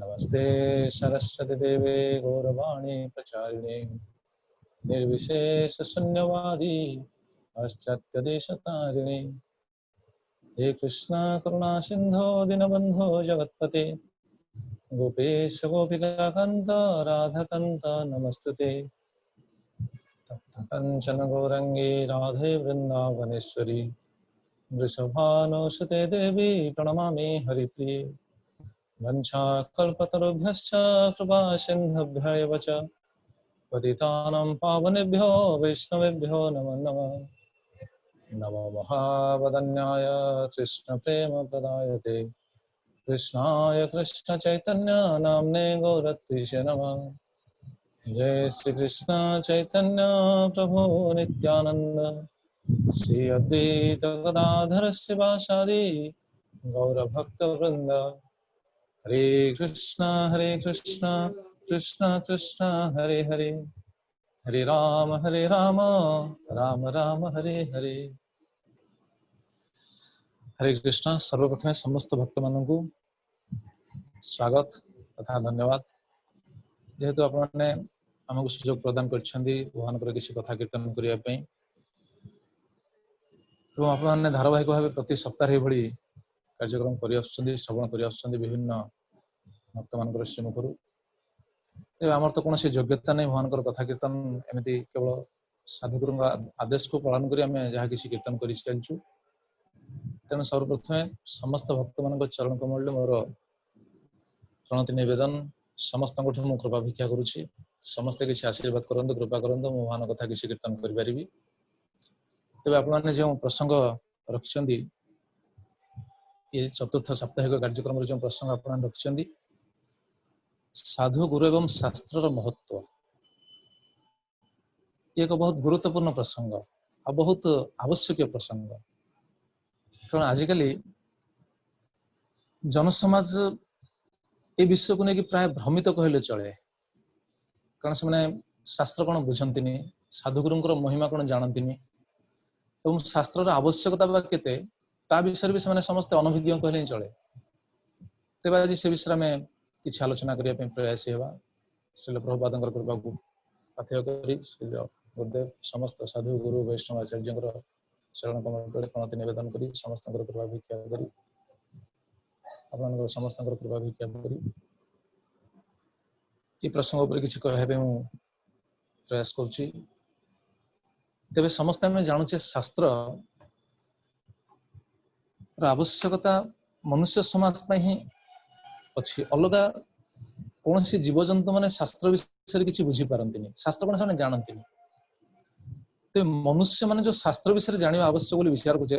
नमस्ते सरस्वती देवे गौरवाणी प्रचारिणे निर्विशेष शून्यवादी पाश्चात्यदेशतारिणे हे कृष्ण करुणा सिंधो दीनबंधो जगत्पते गोपेश गोपिकाकांत राधाकांत नमस्तुते तप्त कंचन गौरंगी राधे वृंदावनेश्वरी वृषभानुसुते देवी प्रणमामि हरिप्रिये वंशाकल्पतरुभ्यश्च कृपा सिन्धुभ्य एव च पतितानां पावनेभ्यो वैष्णवेभ्यो नमो नमः। नमो महावदन्याय कृष्णप्रेमप्रदायते कृष्णाय कृष्णचैतन्य नाम्ने गौरत्विषे नमः। जय श्री कृष्ण चैतन्य प्रभु नित्यानंद श्री अद्वैत गदाधर शिवासादि गौरभक्तवृंद। हरे कृष्णा कृष्णा कृष्णा हरे हरे हरे राम राम राम हरे हरे। हरे कृष्णा। सर्वप्रथम समस्त भक्त मानू स्वागत तथा धन्यवाद जेहेतु आपने आमको सुजोग प्रदान कर किसी कथा कीर्तन करने आपने धारावाहिक भाव प्रति सप्ताह भली कार्यक्रम कर श्रवण कर विभिन्न भक्त मान श्रीमुखर आमर तो कौन योग्यता नहीं भगवान कथा कीर्तन एमती केवल साधुगुरु आदेश को पालन कर जहाँ किसी कीर्तन कर चलचु। तेणु सर्वप्रथमे समस्त भक्त मान चरण कमल मोर प्रणति निवेदन समस्त मु कृपा भिक्षा करुच्ची समस्ते किसी आशीर्वाद करंतु कृपा करंतु मु भगवान कथा किसी कीर्तन कर पारि। तेज आपने जो प्रसंग रखिंट ये चतुर्थ साप्ताहिक कार्यक्रम जो प्रसंग आप रखिंट साधु गुरु एवं शास्त्र महत्व एक बहुत गुरुत्वपूर्ण प्रसंग आ बहुत आवश्यक प्रसंग कारण आजिकल जनसमाज ए विषय को लेकिन प्राय भ्रमित कहले चले कारण से शास्त्र कौन बुझंती साधुगुरुंर महिमा कौन जानती एवं शास्त्र आवश्यकता केते ता विषय भी समस्त अनभिज्ञ कहले चले। तेज आज से विषय में किसी आलोचना करने प्रयास होगा श्रील प्रभुपाद कृपा को पाथेय कर गुरुदेव समस्त साधु गुरु वैष्णव आचार्य शरण कमल तले प्रणति निवेदन कर समस्त कृपा भिक्षा कर समस्त कृपा भिक्षा कर प्रसंग पर किसी कहबे मु प्रयास करुच्ची। तेरे समस्त आम जानूचे शास्त्र आवश्यकता मनुष्य समाज में ही अच्छी अलग कौन सी जीवजंतु मैंने शास्त्र विषय किसी बुझी पारती शास्त्र कौन से जानती तो मनुष्य माने जो शास्त्र विषय जाना आवश्यक बोली विचार करुचे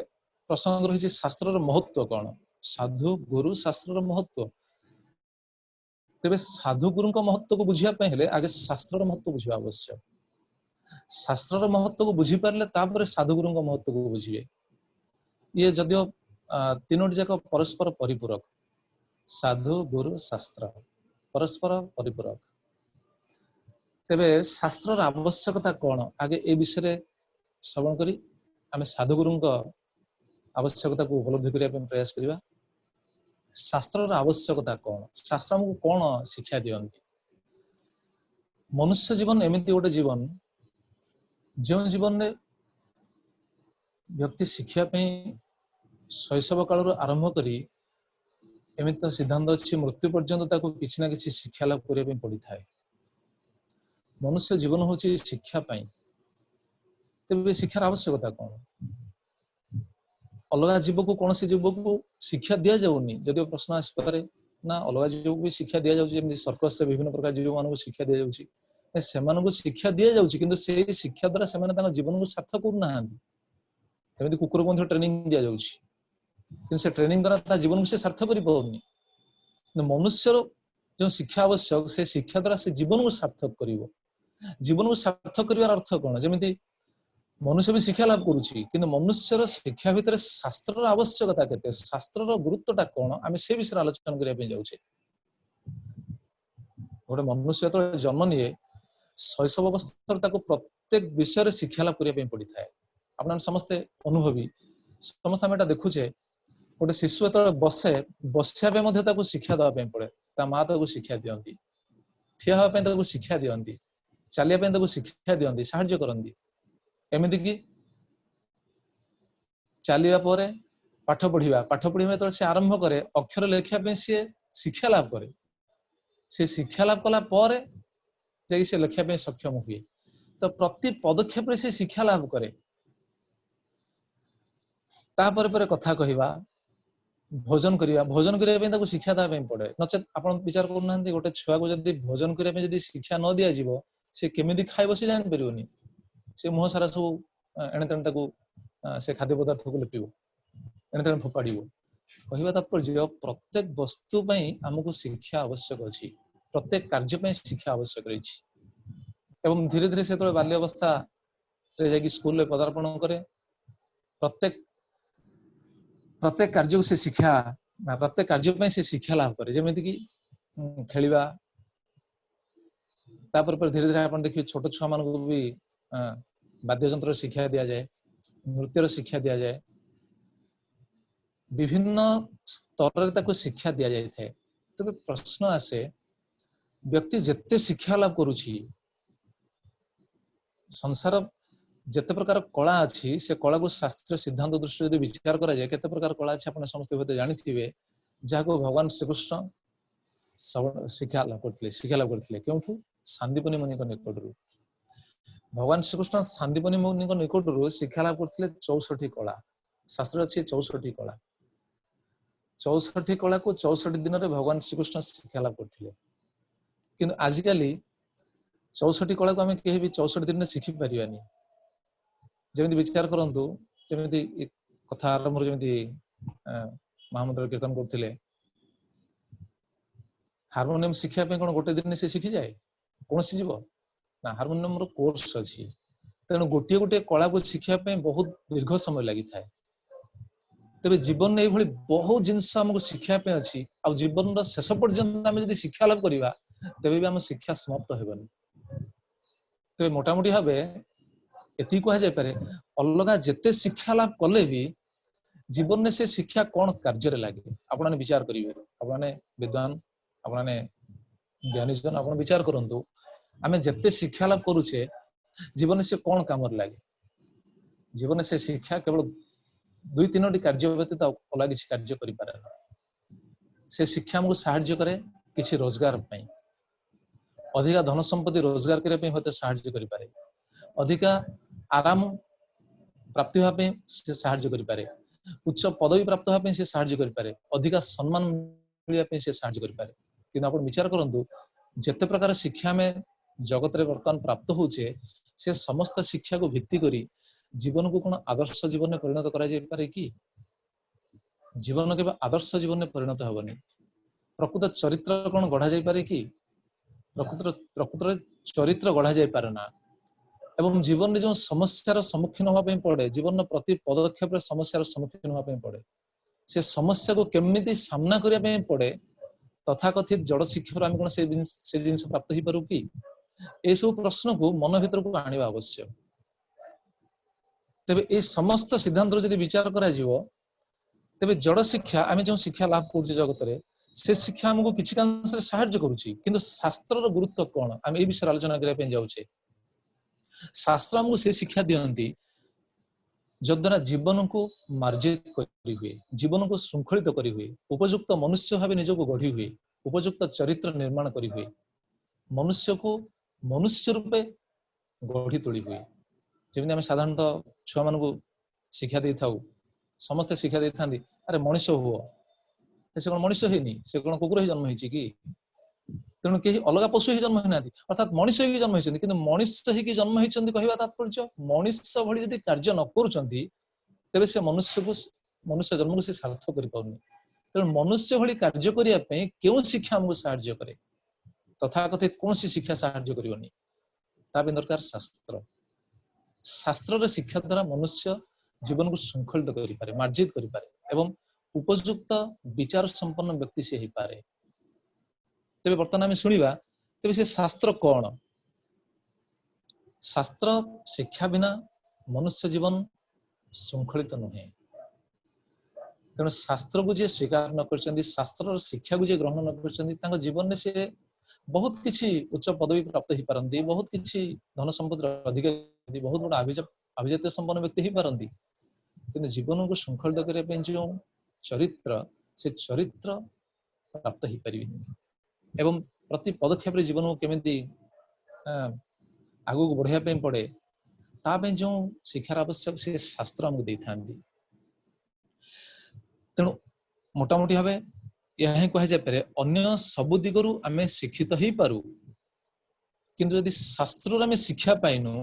प्रसंग रही शास्त्र महत्व कौन साधु गुरु शास्त्र महत्व। तेरे साधु गुरु महत्व को बुझापी हेले आगे शास्त्र महत्व बुझा आवश्यक शास्त्र महत्व को बुझी पारे तापर साधु गुरु महत्व को बुझे ये जदियो तीनोटी जाक परस्पर परिपूरक साधु गुरु शास्त्र परस्पर परिपूरक। तेबे शास्त्र आवश्यकता कौन आगे ए विषय श्रवण करी आमे साधु गुरु आवश्यकता को उपलब्धि करने प्रयास करवा। शास्त्र आवश्यकता कौन शास्त्र हमको कौन शिक्षा दियंती। मनुष्य जीवन एमती गोटे जीवन जो जीवन में व्यक्ति शिक्षा शैशव काल आरंभ करी एमती तो सिद्धांत अच्छी मृत्यु पर्यंत किसी ना किसी शिक्षा लाभ करने पड़ी था। मनुष्य जीवन हूँ शिक्षा तेज शिक्षार आवश्यकता कौन अलग जीव को कौन सी जीव को शिक्षा दि जाऊनी जदि प्रश्न आसपे ना अलग जीव को भी शिक्षा दि जाऊँगी सर्कस से विभिन्न प्रकार जीव मानक शिक्षा दि जाऊँगी शिक्षा दि जाऊँगी किंतु से शिक्षा द्वारा से जीवन को सार्थक करना कुकुर को ट्रेनिंग दि जाऊँगी से ट्रेनिंग द्वारा जीवन को सार्थक कर पानी मनुष्यर जो शिक्षा आवश्यक से शिक्षा द्वारा से जीवन को सार्थक कर जीवन को सार्थक कर अर्थ कौन जमी मनुष्य भी शिक्षा लाभ करुच्ची कि मनुष्यर शिक्षा भितर शास्त्र आवश्यकता केते शास्त्र गुरुत्वटा कौन आम से विषय आलोचना करने जाऊे। गोटे मनुष्य तो जन्म निए शैशव अवस्था प्रत्येक विषय शिक्षा लाभ करने पड़ी था। आप समस्ते अनुभवी समस्त आम देखुचे गोटे शिशु जो बसे बसिया शिक्षा देवाई पड़े ता माँ ताको शिक्षा दियंती ठिया हवा पे ताको शिक्षा दियंती चलिया पे ताको शिक्षा दियंती साहाय्य करंती एमिति कि चलिया परे पाठ पढ़िबा तो से आरंभ करे अक्षर लेखिया पे से शिक्षा लाभ करे से शिक्षा लाभ कला परे जे से लेखिया पे सक्षम हुए तो प्रति पदक्षेप से शिक्षा लाभ करे तापर पर कथा कहिबा भोजन करिया शिक्षा देवा पड़े नचेत आप विचार करना गोटे छुआ को जब भोजन करने शिक्षा न दि जाव से केमी खाइब से जान पारे से मुह सारा सब एणे तेणे से खाद्य पदार्थ को लिपिब एणे तेणे फोपाड़ कहवा तात्पर्य प्रत्येक वस्तु आमको शिक्षा आवश्यक अच्छी प्रत्येक कार्य शिक्षा आवश्यक रही एवं धीरे धीरे से बाल्यवस्था स्कूल पदार्पण करे प्रत्येक प्रत्येक कार्य को से शिक्षा प्रत्येक कार्य से शिक्षा लाभ करे जमीती कि खेलिबा तापर पर धीरे धीरे आप देखिए छोट छुआ मान भी वाद्ययंत्र शिक्षा दि जाए नृत्यर शिक्षा दि जाए विभिन्न स्तर शिक्षा दि जाए तबे प्रश्न आसे व्यक्ति जिते शिक्षा लाभ करुछि संसार जिते प्रकार कला अच्छी से कला को शास्त्रीय सिद्धांत दृष्टि यदि विचार करा जाए केते प्रकार कला अच्छी आपने समस्त होते जानिथिबे जहाको भगवान श्रीकृष्ण शिक्षा लाभ करथिले क्योंकि सांदीपनि मुनि निकटरू भगवान श्रीकृष्ण सांदीपनि मुनि निकटरू शिक्षा लाभ करथिले 64 कला शास्त्र अच्छी 64 कला 64 कला को 64 दिन रे भगवान श्रीकृष्ण शिक्षा लाभ करथिले किंतु आजिकाली 64 कला को आम कहीं भी 64 दिन में शिखि पारिबानी जमी विचार करंतु जमी कथा आरंभ जमी महामंत्र कीर्तन करते हारमोनियम शिक्षा कौन गोटे दिन से शिखी जाए कौन सी जीव ना हारमोनियम कोर्स अच्छी तेणु गोटे गोटे कला को शिक्षा बहुत दीर्घ समय लगी था तेरे जीवन में ये बहुत जिनस आमको शिक्षा अच्छी आ जीवन शेष पर्यंत आम जब शिक्षा लाभ करवा तेरे भी आम शिक्षा समाप्त होबनी तेरे मोटामोटी भाव एति कह जाय पारे अलगा जेते शिक्षा लाभ कले भी जीवन में से शिक्षा कौन कार्य लगे आपने विचार करेंगे आपने विद्वान आपने ज्ञानीजन आप विचार करंतु आमे जेते शिक्षा लाभ करुचे जीवन से कौन काम लगे जीवन से शिक्षा केवल 2-3 कार्य व्यतीत अलग किसी कार्य करि पारे से शिक्षा हमको साहाय्य करे किसी रोजगार पई अधिका धन संपत्ति रोजगार करने होते साहाय्य करि पारे अधिका आराम प्राप्ति होगा से साहाय्य करि पारे उच्च पदवी प्राप्त होगा से साहाय्य करि पारे अधिका सम्मान मिलने से साहाय्य करि पारे किंतु आप विचार करंतु जेते प्रकार शिक्षा में जगत रे वर्तमान प्राप्त होचे से समस्त शिक्षा को भित्ति करी जीवन को कौन आदर्श जीवन में परिणत करा जाय पारे कि जीवन के आदर्श जीवन में परिणत होबनी प्रकृत चरित्र कौन गढ़ा जाय पारे कि प्रकृत चरित्र गढ़ा जाय पारे ना एवं जीवन में जो समस्यार सम्मुखीन होगा पड़े जीवन प्रति पदक्षेप समस्यार सम्मुखीन होगा पड़े से समस्या को केमिति सामना करने पड़े तथाकथित जड़ शिक्षा आम कौन से जिन प्राप्त हो पारू कि ये सब प्रश्न को मन भीतर को आने आवश्यक तेबे ये समस्त सिद्धांत जब विचार करा तेबे जड़ शिक्षा आम जो शिक्षा लाभ कर जगत में से शिक्षा आमको किसी कांश साहाय्य करुच्ची किंतु शास्त्र गुरुत्व कौन आम ये विषय आलोचना करने जाऊे शास्त्र आमको से शिक्षा दियंती जद्वारा जीवन को मार्जित करी हुए जीवन को श्रृंखलित करी हुए उपयुक्त मनुष्य भाव निजको गढ़ी हुए उपयुक्त चरित्र निर्माण करी हुए मनुष्य को मनुष्य रूपे गढ़ी तोड़ी हुए जमी आम साधारणतः छुआ मान शिक्षा दे था समस्ते शिक्षा दे था अरे मनुष्य हुआ से कौन मनुष्य है से कौन कुकुर ही जन्म होती कि तेणु कहीं अलग पशु ही जन्म होना अर्थात मनुष्य ही जन्म होती कि मनुष्य ही जन्म होती कहवा तात्पर्य मनुष्य भली यदि कार्य न करुँच तेरे से मनुष्य जन्म को से सार्थ कर पाउनी तेणु मनुष्य भली कार्य करने क्यों शिक्षा हमको साहाय्य करे तथाकथित कौन सी शिक्षा साहाय्य करनी दरकार शास्त्र शास्त्र शिक्षा द्वारा मनुष्य जीवन को श्रृंखलित करें मार्जित करें एवं उपयुक्त विचार संपन्न व्यक्ति से ही पारे तेरे बर्तमान आम शुणा तेरे से शास्त्र कौन शास्त्र शिक्षा बिना मनुष्य जीवन श्रृंखलित नुहे तेणु शास्त्र को जे स्वीकार न करछन्ती शास्त्र शिक्षा को जे ग्रहण न करछन्ती तांको जीवन में से बहुत किछि उच्च पदवी प्राप्त ही पारंती बहुत किछि धन संपत्ति अधिकारी बहुत बड़ा अभिजात संपन्न व्यक्ति ही पारंती किंतु जीवन को शृंखलित करने पे जो चरित्र से चरित्र प्राप्त ही परिबे एवं प्रति पदक्षेप रे जीवन को केमिति आगु को बढ़िया पे पड़े ता पे जो शिक्षार आवश्यक से शास्त्र हमको देई थांती तेणु मोटामोटी भाव यह ही कह जाए अन्य सबु दिगरु आमे शिक्षित ही पारू किंतु यदि शास्त्र आमे शिक्षा पाइनु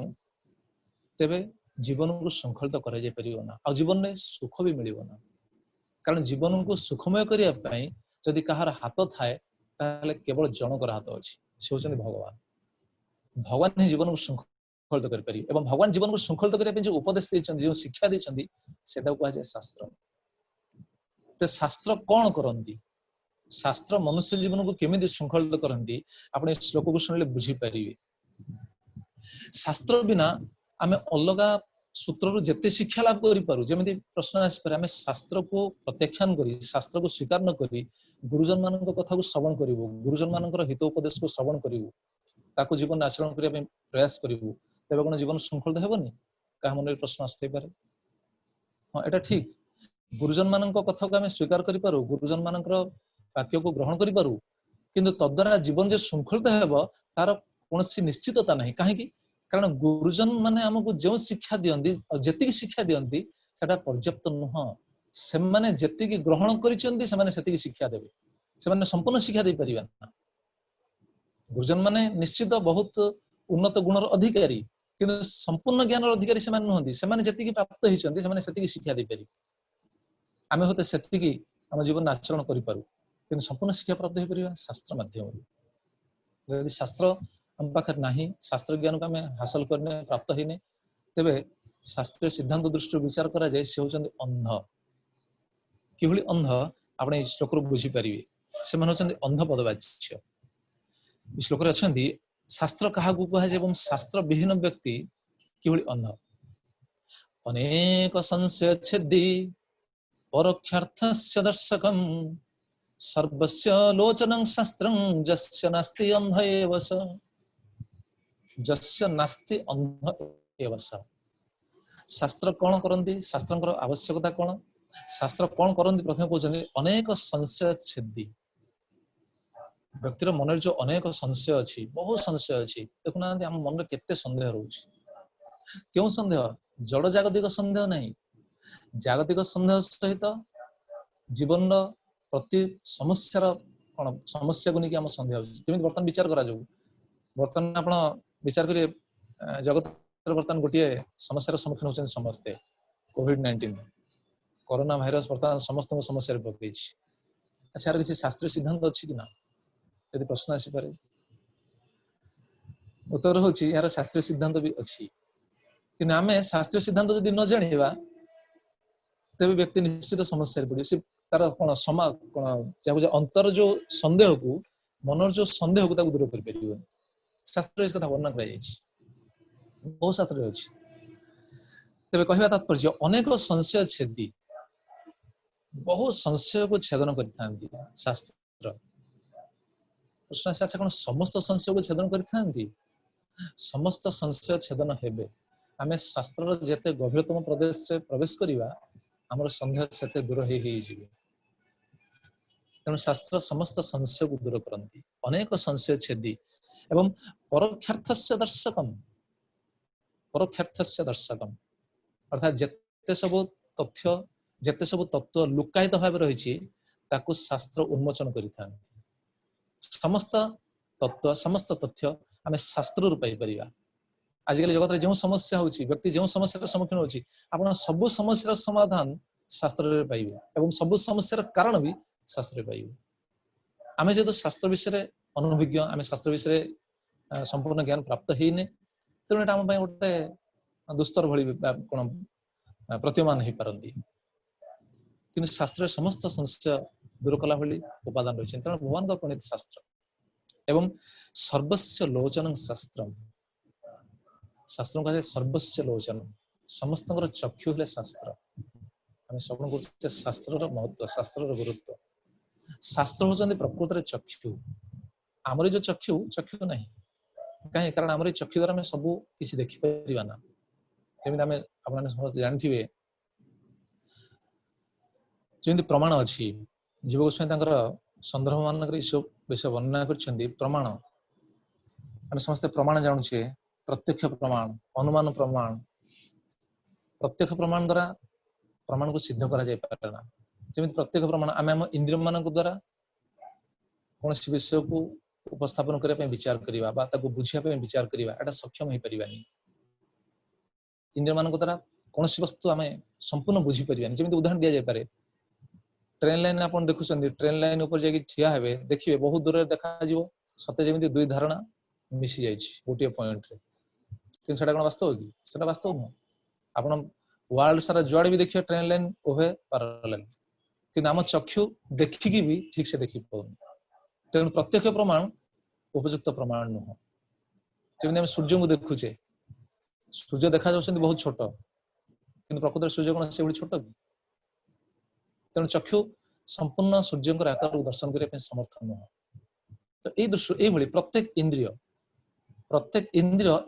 तेबे जीवन को शृंखलित करा जाय परिबो ना आ जीवन में सुख भी मिलिबो ना कारण जीवन को सुखमय करिया पई जदि कहार हाथ थाए ताले केवल जनकर हाथ अछि से होचन भगवान भगवान ही जीवन को शृंखलित कर पारि एवं भगवान जीवन को शृंखलित करिया पई जो उपदेश दैछन्ती जो शिक्षा दैछन्ती सेटा को कहा शास्त्र ते शास्त्र कौन करती शास्त्र मनुष्य जीवन को केमिति शृंखलित करती आपण श्लोक को सुनले बुझी पारिबे शास्त्र बिना आमे अलगा सूत्र रु जेते शिक्षा लाभ करि पारू जेमिति प्रश्न आस पर आमे शास्त्र को प्रत्याख्यान करी शास्त्र को स्वीकार न करी गुरुजन मानक कथा को श्रवण करिवो गुरुजन मानकर हित उपदेश को श्रवण करिवो ताको जीवन आचरण करिया पे प्रयास करिवो तेबे कोन जीवन शृंखलित हेबनी का मन प्रश्न आस्ते पारे हां एटा ठीक गुरुजन मानक कथा को आमे स्वीकार करि पारू गुरुजन मानकर वाक्य को ग्रहण करि पारू किंतु तद्वारा जीवन जे शृंखलित हेबो तार कोनसी निश्चितता नाही काहे कि कारण गुरुजन माने हमकु जो शिक्षा दियंती जेतिकी शिक्षा दियंती सेटा पर्याप्त नुह से माने जेतिकी ग्रहण करिसंती से माने सेतिकी शिक्षा देबे से माने संपूर्ण शिक्षा दे परिबा गुरुजन माने निश्चित बहुत उन्नत गुणर अधिकारी किंतु संपूर्ण ज्ञानर अधिकारी से माने नहंती से माने जेतिकी प्राप्त हिचंती से माने सेतिकी शिक्षा दे परिबे आमे होते सेतिकी हम जीवन आचरण करि पारू किंतु संपूर्ण शिक्षा प्राप्त हो परिबा शास्त्र माध्यम यदि शास्त्र हम पाखर नहीं शास्त्र ज्ञान को हमें हासिल करने प्राप्त ही नहीं तेबे शास्त्रीय सिद्धांत दृष्टि विचार करा जाए से होचंदी अंध किभली अंध आपण श्लोक रो बुझी परिबे से मन होचंदी अंध पदवाच्य श्लोक रे अछंदी शास्त्र कहा को कहा एवं शास्त्र विहीन व्यक्ति किभली अंध अनेक संशय छेदी परोक्षार्थस्य दर्शकम सर्वस्य लोचनं शास्त्रं जस्य नास्ति अंध एव स जस्य नास्ति अंध एव स शास्त्र कौन करती शास्त्र आवश्यकता कौन शास्त्र कौन करती प्रथम कहते अनेक संशय छेदी व्यक्तिर मन जो अनेक संशय अच्छी बहुत संशय अच्छी देखुना आम मन केते संदेह रोच क्यों संदेह जड़ जागतिक संदेह नहीं जागतिक संदेह सहित जीवन प्रति समस्या कौन समस्या को लेकिन संदेह केमी बर्तमान विचार करा बर्तमान आप विचार करिए जगत बर्तमान गोटे समस्या सम्मुखीन होती समस्ते कोविड-19 कोरोना भाइरस बर्तमान समस्त समस्या पकई अच्छा यार किसी शास्त्रीय सिद्धांत अच्छी कि ना यदि प्रश्न आसीपे उत्तर हूँ यार शास्त्रीय सिद्धांत भी अच्छी कि आम शास्त्रीय सिद्धांत जब न जाना तेज व्यक्ति निश्चित समस्या पड़े सी तार कौन समा कौन अंतर जो संदेह को मनर जो संदेह को दूर कर शास्त्र कथा वर्णना कर बहुत शास्त्र अच्छी तेज कहवा तात्पर्य अनेक संशय छेदी बहुत संशय को छेदन करते शास्त्र प्रश्न आशा कौन समस्त संशय को छेदन करते समस्त संशय छेदन हेबे आम शास्त्र जेते गभीरतम प्रदेश से प्रवेश करवा आमर संदेह से दूर हो तेणु शास्त्र समस्त संशय को दूर करती अनेक संशय छेदी एवं परोक्षार्थस्य दर्शकम अर्थात जेते सब तथ्य जेते सब तत्व लुकायित भाव रही ताकू शास्त्र उन्मोचन करता समस्त तत्व समस्त तथ्य आम शास्त्र पाई परिबा आजिकल जगत में जो समस्या होची व्यक्ति जो समस्या सम्मुखीन होची आपण सब समस्या समाधान शास्त्र रे पाइबे एवं सब समस्या कारण भी शास्त्र रे पाइबे आमे जेतो शास्त्र विषय अनुभवज्ञ आमे शास्त्र विषय संपूर्ण ज्ञान प्राप्त हेने तेणु एटा हम गोटे दुस्तर भली कोन प्रतिमान हो पारती किंतु शास्त्र समस्त संशय दूर कला भली उपादान रही तेणु भगवान का प्रणीत शास्त्र एवं सर्वस्व लोचन शास्त्रम शास्त्र कहा सर्वस्व लोचन समस्त चक्षु हेले शास्त्र आमे श्रवण करूचे शास्त्रर महत्व शास्त्रर गुरुत्व शास्त्र होचंदी प्रकृତରେ चक्षु हमर जो चक्षु चक्षु नहीं कहीं कारण हमर चक्षु द्वारा हम सब किसी देखि परिबा ना जेमिति आमे आपन समस्त जानथिबे जेमिति प्रमाण अछि जीव गोस्वामी तांकर संदर्भ मानकर ईश्वर विषय वर्णना करछन्ती प्रमाण आमे समस्त प्रमाण जानुछे प्रत्यक्ष प्रमाण अनुमान प्रमाण प्रत्यक्ष प्रमाण द्वारा प्रमाण को सिद्ध करा जाय पारेना जेमिति प्रत्यक्ष प्रमाण आमे हम इंद्रिय मानक द्वारा कौन विषय को उपस्थापन करने विचार करवा बा ताको बुझिया पे विचार करवा एटा सक्षम हो परिबानी इंद्रिय मानक द्वारा कौन वस्तु आमे संपूर्ण बुझी परिबानी जेमिति उदाहरण दिया जाय पारे ट्रेन लाइन आपण देखुछन्ती ट्रेन लाइन ऊपर जाके ठिया हेबे देखिबे बहुत दूर देखा जिवो सते जेमिति दुई धारणा मिसी जाइछि गोटे पॉइंट रे किन सेटा कोन वास्तव कि सेटा वास्तव न आपण वर्ल्ड सारा जुआडे भी देखियो ट्रेन लाइन ओहे पैरेलल कि नाम चक्षु देखि की भी ठीक से देखि पाउन तेणु प्रत्यक्ष प्रमाण उपयुक्त प्रमाण नुह जेमिति हम सूर्य को देखुचे सूर्य देखा जाउछन्ती बहुत छोट किंतु प्रकृत सूर्य कोन से बड़ी छोट कि तेणु चक्षु संपूर्ण सूर्य आकार दर्शन करने समर्थ नुह तो ये दृश्य ये प्रत्येक इंद्रिय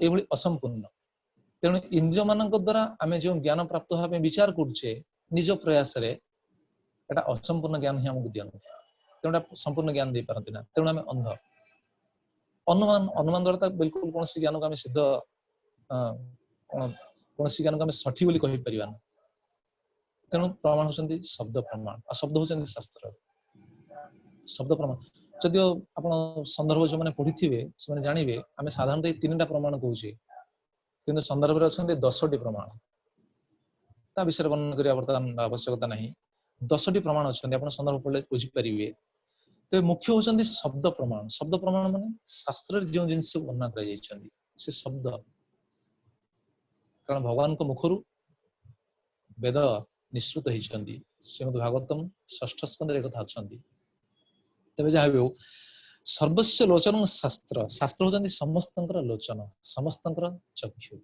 ये असंपूर्ण तेणु इंद्रिय मान द्वारा आम जो ज्ञान प्राप्त होगा विचार करुचे निज प्रयास एटा असंपूर्ण ज्ञान ही आमको दिखती तेणु संपूर्ण ज्ञान दे पारती ना तेणु आम अंध अनुमान अनुमान द्वारा बिल्कुल कौन ज्ञान को आम सिद्ध कौन ज्ञान को आम सठी बोली कहि परिबा ना तेणु प्रमाण होचंदी शब्द प्रमाण आ शब्द होचंदी शास्त्र शब्द प्रमाण जदियो आपण संदर्भ जो माने पढ़ी थिबे से माने जानिबे आमे साधारणतः तीनटा प्रमाण कहूचे किंतु संदर्भ रे अछंती 10टी प्रमाण ता विषय वर्णन करिया वर्तमान आवश्यकता नहीं 10टी प्रमाण अछंती आपण संदर्भ पढ़ले बुझी परिबे तो मुख्य होचंदी शब्द प्रमाण माने शास्त्र रे जो जिंस वर्णना कर जायछंती से शब्द कारण भगवान को मुखरु वेद निश्चित होती श्रीमद् भागवतम 6ठ स्कंद कथा अच्छा तेज जहाँ भी हो सर्वस्व लोचन शास्त्र शास्त्र होती समस्त लोचन समस्त चक्षु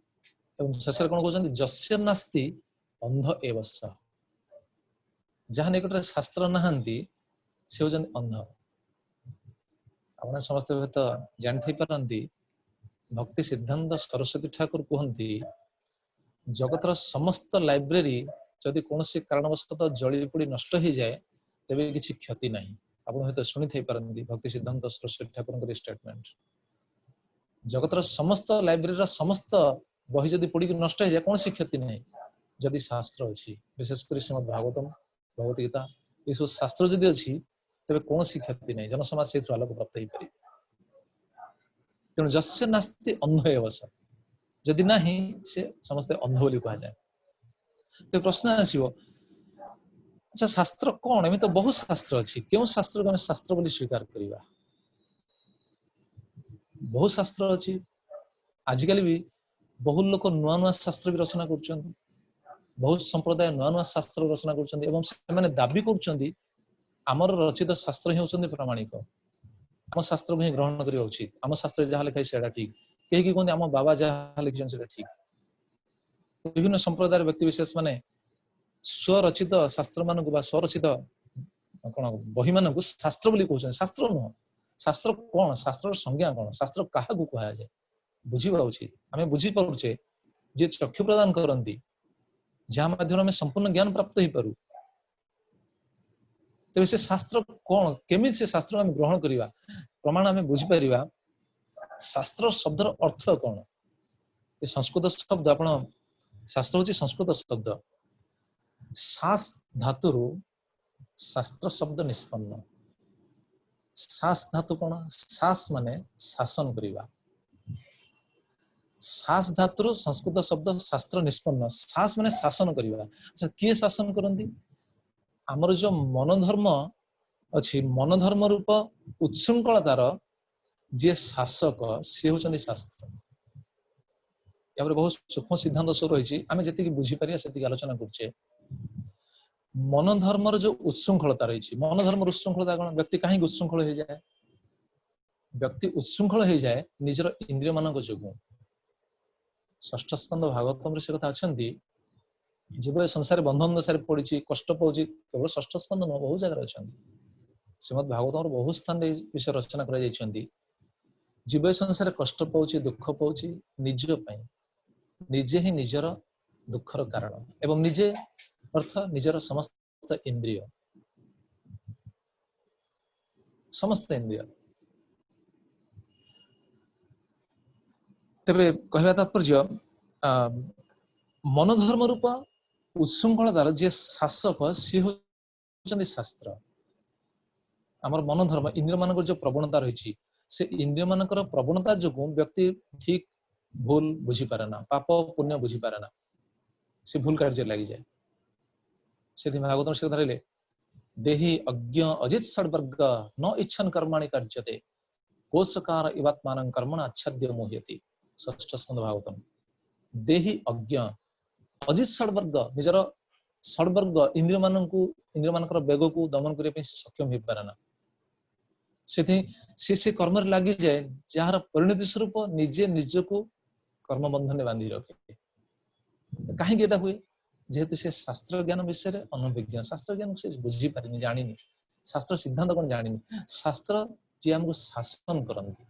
एवं शेष कौन कहते जस्य नास्ति अंध एव सः जहाँ निकट शास्त्र नहांती से होती अंध आप समस्त तो जानी पारती भक्ति सिद्धांत सरस्वती ठाकुर कहती जगतर समस्त लाइब्रेरी जदि कौन कारणवशतः जली पोड़ी नष्ट हो जाए तेज किसी क्षति नहीं आप शुणी थी पारती भक्ति सिद्धांत सरस्वती ठाकुर स्टेटमेंट जगतर समस्त लाइब्रेरी समस्त बही जदि पोड़ी नष्ट हो जाए कौन क्षति नहीं जदि शास्त्र अच्छी विशेषकर श्रीमद् भागवतम भगवत गीता ये सब शास्त्र जदि अच्छी तेज कौन क्षति नहीं जनसमाज से आलोक प्राप्त हो पारे तेणु जस्य नास्ति अंध एव सः जदि नहीं से समस्ते अंध बोली कह जाए तो प्रश्न आसो अच्छा शास्त्र कौन एम तो बहुत शास्त्र अच्छी क्यों शास्त्र को शास्त्र बोली स्वीकार करवा बहुत शास्त्र अच्छी आजिकल भी बहुत लोग नुआ नुआ शास्त्र भी रचना कर बहुत संप्रदाय नुआ नुआ शास्त्र रचना कर दाबी कर रचित शास्त्र ही होती प्रामाणिक आम शास्त्र को ही ग्रहण करवा उचित आम शास्त्र जहाँ लिखाई से ठीक कहीं कहते आम बाबा जहाँ लिखिं से ठीक विभिन्न संप्रदाय व्यक्ति विशेष माने स्वरचित शास्त्र मान स्वरचित कौन बही मान शास्त्र बोली कहते शास्त्र नुह शास्त्र कौन शास्त्र संज्ञा कौन शास्त्र क्या कह जाए बुझा उचित आम बुझीपे जे चक्षु प्रदान करती जहाँ माध्यम आम संपूर्ण ज्ञान प्राप्त हो पारू तेज से शास्त्र कौन केमी से शास्त्र आम ग्रहण करवा प्रमाण आम बुझीपर शास्त्र शब्दर अर्थ कौन ये संस्कृत शब्द आप शास्त्र हूँ संस्कृत शब्द शास धातु शास्त्र शब्द निष्पन्न शास धातु कौन शास माने शासन करवा शास धातु संस्कृत शब्द शास्त्र निष्पन्न शास माने शासन करवा अच्छा किए शासन करती आमर जो मनोधर्म अच्छी मनोधर्म रूप उच्छृंखलतार जे शासक सी होचंदी शास्त्र यहाँ बहुत सूक्ष्म सिद्धांत सब रही आम जी बुझीपर से आलोचना करुचे मनोधर्मर जो उच्छृंखलता रही मनोधर्म उच्छृंखलता कौन व्यक्ति कहीं उच्छृंखल हो जाए व्यक्ति उच्छृंखल हो जाए निजर इंद्रिय मान जो 6ठ स्कंद भागवतम से कथा अच्छा जीव ए संसार बंधन दशारे पड़ी कष्ट पाऊँ केवल षष्ठ स्कंद न बहुत जगह अच्छा श्रीमद भागवत बहुत स्थान विषय रचना कर जीव ए संसार कष्ट पाऊँ दुख पाऊँ निज निजे ही निजर दुखर कारण एवं निजे अर्थ निजर समस्त इंद्रिय तेरे कहवा तात्पर्य मनोधर्म रूप उच्छृंखलतार जे शासक सी होचंदी शास्त्र आमर मनोधर्म इंद्रिय मान जो प्रवणता रही से इंद्रिय मान प्रवणता जो व्यक्ति ठीक भूल बुझी पारे ना पाप पुण्य बुझी पारे ना से भूल कार्य लगी जाए से भागवत से धरले देहि अज्ञ अजित षड्वर्ग न इच्छन कर्माणि कार्यते कोशकार इवात्मान कर्मण आच्छाद्य मोह्यति षष्ठ स्कंद भागवतम देहि अज्ञ अजित षड्वर्ग निजर षड्वर्ग इंद्रिय मानकर बेग को दमन करने सक्षम हो पारे ना से कर्म लगी जाए जार परिणति स्वरूप निजे निजको कर्म बंधन बांधि रखे कहीं हुए जेहेतु से शास्त्र ज्ञान विषय अनभिज्ञ शास्त्र ज्ञान से बुझी पारे जानी शास्त्र सिद्धांत कौन जानी शास्त्र जी आमको शासन करती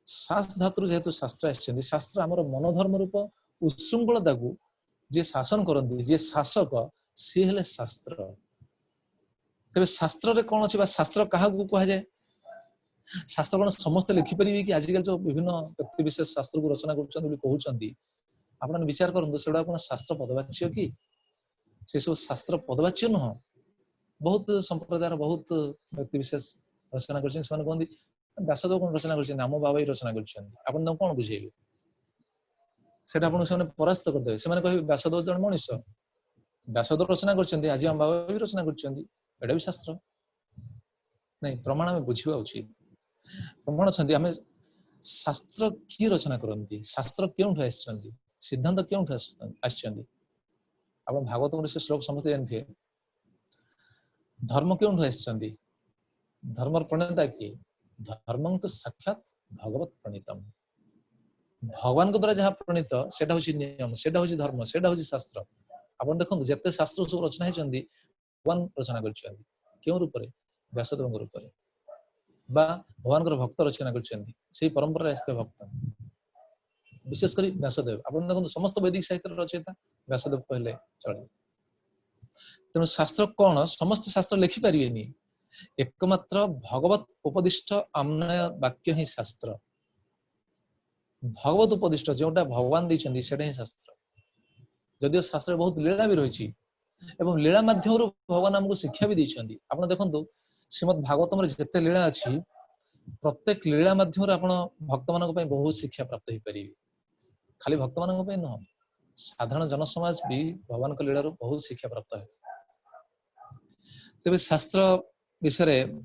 शास धातु जेहेतु शास्त्र आम शास्त्र आमर मनोधर्म रूप उच्छृंखलता को जे शासन करती जे शासक सी हेले शास्त्र तेरे शास्त्र कौन अच्छी शास्त्र क्या कह जाए शास्त्र कौन समस्त लिखिपर कि आजिकल जो विभिन्न व्यक्ति विशेष शास्त्र को रचना कहते आप विचार करूँ से कौन शास्त्र पदवाच्य कि से सब शास्त्र पदवाच्य नुह बहुत संप्रदाय बहुत व्यक्ति विशेष रचना कहते व्यासदेव कौन रचना कर आम बाबा ही रचना कर कौन बुझेबे से परास्त करदे से कहे व्यासदेव जन मनीष व्यासदेव रचना कर आज आम बाबा भी रचना कर भी शास्त्र नहीं प्रमाण आम बुझा उचित प्रमाण अच्छा शास्त्र किए रचना करती शास्त्र क्यों आसछन्ति सिद्धांत क्यों आसछन्ति आप भागवत से श्लोक समस्त जानते धर्म क्यों आसछन्ति धर्म प्रणेता किए धर्म तो साक्षात भगवत प्रणीतम भगवान द्वारा जहाँ प्रणीत सेटा हूँ नियम सेटा हूँ धर्म सेटा हूँ शास्त्र आप देखो जिते शास्त्र सब रचना होती भगवान रचना कर रूप व्यासदेव रूप भगवान भक्त रचना कर परंपरा आसते भक्त विशेषकर व्यासदेव आप देखो समस्त वैदिक साहित्य रचयिता व्यासदेव कहले चले तेणु शास्त्र कौन समस्त शास्त्र लिखिपारे एकमात्र भगवत उपदिष्ट आम्नाय वाक्य ही शास्त्र भगवत उपदिष्ट जोटा भगवान देते ही शास्त्र जदिव शास्त्र बहुत लीला भी रही एवं लीला माध्यम भगवान आमको शिक्षा भी देते आप देखो श्रीमद भागवतम जिते लीला अच्छी प्रत्येक लीला माध्यम आप भक्त मान बहुत शिक्षा प्राप्त हो पारे खाली भक्त मान नुह साधारण जनसमाज भी भगवान लीला बहुत शिक्षा प्राप्त है तेज शास्त्र विषय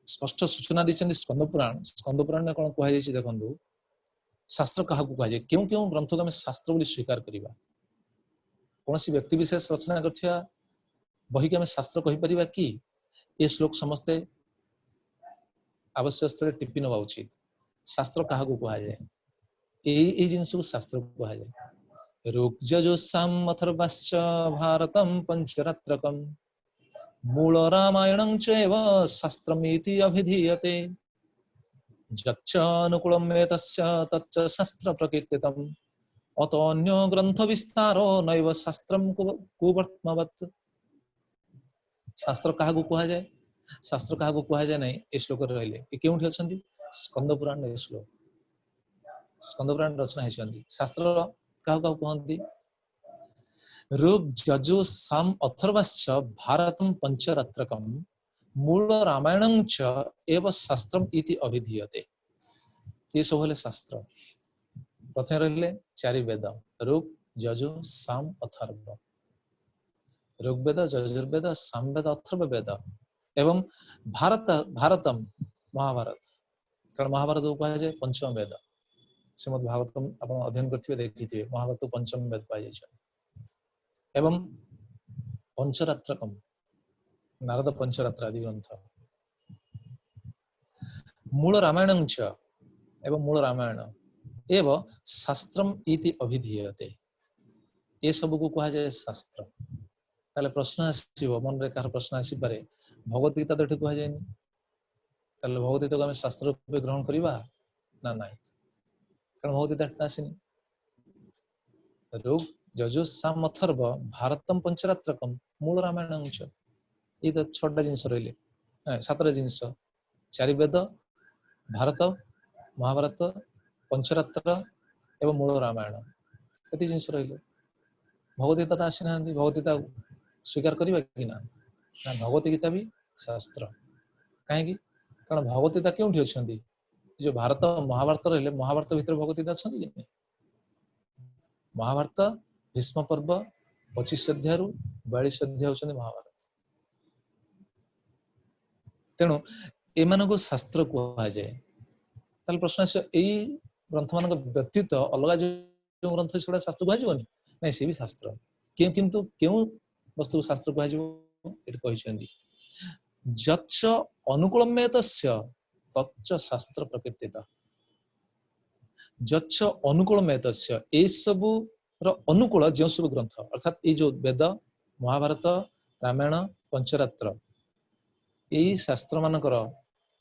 स्पष्ट सूचना देते स्कंद पुराण में कौन कहुई देखो शास्त्र क्या कहुए क्यों क्यों ग्रंथ को आम शास्त्र बोली स्वीकार करवा कौन सी व्यक्ति विशेष रचना कर बही की आम शास्त्र कहीपर कि ये श्लोक समस्ते आवश्यक स्थल टिपि नवा उचित शास्त्र क्या कहुए यही जिनस को शास्त्र कहुए ऋग्यजुस्साम अथर्वश्च भारतम पंचरात्रकम मूल रामायणं चैव शास्त्रमिति अभिधीयते यच्च अनुकूलं एतस्य तच्च शास्त्र प्रकीर्तितम् अतोऽन्यो ग्रंथ विस्तारो नैव शास्त्रं कुवर्त्मवत् शास्त्र क्या कह जाए शास्त्र क्या कह जाए नहीं ये श्लोक रहिले क्यों अच्छी स्कंद पुराण श्लोक स्कंद पुराण रचना होती शास्त्र क्या कहती ऋग यजु साम अथर्वश्च भारतम पंचरात्रकम मूल रामायणं च एव शास्त्रम इति अभिधीयते ये सब हेले शास्त्र प्रथम रहिले चारि वेद ऋग यजु साम अथर्व ऋग्वेद यजुर्वेद सामवेद अथर्व वेद एवं भारतम महाभारत कारण महाभारत को कहा जाए पंचम वेद श्रीमद भागवतम आप अध्ययन करते देखिए महाभारत को पंचम वेद कह एवं पंचरात्रकम नारद पंचरात्र आदि ग्रंथ मूल रामायणं च एवं मूल रामायण एवं शास्त्रम इति अभिधीयते ए सब को कहा जाए शास्त्र। ताले प्रश्न आसीबो मन रे कार प्रश्न आसी पारे भगवत गीता तो कहा जाए ताले भगवत गीता को हम शास्त्र रूप ग्रहण करबा ना नहीं कारण भगवत गीता आसीनी ऋग यजुः साम अथर्व भारतम पंचरात्रकम मूल रामायण ये तो छोटा जिनस रहिले सातटा जिनस चारि वेद भारत महाभारत पंचरात्र एवं मूल रामायण ये जिनस रहिले भगवत गीता तो आसी ना भगवत गीता स्वीकार करवा कि ना भगवत गीता भी शास्त्र कहीं कारण भगवत गीता क्यों अच्छा जो भारत महाभारत रहिले महाभारत भीतर भगवत गीता अच्छा कि महाभारत भीष्म पर्व 25 अध्याय 42 अध्याय होचंदी महाभारत तेणु एमान को शास्त्र कहा जाए ताल प्रश्न यही ग्रंथ मान व्यतीत अलग जो ग्रंथ से शास्त्र कह नहीं सी भी शास्त्र किंतु क्यों वस्तु शास्त्र कह जच्च अनुकूलमेय तस्य तच्च शास्त्र प्रकृतित जच्च अनुकूलमेय तस्य ए सब अनुकूल जो सब ग्रंथ अर्थात ये जो वेद महाभारत रामायण पंचरात्र यही शास्त्र मानकर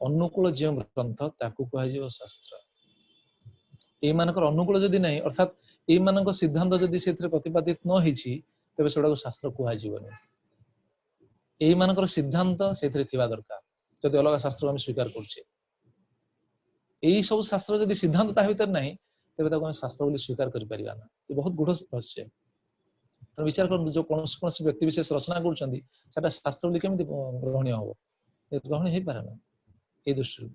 अनुकूल जो ग्रंथ ताकू कह शास्त्र ये मानकर अनुकूल जदि नहीं अर्थात ये मानक सिद्धांत जदि से प्रतिपादित न होईछि तबे सेडा शास्त्र कह जीवनी यही मानकर सिद्धांत से दरकार जदि अलग शास्त्र हम स्वीकार करछे यही सब शास्त्र जदि सिद्धांत ता भीतर नहीं तेबे ताको हम शास्त्र बोली स्वीकार करि परिबा ना ये बहुत गूढ़ रहस्य तो विचार कर जो कौन व्यक्ति विशेष रचना करछंदी सेटा शास्त्र बोली केमिति ग्रहणीय हो ये ग्रहण हे पारे ना ए दृष्टि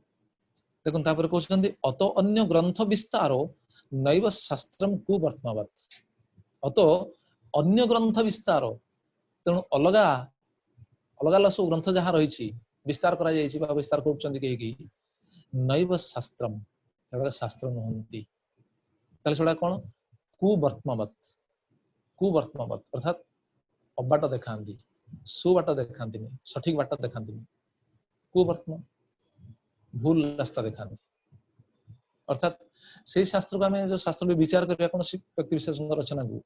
देखो तापर कहछंदी अतो अन्य ग्रंथ विस्तारो नैव शास्त्रम कु वर्तमावत अतो अन्य ग्रंथ विस्तारो तेणु अलगा अलग सब ग्रंथ जहाँ रही विस्तार करा जायछि बा विस्तार करछंदी केही नैव शास्त्रम शास्त्र नुहंती ताले सेडा कोन कुवर्तमावत अर्थात अबाट देखांती सुबाट देखांती सठिक बाट देखांती कुवर्तमा भूल रास्ता देखांती अर्थात से शास्त्र को आम जो शास्त्र में विचार करबा कोन व्यक्ति विशेष रचना को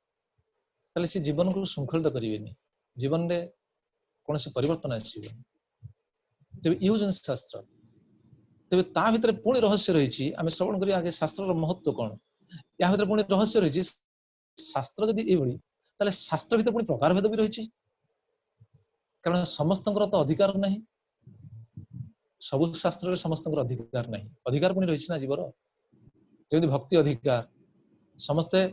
ताले से जीवन को श्रृंखलित करिवेनी जीवन रे कौन से परिवर्तन आसीबो तबे इहो जन शास्त्र तबे ता भीतर पुणी रहस्य रही आम श्रवण करी आगे शास्त्र महत्व कौन या भीतर पुणी रहस्य रही शास्त्र जदि एभली ताले शास्त्र भीतर पुणी प्रकार भेद भी रही कारण समस्तंकर तो अधिकार नहीं सब शास्त्र रे समस्तंकर अधिकार नहीं अधिकार पुणी रही ना जीवर जदि भक्ति अधिकार समस्ते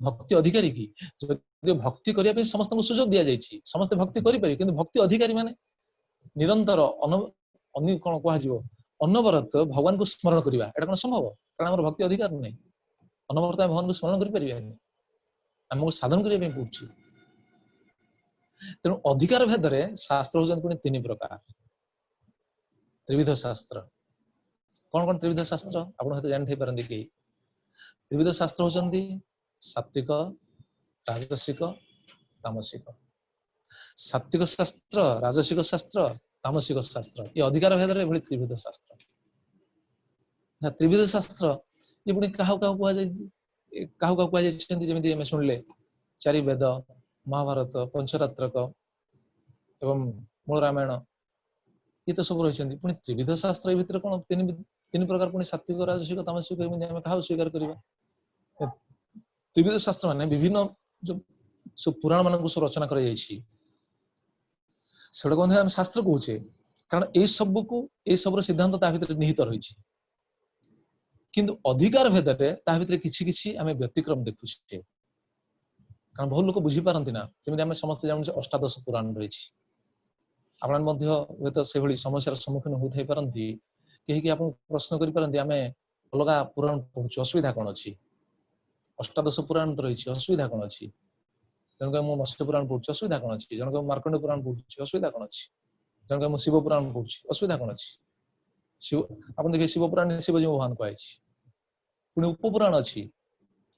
भक्ति अधिकारी की जो भक्ति करिया पे समस्त को सुযোগ दिया जायछि समस्त भक्ति करि पारि किंतु भक्ति अधिकारी माने निरंतर अन्य कोन कहा जीवो अनवरत भगवान को स्मरण करिवा एटा कोन संभव कारण हमर भक्ति अधिकार नहीं अनवरत भगवान को स्मरण करि परिबा हमको साधन करिया पे पड़छि तेणु अधिकार भेदरे शास्त्र होजन पुनी तीन प्रकार त्रिविध शास्त्र कौन त्रिविध शास्त्र आपण हते जानि थै परंदी कि त्रिविध शास्त्र होचंदी सात्विक राजसिक तामसिक सात्विक शास्त्र राजसिक शास्त्र तामसिक शास्त्र ये अधिकार भेदरे एभली त्रिविध शास्त्र त्रिविध शास्त्र ये पुणी क्या कहा जमी आम शुणिले चारि वेद महाभारत पंचरात्रक एवं मूल रामायण ये तो सब रही पुणी त्रिविध शास्त्र भीतर कौन तीन प्रकार पुणी सात्विक राजसिक तामसिक आम क्या स्वीकार करवा त्रिविध शास्त्र माने विभिन्न जो सब पुराण मान सब रचना कर शास्त्र कहे कारण ये सब को ये सब सिद्धांत ता भीतर निहित रही किंतु अधिकार भेदरे ता भीतर किछि किछि आमे व्यतिक्रम देखुछे कारण बहुत लोक बुझी पारंती ना जेमिति आमे समस्त जानू अष्टादश पुराण रही आपण मध्य हयतो से भली समस्यार सम्मुखीन होथाई पारंती केही कि आपण प्रश्न करि पारंती आमे अलगा पुराण पढुछु असुविधा कोन अछि अष्टादश पुराण तो रही असुविधा कौन अच्छी जनक मत्स्य पुराण पढ़ुची असुविधा कौन अच्छी जनक मार्कंड पुराण पढ़ुची असुविधा कौन अच्छी जनक शिव पुराण पढ़ुची असुविधा कौन अच्छी शिव आप देखिए शिव पुराण शिवजी भगवान कहे पुणी उपपुराण अच्छी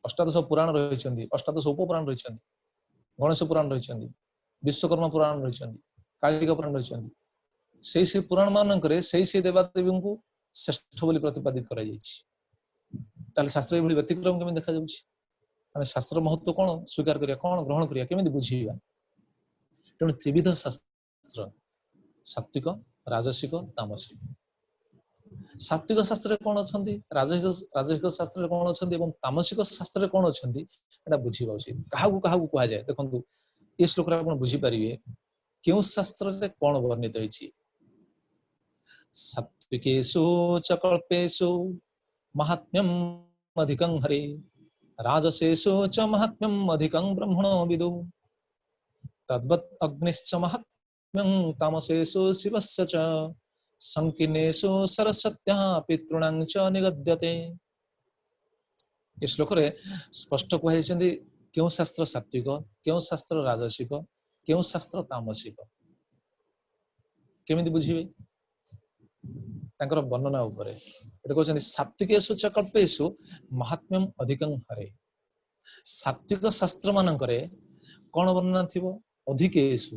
अष्टादश पुराण रही अष्टादश उपपुराण रही गणेश पुराण रही विश्वकर्मा पुराण रही कालिका पुराण रही से पुराण मानक से देवादेवी को श्रेष्ठ बोली प्रतिपादित कर शास्त्र व्यतिक्रम केमी देखा जाउछि ଆମେ ଶାସ୍ତ୍ର ମହତ୍ଵ କଣ ସ୍ୱୀକାର କରିବା, କଣ ଗ୍ରହଣ କରିବା, କେମିତି ବୁଝିବା? ତେଣୁ ତ୍ରିବିଧ ଶାସ୍ତ୍ର, ସାତ୍ଵିକ, ରାଜସିକ, ତାମସିକ। ସାତ୍ଵିକ ଶାସ୍ତ୍ରରେ କଣ ଅଛନ୍ତି, ରାଜସିକ ଶାସ୍ତ୍ରରେ କଣ ଅଛନ୍ତି ଏବଂ ତାମସିକ ଶାସ୍ତ୍ରରେ କଣ ଅଛନ୍ତି, ଏଟା ବୁଝିବା ଉଚିତ। କାହାକୁ କାହାକୁ କୁହାଯାଏ ଦେଖନ୍ତୁ, ଏ ଶ୍ଲୋକରେ ଆପଣ ବୁଝିପାରିବେ କେଉଁ ଶାସ୍ତ୍ରରେ କଣ ବର୍ଣ୍ଣିତ ହେଇଛି। ସାତ୍ଵିକେଷୁ च कल्पेषु महात्म्यम अधिकं हरे, राजसेषु च महात्म्यम अधिकं ब्रह्मणो विदु, तद्वत् अग्निश्च महात्म्यं तामसेषु शिवस्य च, संकीर्णेषु सरस्वत्यः पितॄणां च निगद्यते। ଏ ଶ୍ଲୋକରେ ସ୍ପଷ୍ଟ କୁହାଯାଇଛନ୍ତି କେଉଁ ଶାସ୍ତ୍ର ସାତ୍ଵିକ, କେଉଁ ଶାସ୍ତ୍ର ରାଜସିକ, କେଉଁ ଶାସ୍ତ୍ର ତାମସିକ। କେମିତି ବୁଝିବେ? ତାଙ୍କର ବର୍ଣ୍ଣନା ଉପରେ ଏଠି କହୁଛନ୍ତି ସାତ୍ଵିକେଷୁ च कल्पेषु महात्म्यम अधिकं हरे। ସାତ୍ଵିକ ଶାସ୍ତ୍ର ମାନଙ୍କରେ କଣ ବର୍ଣ୍ଣନା ଥିବ? ଅଧିକେଷୁ,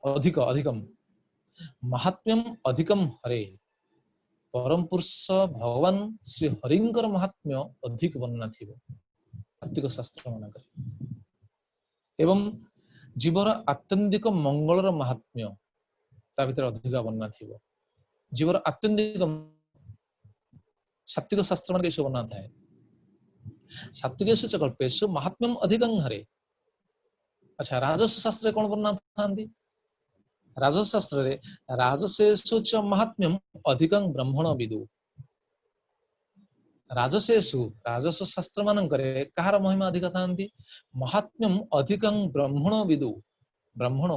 ଅଧିକ, ଅଧିକମ୍, महात्म्यम अधिकं हरे। परम पुरुष भगवान श्री हरिଙ୍କର महात्म्य ଅଧିକ ବର୍ଣ୍ଣନା ଥିବ ସାତ୍ଵିକ ଶାସ୍ତ୍ର ମାନଙ୍କରେ। ଏବଂ ଜୀବର ଆତ୍ୟନ୍ତିକ ମଙ୍ଗଳର महात्म्य ତା ଭିତରେ ଅଧିକ ବର୍ଣ୍ଣନା ଥିବ। ଜୀବର ଆତ୍ୟନ୍ତିକ ସାତ୍ଵିକ ଶାସ୍ତ୍ର ମାନଙ୍କରେ ଏସବୁ ବର୍ଣ୍ଣନା ଥାଏ। ସାତ୍ଵିକେଷୁ च कल्पेषु महात्म्यम अधिकं हरे। ଆଚ୍ଛା, ରାଜସ ଶାସ୍ତ୍ରରେ କଣ ବର୍ଣ୍ଣନା ଥାନ୍ତି? ରାଜସ ଶାସ୍ତ୍ରରେ ରାଜସେଷୁ च महात्म्यम अधिकं ब्रह्मण विदु। ରାଜସେଷୁ, ରାଜସ ଶାସ୍ତ୍ର ମାନଙ୍କରେ କାହାର ମହିମା ଅଧିକ ଥାନ୍ତି? महात्म्यम अधिकं ब्रह्मण विदु। ବ୍ରାହ୍ମଣ,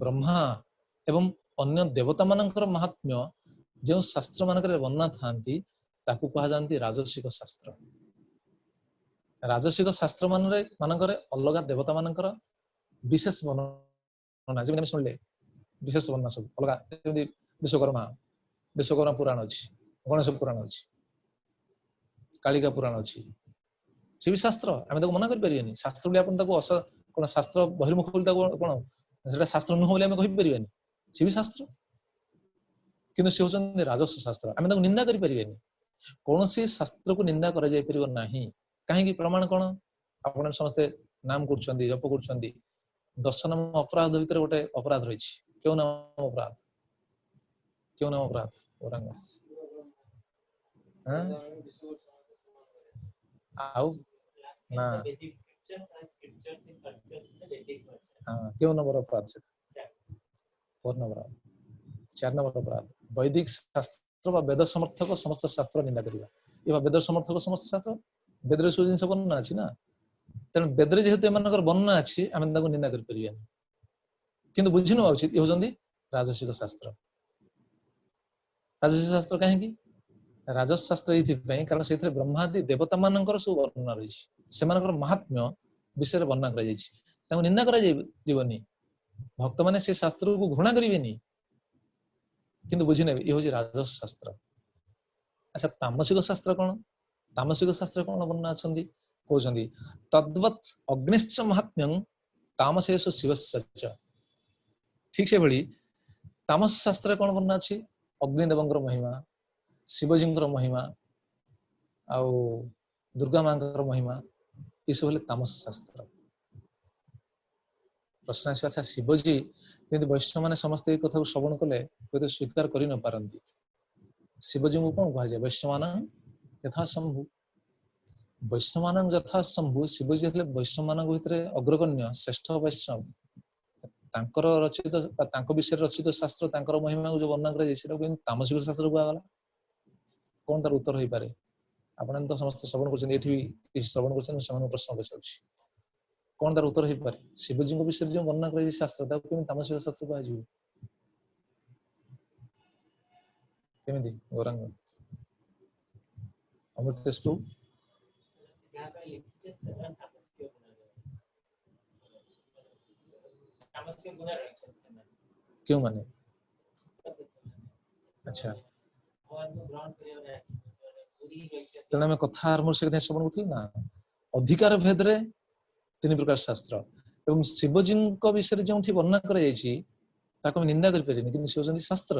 ବ୍ରହ୍ମା ଏବଂ ଅନ୍ୟ ଦେବତା ମାନଙ୍କର महात्म्य ଯେଉଁ ଶାସ୍ତ୍ର ମାନଙ୍କରେ ବର୍ଣ୍ଣନା ଥାନ୍ତି ତାକୁ କୁହାଯାନ୍ତି ରାଜସିକ ଶାସ୍ତ୍ର। ରାଜସିକ ଶାସ୍ତ୍ର ମାନଙ୍କରେ ଅଲଗା ଦେବତା ମାନଙ୍କର ବିଶେଷ ବର୍ଣ୍ଣନା, ଯେମିତି ଆମେ ଶୁଣିଲେ ବିଶେଷ ବର୍ଣ୍ଣନା ସବୁ ଅଲଗା, ଯେମିତି ବିଶ୍ୱକର୍ମା ପୁରାଣ ଅଛି, ଗଣେଶ ପୁରାଣ ଅଛି, କାଳିକା ପୁରାଣ ଅଛି। ସେ ବି ଶାସ୍ତ୍ର, ଆମେ ତାକୁ ମନା କରିପାରିବାନି। ଶାସ୍ତ୍ର ବୋଲି ଆପଣ ତାକୁ କଣ ଶାସ୍ତ୍ର ବହିର୍ମୁଖ ବୋଲି ତାକୁ କଣ ସେଟା ଶାସ୍ତ୍ର ନୁହଁ ବୋଲି ଆମେ କହିପାରିବାନି। ସେ ବି ଶାସ୍ତ୍ର, କିନ୍ତୁ ସେ ହଉଛନ୍ତି ରାଜସ ଶାସ୍ତ୍ର, ଆମେ ତାକୁ ନିନ୍ଦା କରିପାରିବାନି। କୌଣସି ଶାସ୍ତ୍ରକୁ ନିନ୍ଦା କରାଯାଇ ପାରିବ ନାହିଁ। କାହିଁକି? ପ୍ରମାଣ କଣ? ଆପଣ ସମସ୍ତେ ନାମ କରୁଛନ୍ତି, ଜପ କରୁଛନ୍ତି। 10 ନାମ ଅପରାଧ ଭିତରେ ଗୋଟେ ଅପରାଧ ରହିଛି। କେଉଁ ନାମ ଅପରାଧ? କେଉଁ ନାମ ଅପରାଧ? ଆଉ ନା, କେଉଁ ନମ୍ବର ଅପରାଧ? 4 ନମ୍ବର, 4 ନମ୍ବର ଅପରାଧ। ବୈଦିକ ଶାସ୍ତ୍ର ବା ବେଦ ସମର୍ଥକ ସମସ୍ତ ଶାସ୍ତ୍ର ନିନ୍ଦା କରିବା। ଏ ବେଦ ସମର୍ଥକ ସମସ୍ତ ଶାସ୍ତ୍ର, ବେଦରେ ସବୁ ଜିନିଷ ବର୍ଣ୍ଣନା ଅଛି ନା, ତେଣୁ ବେଦରେ ଯେହେତୁ ଏମାନଙ୍କର ବର୍ଣ୍ଣନା ଅଛି ଆମେ ତାକୁ ନିନ୍ଦା କରିପାରିବାନି। କିନ୍ତୁ ବୁଝି ନେବା ଉଚିତ ଏ ହଉଛନ୍ତି ରାଜସିକ ଶାସ୍ତ୍ର। ରାଜସିକ ଶାସ୍ତ୍ର କାହିଁକି? ରାଜସ ଶାସ୍ତ୍ର ଏଇଥିପାଇଁ କାରଣ ସେଥିରେ ବ୍ରହ୍ମାଦି ଦେବତା ମାନଙ୍କର ସବୁ ବର୍ଣ୍ଣନା ରହିଛି, ସେମାନଙ୍କର ମହାତ୍ମ୍ୟ ବିଷୟରେ ବର୍ଣ୍ଣନା କରାଯାଇଛି। ତାଙ୍କୁ ନିନ୍ଦା କରାଯିବନି, ଭକ୍ତମାନେ ସେ ଶାସ୍ତ୍ରକୁ ଘୃଣା କରିବେନି, କିନ୍ତୁ ବୁଝିନେବେ ଏ ହଉଛି ରାଜସ ଶାସ୍ତ୍ର। ଆଚ୍ଛା, ତାମସିକ ଶାସ୍ତ୍ର କଣ? ତାମସିକ ଶାସ୍ତ୍ର କଣ ବର୍ଣ୍ଣନା ଅଛନ୍ତି? କହୁଛନ୍ତି ତଦ୍ବତ୍ ଅଗ୍ନିଶ୍ଚ ମହାତ୍ମ୍ୟଂ ତାମସେଷୁ ଶିବସ୍ୟ ଚ। ଠିକ ସେଭଳି ତାମସ ଶାସ୍ତ୍ରରେ କଣ ବର୍ଣ୍ଣନା ଅଛି? ଅଗ୍ନିଦେବଙ୍କର ମହିମା, ଶିବଜୀଙ୍କର ମହିମା, ଆଉ ଦୁର୍ଗା ମାଙ୍କର ମହିମା, ଏସବୁ ହେଲେ ତାମସ ଶାସ୍ତ୍ର। ପ୍ରଶ୍ନ ଆସିବ, ଆଚ୍ଛା ଶିବଜୀ ଯେମିତି ବୈଷ୍ଣବ ମାନେ ସମସ୍ତେ ଏଇ କଥାକୁ ଶ୍ରବଣ କଲେ ହୁଏତ ସ୍ୱୀକାର କରି ନ ପାରନ୍ତି, ଶିବଜୀଙ୍କୁ କଣ କୁହାଯାଏ? ବୈଷ୍ଣବାନାଂ ଯଥା ଶମ୍ଭୁ। ବୈଷ୍ଣବାନାଂ ଯଥା ଶମ୍ଭୁ, ଶିବଜୀ ହେଲେ ବୈଷ୍ଣବ ମାନଙ୍କ ଭିତରେ ଅଗ୍ରଗଣ୍ୟ ଶ୍ରେଷ୍ଠ ବୈଷ୍ଣବ। ତାଙ୍କର ରଚିତ ବା ତାଙ୍କ ବିଷୟରେ ରଚିତ ଶାସ୍ତ୍ର, ତାଙ୍କର ମହିମାକୁ ଯୋଉ ବର୍ଣ୍ଣନା କରାଯାଏ ସେଟାକୁ କେମିତି ତାମସିକ ଶାସ୍ତ୍ର କୁହାଗଲା? କଣ ତାର ଉତ୍ତର ହେଇପାରେ? ଆପଣ ତ ସମସ୍ତେ ଶ୍ରବଣ କରୁଛନ୍ତି, ଏଠି କିଛି ଶ୍ରବଣ କରୁଛନ୍ତି, ସେମାନଙ୍କୁ ପ୍ରଶ୍ନ ପଚାରୁଛି, କଣ ତାର ଉତ୍ତର ହେଇପାରେ? ଶିବଜୀଙ୍କ ବିଷୟରେ ଯୋଉ ବର୍ଣ୍ଣନା କରାଯାଇଛି ଶାସ୍ତ୍ର, ତାକୁ କେମିତି ତାମସିକ ଶାସ୍ତ୍ର କୁହାଯିବ? କେମିତି? ଗୌରାଙ୍ଗ, ଅମୃତେଶ ପ୍ରଭୁ, କେଉଁମାନେ? ଆଚ୍ଛା, ତେଣୁ ଆମେ କଥା ଆରମ୍ଭ ସେ କଥା ଶ୍ରବଣ କରୁଥିଲୁ ନା, ଅଧିକାର ଭେଦରେ 3 ପ୍ରକାର ଶାସ୍ତ୍ର, ଏବଂ ଶିବଜୀଙ୍କ ବିଷୟରେ ଯେଉଁଠି ବର୍ଣ୍ଣନା କରାଯାଇଛି ତାକୁ ଆମେ ନିନ୍ଦା କରିପାରିନି, କିନ୍ତୁ ସେ ହଉଛନ୍ତି ଶାସ୍ତ୍ର,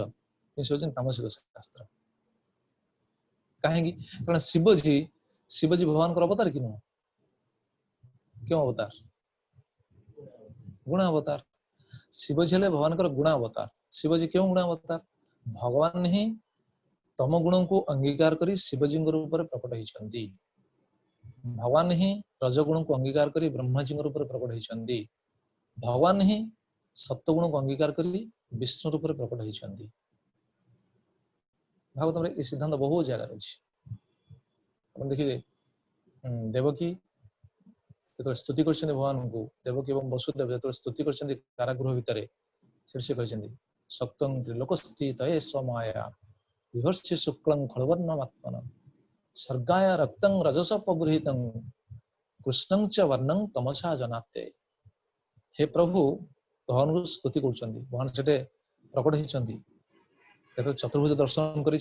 କିନ୍ତୁ ସେ ହଉଛନ୍ତି ତାମସିକ ଶାସ୍ତ୍ର। କାହିଁକି? କାରଣ ଶିବଜୀ ଭଗବାନଙ୍କର ଅବତାର କି ନୁହଁ? क्यों अवतार गुण अवतार शिवजी हेले भगवान गुण अवतार शिवजी क्यों गुण अवतार भगवान ही तम गुण को अंगीकार करी शिवजी ऊपर प्रकट होती भगवान ही रजगुण को अंगीकार करी ब्रह्माजी ऊपर प्रकट होती भगवान ही सत्वगुण को अंगीकार करी विष्णु रूप प्रकट होती भागवत में सिद्धांत बहुत जगह अच्छी देखिए देवकी जो स्तुति कर भगवान को देवकी और वसुदेव जो स्तुति कर कारागृह भितर से कहते सप्तम त्रिलोक स्थित स्वमाया विहर्ष्य शुक्लं खड़वर्णमात्मन सर्गाय रक्तं रजस पबृहितं कृष्णं च वर्णं तमसा जनाते हे प्रभु भगवान को स्तुति कर भगवान से प्रकट होती चतुर्भुज दर्शन कर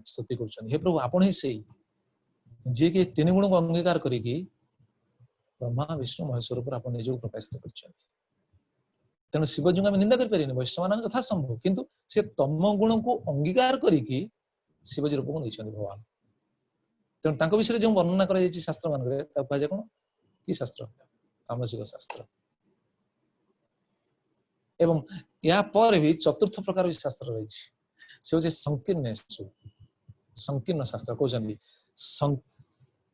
स्तुति कर हे प्रभु आपण ही से जी कि तीन गुण को अंगीकार करी ब्रह्मा विष्णु महेश्वर पर आप निज प्रकाशित कर तेणु शिवजी आम निंदा करें वैष्णव यथा संभव किंतु से तम गुण को अंगीकार करी शिवजी रूप को नहीं भगवान तेणु विषय जो वर्णना कर शास्त्र मान कह कौन कि शास्त्र तामसिक शास्त्र एवं या पर भी चतुर्थ प्रकार शास्त्र रही से हूँ संकीर्ण शास्त्र कहते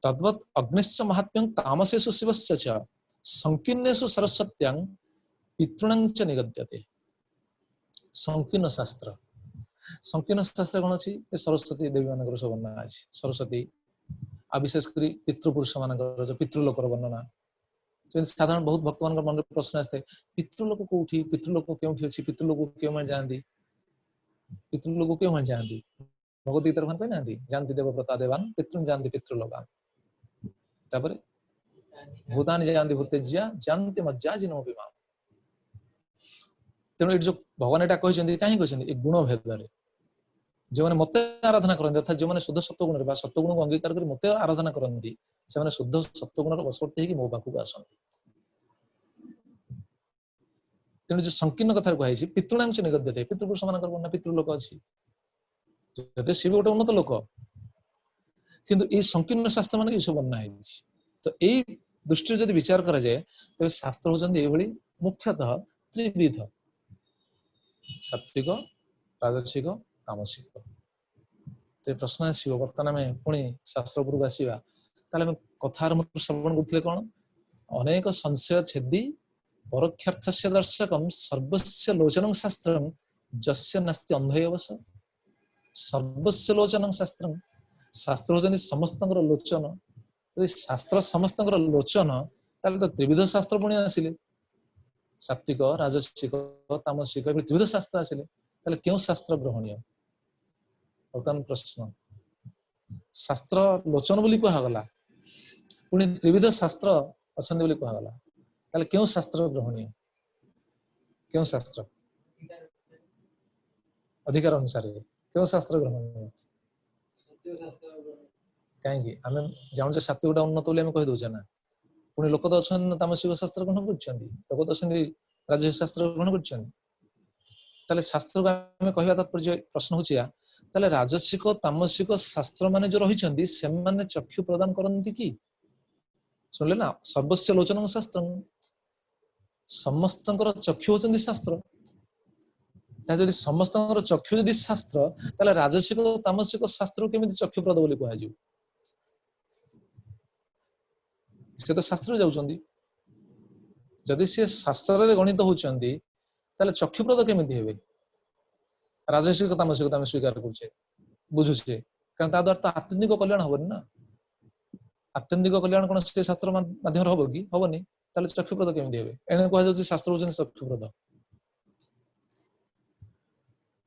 तद्वत अग्निश्च महात्म्यं तामसेषु शिवस्य च संकीर्णेषु सरस्वत्यां पितॄणां च निगद्यते संकीर्ण शास्त्र कौन अच्छी सरस्वती देवी मान सब वर्णना अच्छी सरस्वती आ विशेषकर पितृपुरुष मान पितृलोकर वर्णना साधारण बहुत भक्त मान मन प्रश्न आसता है पितृलोक कौटी पितृलोक क्यों अच्छी पितृलोक क्यों जाती पितृलोक क्यों जाती भगवत गीता भगवान कही ना जानती देवव्रता देवान पितृ जानती पितृलोकान तापरे भूतानि जानती भूतेज्या जानती मज्जा जिनो विमान तेणु ये जो भगवान यहाँ कहते कहीं गुण भेद जो मैंने मत आराधना करते अर्थात जो मैंने शुद्ध सत्वगुण सत्वगुण को अंगीकार कर मत आराधना करती से शुद्ध सत्वगुण वशवर्ती होगी मो पाखक आसती तेणु जो संकीर्ण कथा कही पितृणांश निगद्यते पितृपुरुष मान वर्णना पितृलोक अच्छी शिव गोटे उन्नत लोक किंतु ये संकीर्ण शास्त्र मान सब वर्णना है तो यही दृष्टि जब विचार करा जाए तेज शास्त्र होती मुख्यतः त्रिविध सात्विक राजसिक तामसिक तो प्रश्न आसो बर्तमान आम पुणी शास्त्र उपरक आसवा कथार श्रवण करते कौन अनेक संशय छेदी परोक्षार्थ से दर्शकम सर्वस्य लोचनं शास्त्रम जस्य नास्ति अंधयव सर्वस्य लोचनं शास्त्रम शास्त्र होती समस्त लोचन शास्त्र समस्त लोचन तो त्रिविध शास्त्र पुणी आसिले सात्विक राजसिक तामसिक त्रिविध शास्त्र आसिले क्यों शास्त्र ग्रहणीय बर्तमान प्रश्न शास्त्र लोचन बोली कहगला पुणी त्रिविध शास्त्र अच्छा बोली कहगला क्यों शास्त्र ग्रहणीय क्यों शास्त्र अधिकार अनुसार क्यों शास्त्र ग्रहणीय कहीं आम जानते सात्विकटा उन्नत बोली कही दौचे ना पुणी लोक तो अच्छा तामसिक शास्त्र ग्रहण कर लोक तो अच्छा राजसिक शास्त्र ग्रहण कर शास्त्र को आम कह तात्पर्य प्रश्न हो राजसिक तामसिक शास्त्र मान जो रही चक्षु प्रदान करती कि सुनले ना सर्वस्व लोचन शास्त्र समस्त चक्षु होती शास्त्र जदि समस्त चक्षु यदि शास्त्र राजसिक तामसिक शास्त्र केमी चक्षु प्रद बोली कह से तो शास्त्र जाऊँगी जदि सी शास्त्र गणित होती चक्षुप्रद केमी हे राजसिक तामसिक आम स्वीकार करे बुझुचे कारण द्वारा तो आत्यंतिक कल्याण हेनी ना आत्यंतिक कल्याण कौन से शास्त्र माध्यम हम कि हेनी चक्षुप्रद केमी हे एने कह शास्त्र होती चक्षुप्रद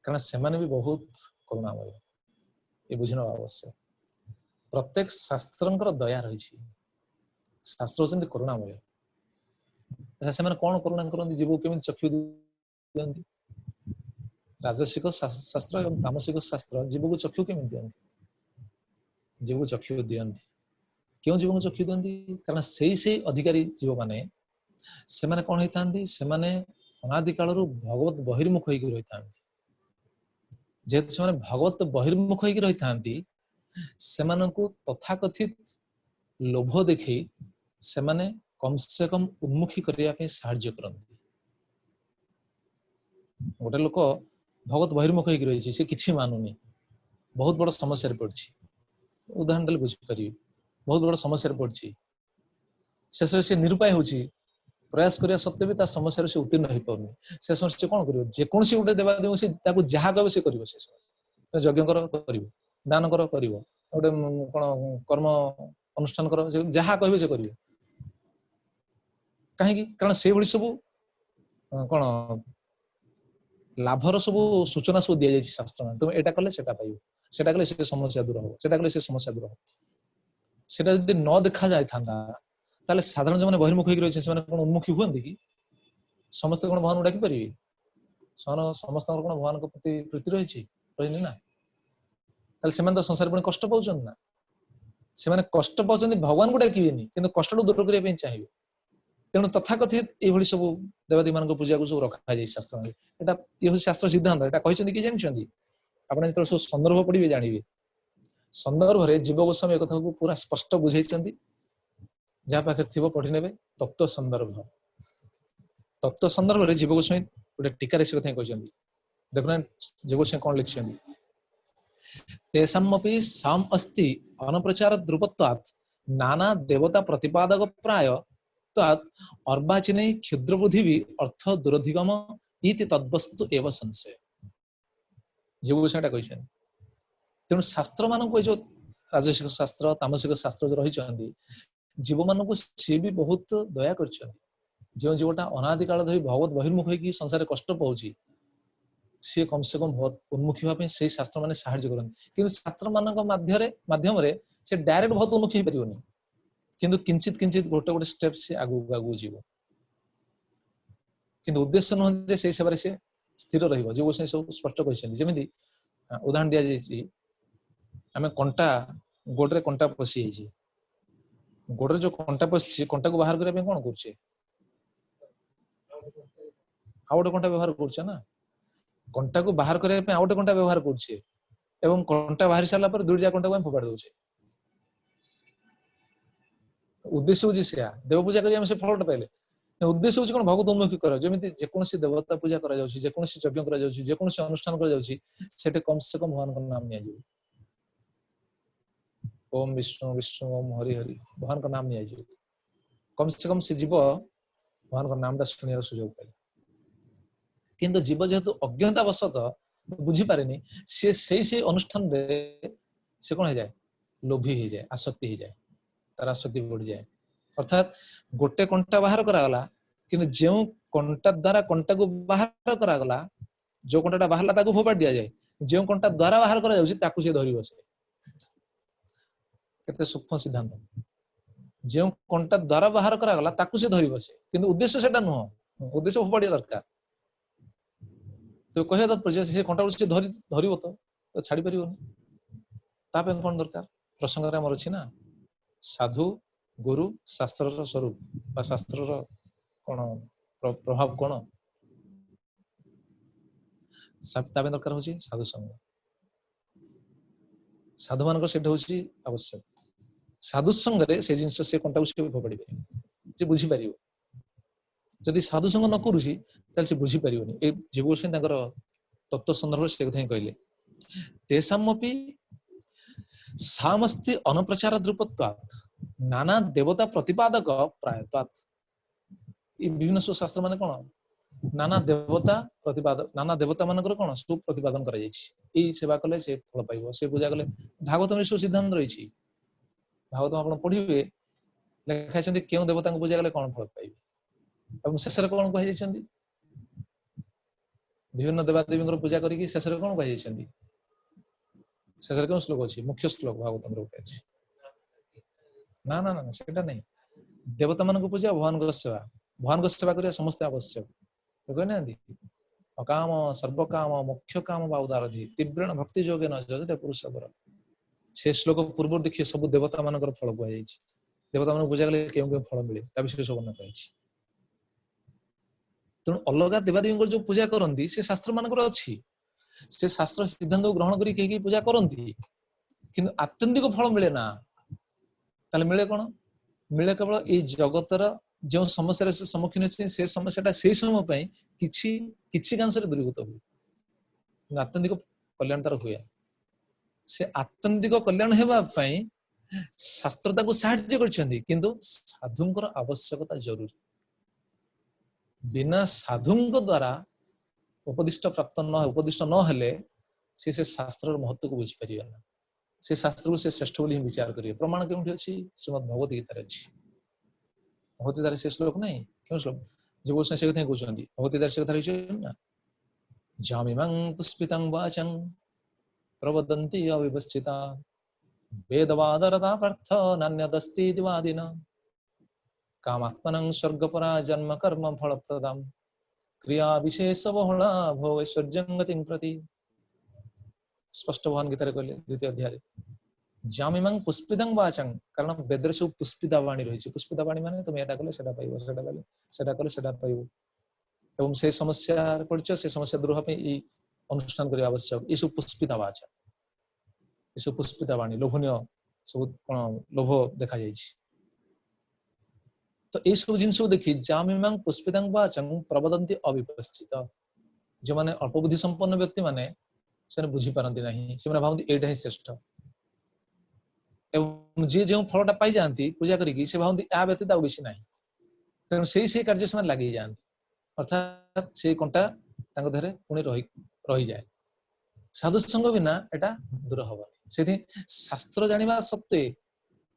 कारण से भी बहुत करुणामय ये बुझना आवश्यक प्रत्येक शास्त्र दया रही शास्त्र होती करुणामय अच्छा से कौन करुणा करती जीव केमी चक्षु दिखती राजसिक शास्त्र और तामसिक शास्त्र जीव को चक्षु केमी दिखती जीव को चक्षु दिखती क्यों जीव को चक्षु दिखती कारण से अधिकारी जीव मैंने से कौन होता से अनादि काल भगवत बहिर्मुख होकर रही था जेहेतु से भगवत बहिर्मुख होकर रही था से तथाकथित लोभ देखी से कम से कम उन्मुखी करने पे साहाଯ୍य करती। गोटे लोक भगत बहिर्मुख होकर रही से किसी मानुनी बहुत बड़ समस्या पड़ी उदाहरण देले बुझीपार बहुत बड़ समस्या पड़ी शेष से निरुपाय हो प्रयास करने सत्वे भी समस्या से उत्तीर्ण हो पारे से समय से कौन कर जेकोसी गोटे देवादेव से जहाँ कहे से कर यज्ञ कर दान कर गोटे कौन कर्म अनुष्ठान कर जहाँ कहे से कर कहीं कारण से भली सब कौन लाभर सब सूचना सब दि जाए शास्त्र में तुम एटा कले सेटा पाइबो सेटा कले से समस्या दूर हो सेटा कले से समस्या दूर हो सेटा यदि न देखा जाय थांदा ताले साधारण जो बहिर्मुख होकर रही है कौन उन्मुखी हुए कि समस्त कौन भगवान डाकी पारे समस्त कौन भगवान प्रति प्रीति रही ना तो संसार पुणी कष्ट पाँच ना से कष्ट पाँच भगवान को डाकबेनि कि कष्ट दूर करने चाहिए तेणु तथाकथित ये सब देवादेवी मान पूजा को सब रखा जाए शास्त्र में ये शास्त्र सिद्धांत यहाँ कहते कि जानते आप सब संदर्भ पढ़े जानवे संदर्भ में जीव गोस्वामी एक कथा को पूरा स्पष्ट बुझे जहाँ पाखे थी पढ़ी ने तत्व संदर्भ में जीव गोस्वामी गोटे टीकार से कथा कहते देखना जीव गोस्वामी कौन लिखिं तेषामपि साम अस्ति अनप्रचार द्रुपत्वात् नाना देवता प्रतिपादक प्राय तत् अर्वाचीन क्षुद्र बुद्धि भी अर्थ दुरधिगम इति तद्वस्तु एवं संशय जीव गोस्वामी कहते तेणु शास्त्र मान जो राजसिक शास्त्र तामसिक शास्त्र जो रही जीव मान सी भी बहुत दया कर जो जीवटा अनादि काल धरी भगवत बहिर्मुख होगी संसार कष्ट पाँच सी कम से कम बहुत उन्मुखी होगा से शास्त्र मैंने साहाଯ୍य करते कि शास्त्र माध्यम से डायरेक्ट बहुत उन्मुखी हो पारनि किंतु किंचित किंचित गोटे गोटे स्टेप से आगू आगू जीव किंतु उद्देश्य नुह से सेवा से स्थिर रही जो सब स्पष्ट कहते जमी उदाहरण दि जाए आम कंटा गोड़े कंटा पशि जाइए गोड़े जो कंटा पशि कंटा को बाहर करने कौन कर गोटे कंटा व्यवहार कर ना कंटा को बाहर करने आउ गोटे कंटा व्यवहार कर कंटा बाहरी सारा पर दुईटा कंटा को फोपाड़ी दे उद्देश्य हूँ से देव पूजा करें से फलटा पाइले उद्देश्य हूँ कौन भगवत उन्मुखी कर जमी जेकोसी देवता पूजा करें यज्ञ कर अनुष्ठान कर कम से कम भगवान नाम नि ओम विष्णु विष्णु ओम हरि हरि भगवान का नाम नि कम से कम से जीव भगवान का नाम शुणियार सुजोग पाइले किंतु जीव जेहेतु अज्ञतावशत बुझीपारे से अनुष्ठान से कौन हो जाए लोभी हो जाए आसक्ति हो जाए तार आसक्ति बढ़ जाए अर्थात गोटे कंटा बाहर करागला कि जो कंटा द्वारा कंटा को बाहर करागला जो कंटा बाहर फोपाड़ी दि जाए जो कंटा द्वारा बाहर करा से धरी बसे केते सूक्ष्म सिद्धांत जो कंटा द्वारा बाहर करागला से धरी बसे किंतु उद्देश्य सेटा नुह उद्देश्य फोपाड़िया दरकार तो कह तत्पर्य से कंटा से धर तो छाड़ी पार कौन दरकार प्रसंग आम अच्छी ना साधु गुरु शास्त्र स्वरूप शास्त्र कौन प्रभाव कौन दरकार हो साधु संग साधु मान आवश्यक साधु संगे से जिन से कंटा फोपाड़ी पारे बुझीपार जदि साधु संग न करुँ से बुझीपार जीव गोस्वामी तत्व संदर्भ से कथा कहले तेषामपि सामस्ति अनप्रचार द्रुपत्वात् नाना देवता प्रतिपादक प्रायत्वात् विभिन्न सब शास्त्र माने कौन नाना देवता प्रतिपादक नाना देवता मानकर कौन सब प्रतिपादन करा जायछि सेवा कले से फल पाइबो से पूजा कले भागवत में सब सिद्धांत रही भागवत आप पढ़िए लिखाई क्यों देवता को पूजा कले कौन फल पाइबे शेष कौन कही विभिन्न देवादेवी पूजा करी शेष कौन कही शेष क्यों श्लोक अच्छी मुख्य श्लोक भागवत गोटे अच्छी ना ना ना सेटा नहीं देवता मान को पूजा भगवान को सेवा करिया समस्त आवश्यक कहना अकाम सर्वकाम मुख्य काम बा उदारधि तीव्रण भक्ति जोगे न जजते पुरुष से श्लोक पूर्व देखिए सब देवता मान फल कहुई देवता मान पूजा कले क्यों क्यों फल मिले विषय सब न कही तेणु अलग देवादेवी जो पूजा करती से शास्त्र मान अच्छी से शास्त्र सिद्धांत को ग्रहण करी पूजा करती किंतु आत्यंतिक फल मिले ना ताले मिले कौन मिले केवल ये जगतर जो समस्या से सम्मुखीन होती से समस्याटा से समय पे किछि किछि कांशरे दूरीभूत हुए आत्यंतिक कल्याण तार हुए से आत्यंतिक कल्याण हेबा पई शास्त्र ताको साहाय्य करछन्ती किंतु साधुंकर आवश्यकता जरूरी बिना साधुंक द्वारा उपदिष्ट प्राप्त न उपदिष्ट न हेले से शास्त्र महत्व को बुझी परिबा ना से शास्त्र को से श्रेष्ठ बोली विचार करिए प्रमाण केउठी अछि श्रीमद् भगवत गीता रे अछि भगवत गीता रे से श्लोक नहीं क्यों श्लोक जो बोल से कथे कहउछन्ती भगवत गीता से कथा रहिछ ना जामिमं पुष्पितं वाचं प्रवदन्ति अविवस्चिता वेदवादरता पार्थ नान्यदस्ति दिवादिना कामात्मनं स्वर्गपरा जन्म कर्म फलप्रदम् क्रिया विशेष बहुला भोगैश्वर्यं गतिं प्रति स्पष्ट भगवान गीता रे कहले द्वितीय अध्याय जामिमं पुष्पितं वाचं कारण वेदर सब पुष्पिता वाणी रहिछि पुष्पिता वाणी माने तुम एटा कले सेटा पाइबो सेटा कले सेटा पाइबो एवं से समस्या पड़छ से समस्या दूर होबे ई अनुष्ठान करिया आवश्यक ई सब पुष्पिता वाचा ई सब पुष्पिता वाणी लोभनीय सब कोन लोभ देखा जाइछि तो ये सब जिनस देखि जामिमं पुष्पितं वाचं प्रवदन्ति अविपश्चित जो माने अल्प बुद्धि संपन्न व्यक्ति माने से बुझी पारंती नहीं से माने भावंती एटा ही श्रेष्ठ एवं जे जो फलटा पाई जानती पूजा करिकी से भावंती आ व्यतीत आ बेसी नहीं तेणु से कार्य से लगी जाती अर्थात से कंटा तांको धरे पुणी रही जाए साधु संग बिना एटा दूर हबनी से शास्त्र जानिबा सत्वे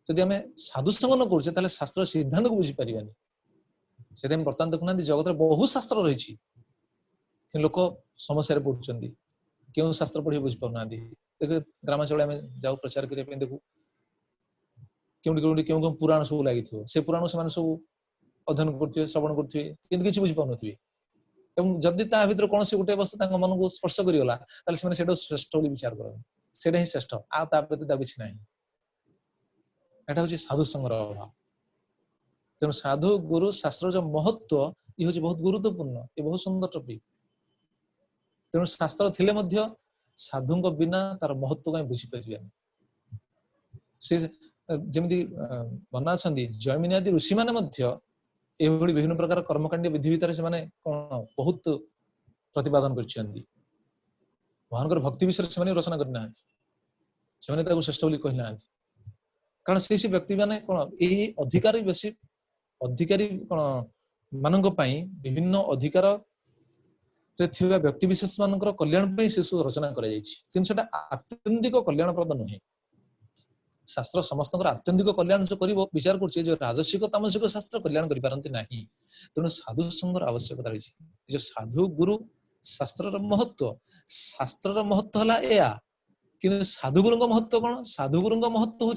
जदि आम साधु संग न करुचे ताले शास्त्र सिद्धांत को बुझी पारिबानी से बर्तमान देखुना जगत में बहुत शास्त्र रही लोक समस्या पड़ुंट क्यों शास्त्र पढ़ी बुझी पाना देख ग्रामांचल आम जाऊ प्रचार करने देखू क्यों क्यों पुराण सब लगी से पुराण से सब अध्ययन करुवे श्रवण करुवे कि किसी बुझी पारे जदि ता भीतर कौन गोटे वस्तु मन को स्पर्श करगला श्रेष्ठ विचार करते ही श्रेष्ठ आ व्यतीत बेसी ना एटा हूँ साधु संगर अभाव तेणु साधु गुरु शास्त्र जो महत्व ये हूँ बहुत गुरुत्वपूर्ण ये बहुत सुंदर टॉपिक तेणु शास्त्र थिले मध्य साधु बिना तार महत्व कहीं बुझी पारे से जमी बना जैमिनी आदि ऋषि मैंने विभिन्न प्रकार कर्मकांड विधि भितर से कौन बहुत प्रतिपादन कर भक्ति विषय से रचना करना श्रेष्ठ बोली कहना कारण से व्यक्ति माने कौन ये अधिकारी बेसी अधिकारी कौन मानक विभिन्न अधिकार व्यक्ति विशेष मान कल्याण से सब रचना कर आत्यंतिक कल्याणप्रद नुहे शास्त्र समस्त आत्यंतिक कल्याण जो कर विचार कर राजसिक तामसिक शास्त्र कल्याण करपारती नहीं तेणु साधु संगर आवश्यकता रही जो साधु गुरु शास्त्र महत्व है कि साधुगुरु महत्व कौन साधुगुरु महत्व हूँ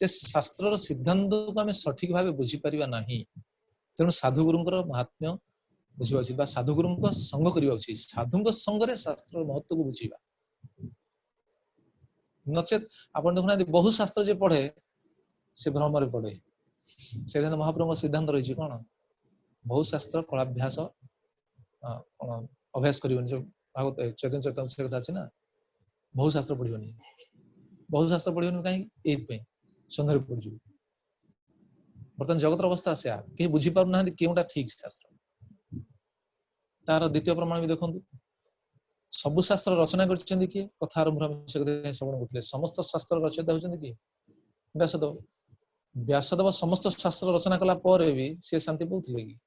शास्त्र सिद्धांत को आम सठिक भाव बुझीपार ना तेणु साधुगुरु महात्म्य बुझा साधुगुरु संग करवा साधु संगे शास्त्र महत्व को बुझा नचेत आप देखुना बहुत शास्त्र जे पढ़े से भ्रम पढ़े से महाप्रभु सिद्धांत रही कौन बहुत शास्त्र कलाभ्यास अभ्यास कर चैतन्य चैतन्य से कथा अच्छे ना बहुत शास्त्र पढ़ोनी बहुत शास्त्र पढ़ोनी कहीं सन्धर पड़ जाए बर्तमान जगत अवस्था से कहीं बुझी पार ना केउटा ठीक शास्त्र तार द्वितीय प्रमाण भी देखो सबु शास्त्र रचना कर किए कथा आरंभ श्रवण करते समस्त शास्त्र रचयिता होती किए व्यासदेव व्यासदेव समस्त शास्त्र रचना कला पर भी सी शांति पाते कि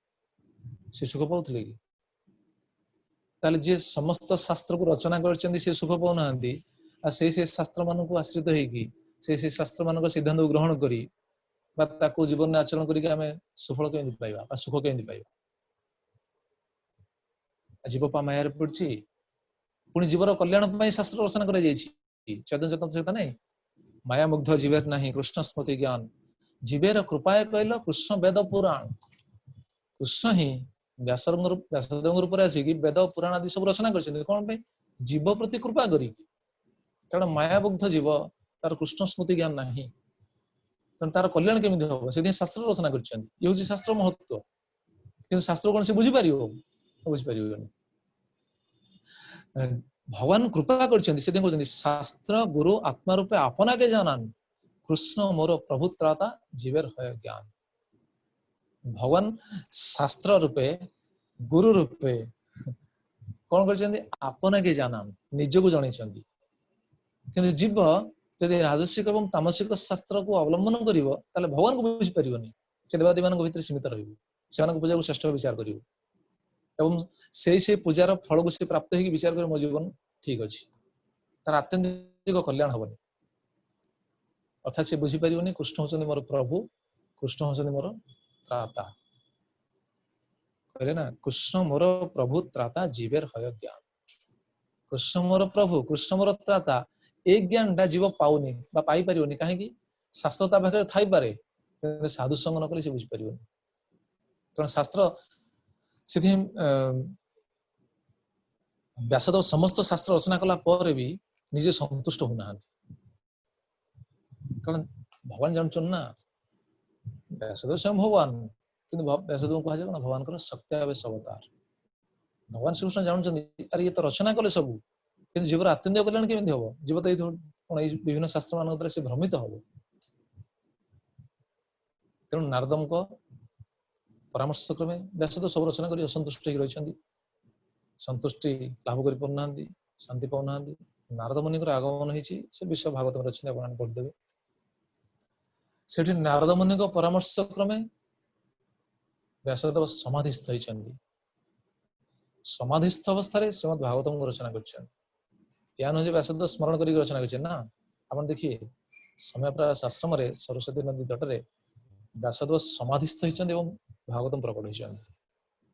सी सुख पाते कि ताले जे समस्त शास्त्र को रचना कर सुख पाऊना से शास्त्र मान को आश्रित होगी शास्त्र मान सिद्धांत को ग्रहण करी जीवन में आचरण करके सुफल केमती पाइबा सुख केमती पाइबा जीव पा माया पड़ी पुणी जीवर कल्याण शास्त्र रचना कर चैतन्य चेतन नहीं माया मुग्ध जीवेर नहीं कृष्ण स्मृति ज्ञान जीवेर कृपाए कहल कृष्ण वेद पुराण कृष्ण ही व्यासदेव रूप आसिक वेद पुराण आदि सब रचना कर कौन जीव प्रति कृपा करी कारण मायाबुग्ध जीव तार कृष्ण स्मृति ज्ञान नहीं तेणु तार कल्याण केमी हम से शास्त्र रचना कर शास्त्र महत्व कि शास्त्र कौन से बुझीपार बुझीपार भगवान कृपा कर शास्त्र गुरु आत्मा रूपे आपना के जानान कृष्ण मोर प्रभु त्राता जीवेर है ज्ञान भगवान शास्त्र रूपे गुरु रूपे कौन कर आपना के जाना निजक जन कि जीव जदि राजसिक और तामसिक शास्त्र को अवलंबन कर भगवान को बुझी पार से देवादी मान भर सीमित रहा पूजा को श्रेष्ठ विचार कर पूजार फल को से प्राप्त हो विचार कर मो जीवन ठीक अच्छे तार आत्यंतिक कल्याण हेनी अर्थात से बुझीपार कृष्ण हूँ मोर प्रभु कृष्ण हूँ मोर त्राता कहले ना कृष्ण मोर प्रभु त्राता जीवेर हय ज्ञान कृष्ण मोर प्रभु कृष्ण मोर त्राता ए ज्ञान टा जीव पाऊनी पाई पारियोनी कहीं शास्त्र ता पाखे थाई पारे साधु संग न कले से बुझी पारियोनी कारण शास्त्र से व्यासदेव समस्त शास्त्र रचना कला पर भी निजे संतुष्ट होना कारण भगवान जानछन ना व्यासदेव स्वयं भगवान किंतु व्यासदेव कहा जाए भगवान सत्यावेश अवतार भगवान श्रीकृष्ण जानते अरे ये तो रचना कले सब कि जीवर आत्यंतिक कल्याण केमी हम जीव तो विभिन्न शास्त्र मान से भ्रमित हम तेणु नारदम को परामर्श क्रमे व्यासदेव सब रचना कर असंतुष्ट हो रही संतुष्टि लाभ कर पाना शांति पाना नारद मुनि आगमन से विषय भागवत रचना आप पढ़ीदेवे से नारद मुनि परामर्श क्रमे व्यासदेव समाधिस्थ होती समाधिस्थ अवस्था श्रीमद भागवतम को रचना कर नुहे व्यासदेव स्मरण कर रचना कर आप देखिए समय प्रयास आश्रम सरस्वती नदी तटरे व्यासदेव समाधिस्थ होती भागवतम प्रकट होती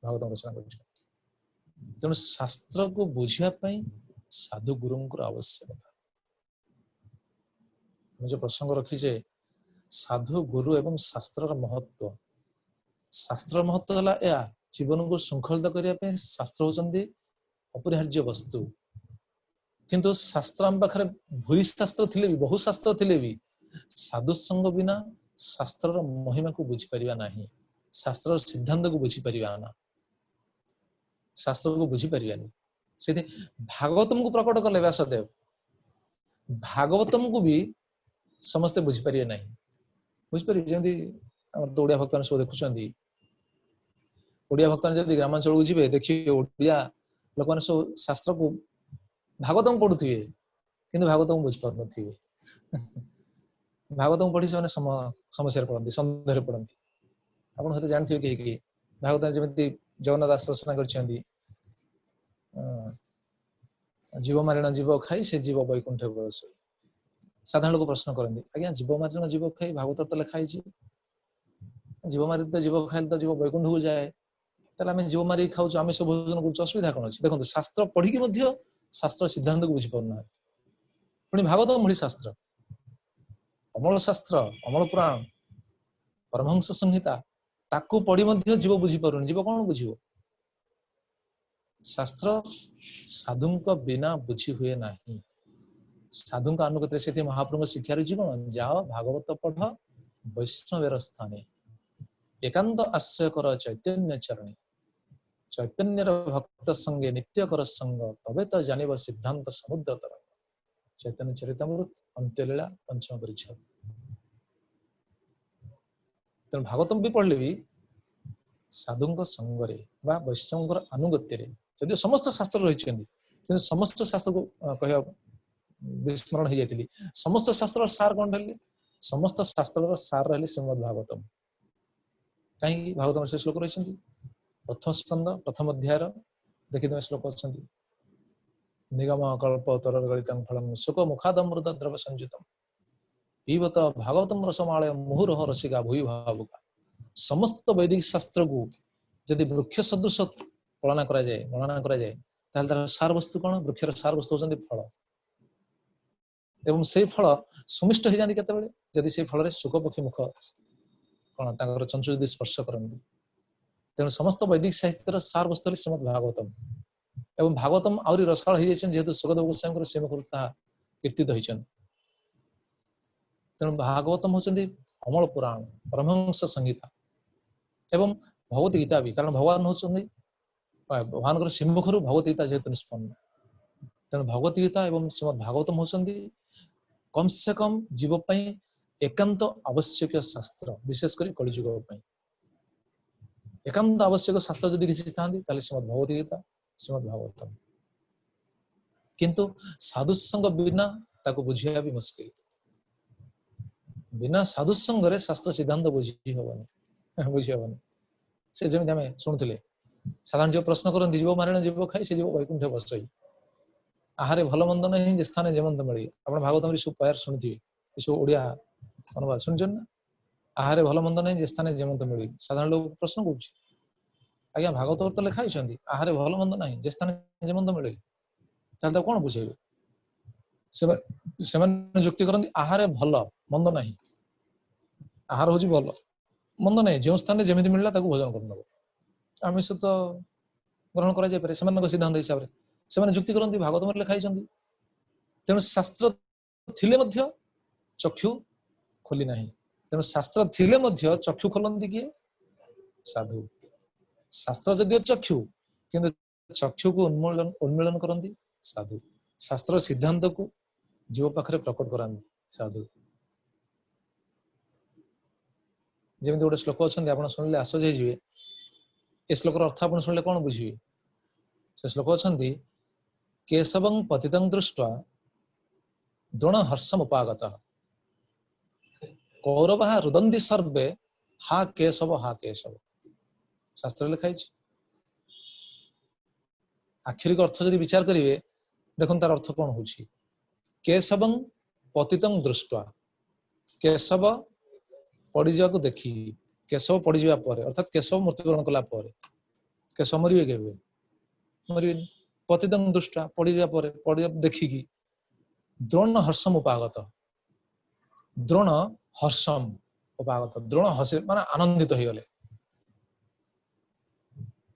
भागवतम रचना कर तेणु शास्त्र को बुझापी साधु गुरु आवश्यकता मुझे प्रसंग रखीचे साधु गुरु एवं शास्त्र महत्व शास्त्र महत्व है या जीवन को श्रृंखलित करने शास्त्र होती अपरिहार्य वस्तु किंतु शास्त्र आम पाखे भूरी शास्त्र थे भी बहु शास्त्र थे भी साधु संग बिना शास्त्र महिमा को बुझीपर ना शास्त्र सिद्धांत को बुझीपर ना शास्त्र को बुझीपर से भागवतम को प्रकट कले व्यासदेव भागवतम को भी समस्ते बुझीपर ना बुझीपर जमी तो ओडिया भक्त सब देखुं ओडिया भक्त जब ग्रामांचल को जी देखिए ओडिया लोक मैंने सब शास्त्र को भागवतम पढ़ुवे कि भागवतम बुझीपार थे भागवतम पढ़ी से समस्या पड़ती सन्देह पड़ती आप हते जानते कहीं भागवत जमी जगन्नाथ दास रचना कर जीव मारण जीव खाई से जीव वैकुंठ बस साधारण लोग प्रश्न करते आज्ञा जीव मारण जीव खाई भागवत तो लिखाई जीव मारी तो जीव खाइल तो जीव वैकुंठ को जाए आम जीव मारिक खाऊ आमिष भोजन कर असुविधा कौन अच्छे देखो शास्त्र पढ़ी शास्त्र सिद्धांत को बुझी पारना पुणी भागवत मुड़ी शास्त्र अमल शास्त्र अमल पुराण परमहंस संहिता ताकू पढ़ी जीव बुझी पार जीव कौन बुझ शास्त्र साधु बिना बुझी हुए ना साधु अनुगत से महाप्रभु शिक्षा रही कौन जाओ भागवत पढ़ वैष्णवेर स्थाने एकांत आश्रय कर चैतन्य चरणे चैतन्य भक्त संगे नित्य कर संग तबे तो जानिब सिद्धांत समुद्र तरंग चैतन्य चरितमृत अंत्यलीला पंचम परिच्छेद तेणु भागवतम भी पढ़ले भी साधु संगरे वैष्णव आनुगत्य जदि समस्त शास्त्र रही समस्त शास्त्र को कह विस्मरण हो जाती समस्त शास्त्र सार कौन रही समस्त शास्त्र सार रही श्रीमद भागवतम कहीं भागवतम से श्लोक रही प्रथम स्कंद प्रथम अध्याय देखिए श्लोक अच्छा निगम कल्प तर गलित फलम सुख मुखादमृत द्रव संयुतम पीबत भागवतम रसमालय मुहुरह रसिका भूई भावुका समस्त वैदिक शास्त्र को यदि वृक्ष सदृश कलना कराए गणना कराए तार सार वस्तु कौन वृक्षर सार वस्तु होती फल एवं से फल सुमिष्ट हो जाती केतबेले जदि से फल सुख पक्षी मुख कौन तर चंचु यदि स्पर्श करती तेणु समस्त वैदिक साहित्य सार वस्तु श्रीमद भागवतम एवं भागवतम आहरी रसाल हो जेहेतु सुखदेव गोस्वामी श्रीमुख कीर्तित होती तेणु भागवतम होती अमल पुराण परमहंस संहिता एवं भगवत गीता भी कारण भगवान होती भगवान श्रीमुख भगवत गीता जेहेतु निष्पन्न तेणु भगवत गीता एवं श्रीमद भागवतम होती कम से कम जीवपाई एकांत आवश्यक शास्त्र विशेषकर कलिजुग। एकांत आवश्यक शास्त्र जदि किसी था श्रीमद् भगवत गीता श्रीमद् भागवतम किंतु साधु संग बिना ताको बुझिया भी मुश्किल बिना साधु संग रे शास्त्र सिद्धांत बुझी हबनी से जमी आम शुणुले साधारण जो प्रश्न करती जीव मारण जीव खाई से जीव वैकुंठ बसई आहारे भल मंद नहीं जे स्थान जेमंत मिली आप भागवतम सब पयार शुणुवे सब ओडिया अनुवाद शुणुन ना आहारे भल मंद नहीं जे स्थान जेमंत मिली साधारण लोग प्रश्न करुच्ची आज्ञा भागवत तो लिखाई आहारे भल मंद नहीं जे स्थान जेमंत मिली कौन बुझेबे से जुक्ति करती आहारे भल मंद नहीं आहार हूँ भल मंद नहीं जो स्थान जमी मिलला भोजन कर आमिष तो ग्रहण कर सिद्धांत हिसाब से जुक्ति करती भागवत लिखाई तेणु शास्त्र थिले मध्य चक्षु खोली ना तेणु शास्त्र थिले मध्य चक्षु खोलती किए साधु शास्त्र जदिव चक्षु किंतु चक्षु को उन्मूलन करती साधु शास्त्र सिद्धांत को जीव पाखे प्रकट कराती साधु जमी गोटे श्लोक अच्छा आप शुणिले आश्चर्य होइजिबे ए श्लोकर अर्थ आप शुणिले कौन बुझे से श्लोक अच्छा केशवं पतितं दृष्ट्वा द्रोण हर्षम उपागत कौरवः रुदन्ति सर्वे हा केशव शास्त्र लिखाई आखिर अर्थ जदि विचार करेंगे देखो तार अर्थ कौन हो केशवं पतितं दृष्ट्वा केशव पड़जा को देखी केशव पड़जा अर्थात केशव मृत्युवरण कला केशव मरवे के मरवे पतितं दृष्टा पड़जा देखिकी द्रोण हर्षम उपागत द्रोण हर्षम उपागत द्रोण हसे माने आनंदित हो गले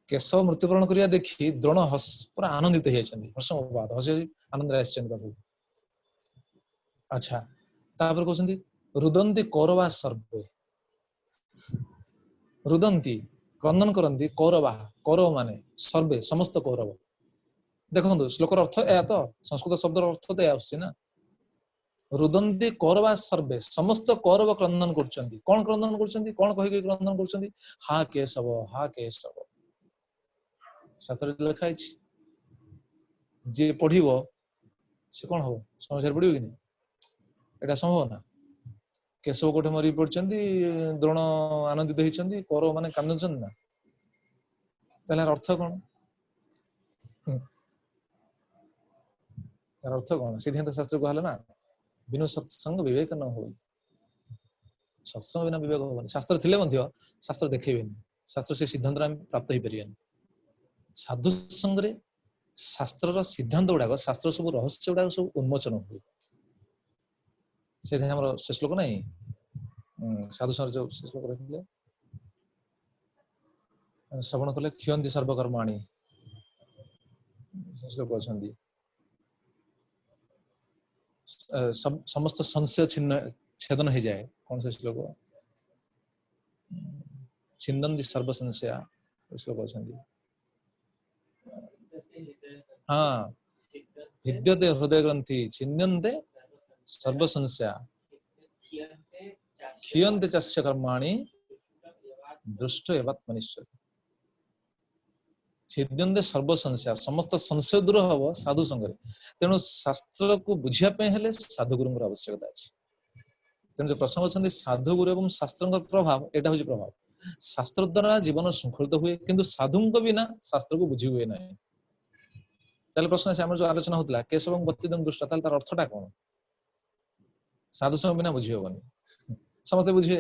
केशव मृत्युवरण करिया देखी द्रोण हस पूरा आनंदित हो हर्षम उपागत हसे आनंद आसछन अच्छा तापर कहउछन्ती रुदन्ति कौरवा सर्वे रुदन्ति क्रंदन करती कौरवा कौरव माने सर्वे समस्त कौरव देखो श्लोकर अर्थ या तो संस्कृत शब्द अर्थ तो या ना रुदन्ति कौरवा सर्वे समस्त कौरव क्रंदन करछन्ती कौन क्रंदन करछन्ती कौन कहि क्रंदन करछन्ती हा केशव शास्त्र लिखाई जे पढ़िबो से कौन हो समस्या पड़िबो कि नहीं एटा संभव ना केशव कोठे मरी पड़छन्ती द्रोण आनंदित होइछन्ती कौरव माने कांदुछन्ती ना ताले अर्थ कौन अर्थ कौन सिद्धांत शास्त्र कहले ना बिनु सत्संग विवेक न हो सत्संग बिना विवेक होबनी शास्त्र थिले मध्य शास्त्र देखेबेनी शास्त्र से सिद्धांत प्राप्त हो पारिबेनी साधु संग रे शास्त्र सिद्धांत गुड़ाक शास्त्र सब रहस्य गुड़ाक सब उन्मोचन हुए से हमर से श्लोक नहीं साधु संग जो श्लोक रखले श्रवण कले क्षयंती सर्वकर्माणि श्लोक अछंती समस्त संशय छेदन हो जाए कौन से श्लोक छिन्दन्ति सर्व संशया श्लोक अछंती हाँ विद्यते हृदय ग्रंथि छिन्यन्ते सर्व संशया क्षीयन्ते चस्य कर्माणि दृष्ट एवात्मनिश्चय छिद्यन्ते सर्व संशया समस्त संशय दूर हम साधु संगे तेणु शास्त्र को बुझापी हेले साधु गुरु आवश्यकता अच्छी तेणु जो प्रसंग अच्छा साधु गुरु और शास्त्र प्रभाव यहाँ हूँ प्रभाव शास्त्र द्वारा जीवन श्रृंखलित हुए किंतु साधु बिना शास्त्र को बुझी हुए ना प्रश्न से जो आलोचना होता केशव पतितं दृष्टा तार अर्थटा कौन साधु संग बिना बुझी हेनी समस्ते बुझे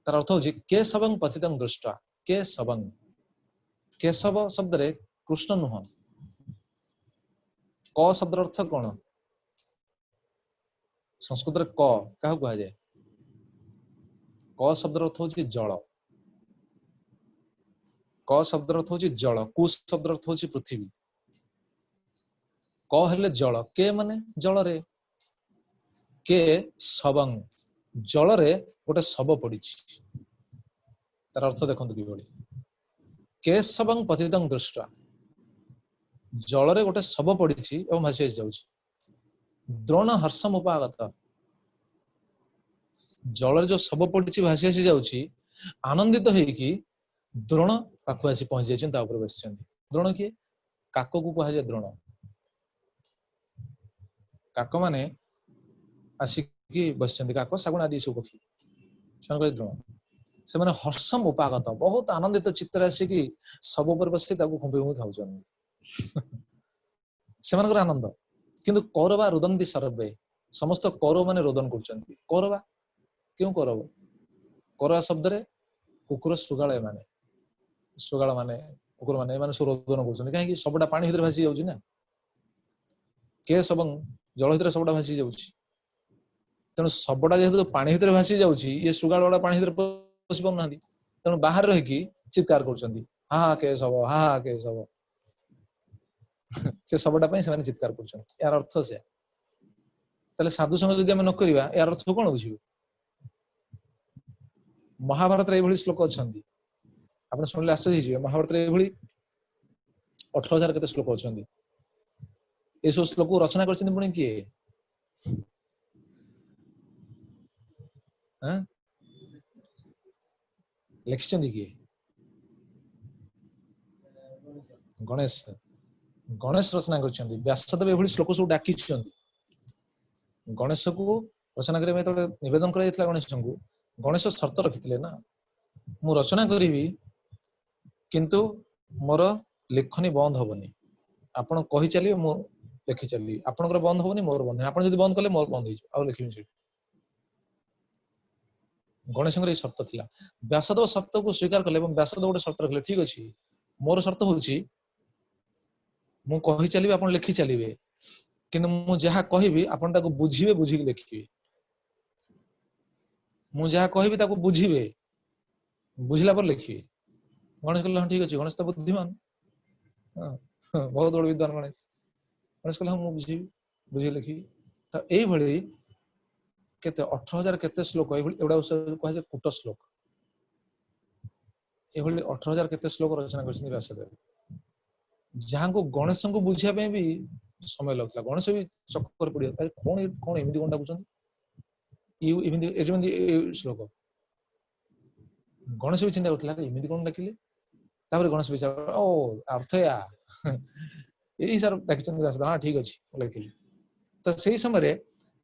तार अर्थ हूँ केशवं पतितं दृष्टा केशवं केशव शब्द रे कृष्ण नुह क शब्द अर्थ कौन संस्कृत रे क क्या कह जाए क शब्द अर्थ हूँ जल क शब्द अर्थ हूँ जल कु शब्द अर्थ हूँ पृथ्वी क हेले जल के माने जल रे के शवं जल रे गोटे शव पड़ी तार अर्थ देखो कि केशवं पतितं दृष्टा जल रे गोटे शव पड़ी भासी भासी द्रोण हर्षम उपागत जल जो शव पड़ी भासी भासी जाऊँगी आनंदित होइकी ଦ୍ରୋଣ ପାଖକୁ ଆସି ପହଞ୍ଚି ଯାଇଛନ୍ତି, ତା ଉପରେ ବସିଛନ୍ତି। ଦ୍ରୋଣ କିଏ? କାକକୁ କୁହାଯାଏ ଦ୍ରୋଣ। କାକ ମାନେ ଆସିକି ବସିଛନ୍ତି, କାକ ଶାଗୁଣା ଆଦି ସବୁ ପକ୍ଷୀ, ସେମାନେ କହିଲେ ଦ୍ରୋଣ। ସେମାନେ ହର୍ଷମ ଉପାଗତ, ବହୁତ ଆନନ୍ଦିତ ଚିତ୍ତରେ ଆସିକି ସବୁ ଉପରେ ବସି ତାକୁ ଖୁମ୍ପି ଖୁମ୍ପି ଖାଉଛନ୍ତି। ସେମାନଙ୍କର ଆନନ୍ଦ। କିନ୍ତୁ କୌରବା ରୁଦନ୍ତି ସର୍ବେ, ସମସ୍ତ କୌରବ ମାନେ ରୋଦନ କରୁଛନ୍ତି। କୌରବା, କେଉଁ କୌରବ? କୌରବା ଶବ୍ଦରେ କୁକୁର ଶୃଗାଳ, ଏମାନେ ଶୃଗାଳ ମାନେ କୁକୁର ମାନେ, ଏମାନେ ସବୁ ରୋଦନ କରୁଛନ୍ତି। କାହିଁକି? ସବୁଟା ପାଣି ଭିତରେ ଭାସି ଯାଉଛି ନା, କେଶ ଏବଂ ଜଳ ଭିତରେ ସବୁଟା ଭାସି ଯାଉଛି। ତେଣୁ ଶବଟା ଯେହେତୁ ପାଣି ଭିତରେ ଭାସି ଯାଉଛି, ଇଏ ଶୃଗାଳ ଗୁଡା ପାଣି ଭିତରେ ପଶି ପାରୁନାହାନ୍ତି, ତେଣୁ ବାହାରେ ରହିକି ଚିତ୍କାର କରୁଛନ୍ତି, ହା ହା କେସ ହବ, ହା ହା କେସ ହବ। ସେ ଶବଟା ପାଇଁ ସେମାନେ ଚିତ୍କାର କରୁଛନ୍ତି, ଏହାର ଅର୍ଥ ସେୟା। ତାହେଲେ ସାଧୁ ସଙ୍ଗ ଯଦି ଆମେ ନ କରିବା, ଏହାର ଅର୍ଥ କଣ ବୁଝିବୁ? ମହାଭାରତରେ ଏଇଭଳି ଶ୍ଲୋକ ଅଛନ୍ତି, ଆପଣ ଶୁଣିଲେ ଆଶ୍ଚର୍ଯ୍ୟ ହେଇଯିବେ। ମହାଭାରତରେ ଏଇଭଳି 18,000 କେତେ ଶ୍ଲୋକ ଅଛନ୍ତି। ଏସବୁ ଶ୍ଲୋକ ରଚନା କରିଛନ୍ତି ପୁଣି କିଏ? ଲେଖିଛନ୍ତି କିଏ? ଗଣେଶ। ଗଣେଶ ରଚନା କରିଛନ୍ତି। ବ୍ୟାସଦେବ ଏଭଳି ଶ୍ଲୋକ ସବୁ ଡାକିଛନ୍ତି। ଗଣେଶକୁ ରଚନା କରିବା ପାଇଁ ଯେତେବେଳେ ନିବେଦନ କରାଯାଇଥିଲା ଗଣେଶଙ୍କୁ, ଗଣେଶ ସର୍ତ୍ତ ରଖିଥିଲେ ନା, ମୁଁ ରଚନା କରିବି କିନ୍ତୁ ମୋର ଲେଖନୀ ବନ୍ଦ ହବନି, ଆପଣ କହି ଚାଲିବେ, ମୁଁ ଲେଖି ଚାଲିବି, ଆପଣଙ୍କର ବନ୍ଦ ହବନି, ମୋର ବନ୍ଦ ହବନି, ଆପଣ ଯଦି ବନ୍ଦ କଲେ ମୋର ବନ୍ଦ ହେଇଯିବ, ଆଉ ଲେଖିବି ସେଠି। ଗଣେଶଙ୍କର ଏଇ ସର୍ତ୍ତ ଥିଲା। ବ୍ୟାସଦେବ ସର୍ତ୍ତକୁ ସ୍ୱୀକାର କଲେ ଏବଂ ବ୍ୟାସଦେବ ଗୋଟେ ସର୍ତ୍ତ ରଖିଲେ, ଠିକ ଅଛି, ମୋର ସର୍ତ୍ତ ହଉଛି ମୁଁ କହି ଚାଲିବି, ଆପଣ ଲେଖି ଚାଲିବେ, କିନ୍ତୁ ମୁଁ ଯାହା କହିବି ଆପଣ ତାକୁ ବୁଝିବେ, ବୁଝିକି ଲେଖିବେ। ମୁଁ ଯାହା କହିବି ତାକୁ ବୁଝିବେ, ବୁଝିଲା ପରେ ଲେଖିବେ। ଗଣେଶ କହିଲେ ହଁ ଠିକ ଅଛି, ଗଣେଶ ତ ବୁଦ୍ଧିମାନ, ବହୁତ ବଡ଼ ବିଦ୍ୱାନ ଗଣେଶ। ଗଣେଶ କହିଲେ ହଁ ମୁଁ ବୁଝିବି, ବୁଝିକି ଲେଖିବି। ତ ଏଇଭଳି କେତେ 18,000 କେତେ ଶ୍ଲୋକ, ଏଇଭଳି ଏଗୁଡ଼ା କୁହାଯାଏ କୂଟ ଶ୍ଲୋକ। ଏଭଳି 18,000 କେତେ ଶ୍ଲୋକ ରଚନା କରିଛନ୍ତି ବ୍ୟାସଦେବ, ଯାହାଙ୍କୁ ଗଣେଶଙ୍କୁ ବୁଝିବା ପାଇଁ ବି ସମୟ ଲାଗୁଥିଲା। ଗଣେଶ ବି ଚକ୍କର ପଡିବ, କଣ କଣ ଏମିତି କଣ ଡାକୁଛନ୍ତି, ଏମିତି ଶ୍ଲୋକ। ଗଣେଶ ବି ଚିନ୍ତା କରୁଥିଲା ଏମିତି କଣ ଡାକିଲେ। ତାପରେ ଗଣେଶ ବିଚାର, ଓ ଅର୍ଥ ୟା ଏଇ ସାର୍ ଡାକିଛନ୍ତି ବ୍ୟାସଦେବ, ହଁ ଠିକ ଅଛି ଲେଖିଲି। ତ ସେଇ ସମୟରେ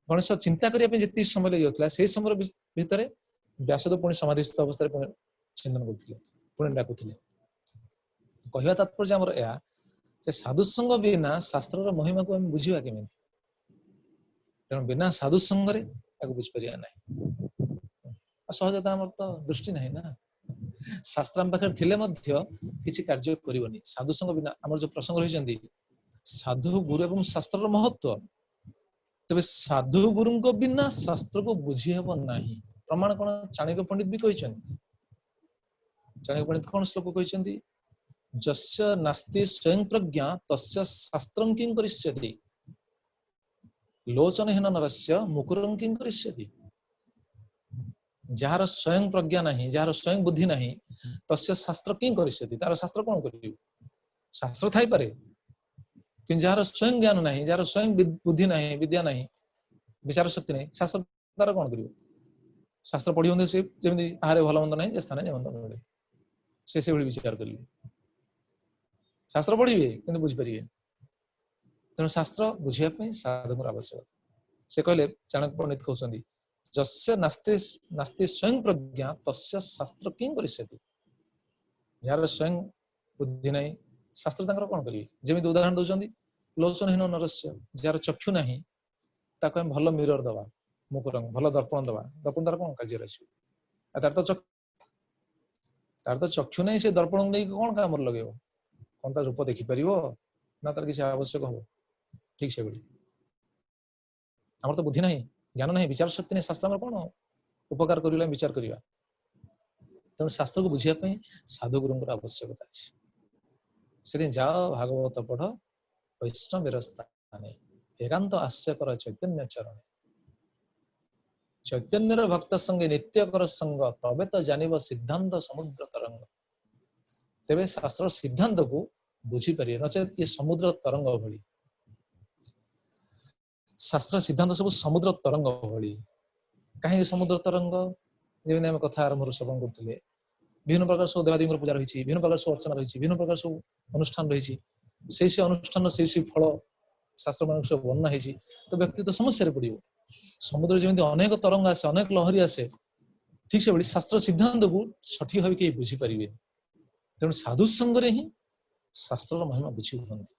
ଗଣେଶ ଚିନ୍ତା କରିବା ପାଇଁ ଯେତିକି ସମୟ ଲାଗିଯାଉଥିଲା, ସେଇ ସମୟ ଭିତରେ ବ୍ୟାସଦେବ ପୁଣି ସମାଧିସ୍ଥ ଅବସ୍ଥାରେ ପୁଣି ଚିନ୍ତନ କରୁଥିଲେ, ପୁଣି ଡାକୁଥିଲେ। କହିବା ତାତ୍ପର୍ଯ୍ୟ ଆମର ଏହା ଯେ ସାଧୁସଙ୍ଗ ବିନା ଶାସ୍ତ୍ରର ମହିମାକୁ ଆମେ ବୁଝିବା କେମିତି? ତେଣୁ ବିନା ସାଧୁ ସଙ୍ଗରେ ତାକୁ ବୁଝିପାରିବା ନାହିଁ। ଆଉ ସହଜତା ଆମର ତ ଦୃଷ୍ଟି ନାହିଁ ନା, ଶାସ୍ତ୍ର ଆମ ପାଖରେ ଥିଲେ ମଧ୍ୟ କିଛି କାର୍ଯ୍ୟ କରିବନି ସାଧୁ ସଙ୍ଗ ବିନା। ଆମର ଯୋଉ ପ୍ରସଙ୍ଗ ରହିଛନ୍ତି ସାଧୁ ଗୁରୁ ଏବଂ ଶାସ୍ତ୍ରର ମହତ୍ଵ, ତେବେ ସାଧୁ ଗୁରୁଙ୍କ ବିନା ଶାସ୍ତ୍ରକୁ ବୁଝି ହେବ ନାହିଁ। ପ୍ରମାଣ କଣ? ଚାଣକ୍ୟ ପଣ୍ଡିତ ବି କହିଛନ୍ତି। ଚାଣକ୍ୟ ପଣ୍ଡିତ କଣ ଶ୍ଲୋକ କହିଛନ୍ତି? ଯସ୍ୟ ନାସ୍ତି ସ୍ୱୟଂ ପ୍ରଜ୍ଞା ତସ୍ୟ ଶାସ୍ତ୍ରଂ କିଂ କରିଷ୍ୟତି, ଲୋଚନହୀନ ନରସ୍ୟ ମୁକୁରଂ କିଂ କରିଷ୍ୟତି। ଯାହାର ସ୍ୱୟଂ ପ୍ରଜ୍ଞା ନାହିଁ, ଯାହାର ସ୍ୱୟଂ ବୁଦ୍ଧି ନାହିଁ, ତସ୍ୟ ଶାସ୍ତ୍ର କିଂ କରିଷ୍ୟତି, ତାର ଶାସ୍ତ୍ର କଣ କରିବ? ଶାସ୍ତ୍ର ଥାଇପାରେ, କିନ୍ତୁ ଯାହାର ସ୍ୱୟଂ ଜ୍ଞାନ ନାହିଁ, ଯାହାର ସ୍ୱୟଂ ବୁଦ୍ଧି ନାହିଁ, ବିଦ୍ୟା ନାହିଁ, ବିଚାର ଶକ୍ତି ନାହିଁ, ଶାସ୍ତ୍ର ତାର କଣ କରିବ? ଶାସ୍ତ୍ର ପଢିବ ସେ ଯେମିତି ଆହାରେ ଭଲ ମନ୍ଦ ନାହିଁ, ଯେ ସ୍ଥାନେ ଯେମନ୍ତ ମିଳେ, ସେ ସେଭଳି ବିଚାର କରିବେ। ଶାସ୍ତ୍ର ପଢିବେ କିନ୍ତୁ ବୁଝିପାରିବେ। ତେଣୁ ଶାସ୍ତ୍ର ବୁଝିବା ପାଇଁ ସାଧୁଙ୍କର ଆବଶ୍ୟକତା। ସେ କହିଲେ, ଚାଣକ୍ୟ ପଣ୍ଡିତ କହୁଛନ୍ତି, ଯସ୍ୟ ନାସ୍ତି ନାସ୍ତି ସ୍ୱୟଂ ପ୍ରଜ୍ଞା ତସ୍ୟ ଶାସ୍ତ୍ର କିଂ କରିଷ୍ୟତି। ଯାହାର ସ୍ୱୟଂ ବୁଦ୍ଧି ନାହିଁ, ଶାସ୍ତ୍ର ତାଙ୍କର କଣ କରିବେ? ଯେମିତି ଉଦାହରଣ ଦଉଛନ୍ତି, ଲୋଚନହୀନ ନରସ୍ୟ, ଯାହାର ଚକ୍ଷୁ ନାହିଁ ତାକୁ ଆମେ ଭଲ ମିରର ଦବା, ମୁକୁରଂ ଭଲ ଦର୍ପଣ ଦବା, ଦର୍ପଣ ତାର କଣ କାର୍ଯ୍ୟରେ ଆସିବ? ତାର ତ ଚକ୍ଷୁ ନାହିଁ, ସେ ଦର୍ପଣକୁ ନେଇକି କଣ କାମରେ ଲଗେଇବ? କଣ ତା ରୂପ ଦେଖିପାରିବ ନା ତାର କିଛି ଆବଶ୍ୟକ ହବ? ଠିକ ସେଭଳି ଆମର ତ ବୁଦ୍ଧି ନାହିଁ, ଜ୍ଞାନ ନାହିଁ, ବିଚାର ଶକ୍ତି ନାହିଁ, ଶାସ୍ତ୍ର ଆମର କଣ ଉପକାର କରିବ ଆମେ ବିଚାର କରିବା? ତେଣୁ ଶାସ୍ତ୍ରକୁ ବୁଝିବା ପାଇଁ ସାଧୁଗୁରୁଙ୍କର ଆବଶ୍ୟକତା ଅଛି। ସେଥିପାଇଁ ଯାଅ ଭାଗବତ ପଢ, ବୈଷ୍ଣବେର ସ୍ଥାନେ, ଏକାନ୍ତ ଆଶ୍ରୟ ଚୈତନ୍ୟ ଚରଣେ, ଚୈତନ୍ୟର ଭକ୍ତ ସଙ୍ଗେ ନିତ୍ୟ କର ସଙ୍ଗ, ତବେ ତ ଜାଣିବ ସିଦ୍ଧାନ୍ତ ସମୁଦ୍ର ତରଙ୍ଗ। ତେବେ ଶାସ୍ତ୍ର ସିଦ୍ଧାନ୍ତକୁ ବୁଝିପାରିବେ, ନଚେତ ଏ ସମୁଦ୍ର ତରଙ୍ଗ ଭଳି। ଶାସ୍ତ୍ର ସିଦ୍ଧାନ୍ତ ସବୁ ସମୁଦ୍ର ତରଙ୍ଗ ଭଳି। କାହିଁକି ସମୁଦ୍ର ତରଙ୍ଗ? ଯେମିତି ଆମେ କଥା ଆରମ୍ଭରୁ ଶ୍ରବଣ କରୁଥିଲେ, विभिन्न प्रकार सब देवादेवी पूजा रही, विभिन्न प्रकार सब अर्चना रही, विभिन्न प्रकार सब अनुष्ठान रही, से अनुष्ठान से फल शास्त्र मान सब वर्णना है, तो व्यक्ति तो समस्या पड़ो। समुद्र जमी अनेक तरंग आसे, अनेक लहरी आसे, ठीक से शास्त्र सिद्धांत को सठिक भाव कहीं बुझीपारे। तेणु साधु संगे ही शास्त्र महिमा बुझी पारती।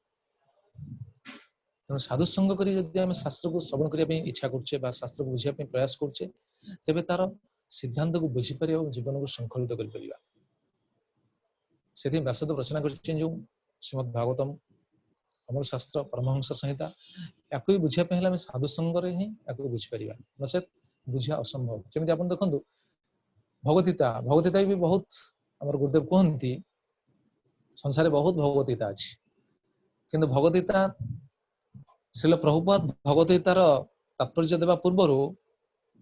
तेणु साधु संग कर शास्त्र को श्रवण करने इच्छा करुचे, शास्त्र को बुझापी प्रयास करुचे, तेबे तार सिद्धांत को बुझीपार और जीवन को संकलित कर। व्यासदेव रचना कर श्रीमद् भागवतम अमर शास्त्र परमहंस संहिता या बुझापी साधु संगे ही बुझीपार, नचेत बुझा असंभव। जमी आप देखो भगवद्गीता, भगवद्गीता भी बहुत आम गुरुदेव कहती संसार बहुत भगवद्गीता अच्छी, किंतु भगवद्गीता श्रील प्रभुपाद भगवद्गीतार तात्पर्य देवा पूर्वर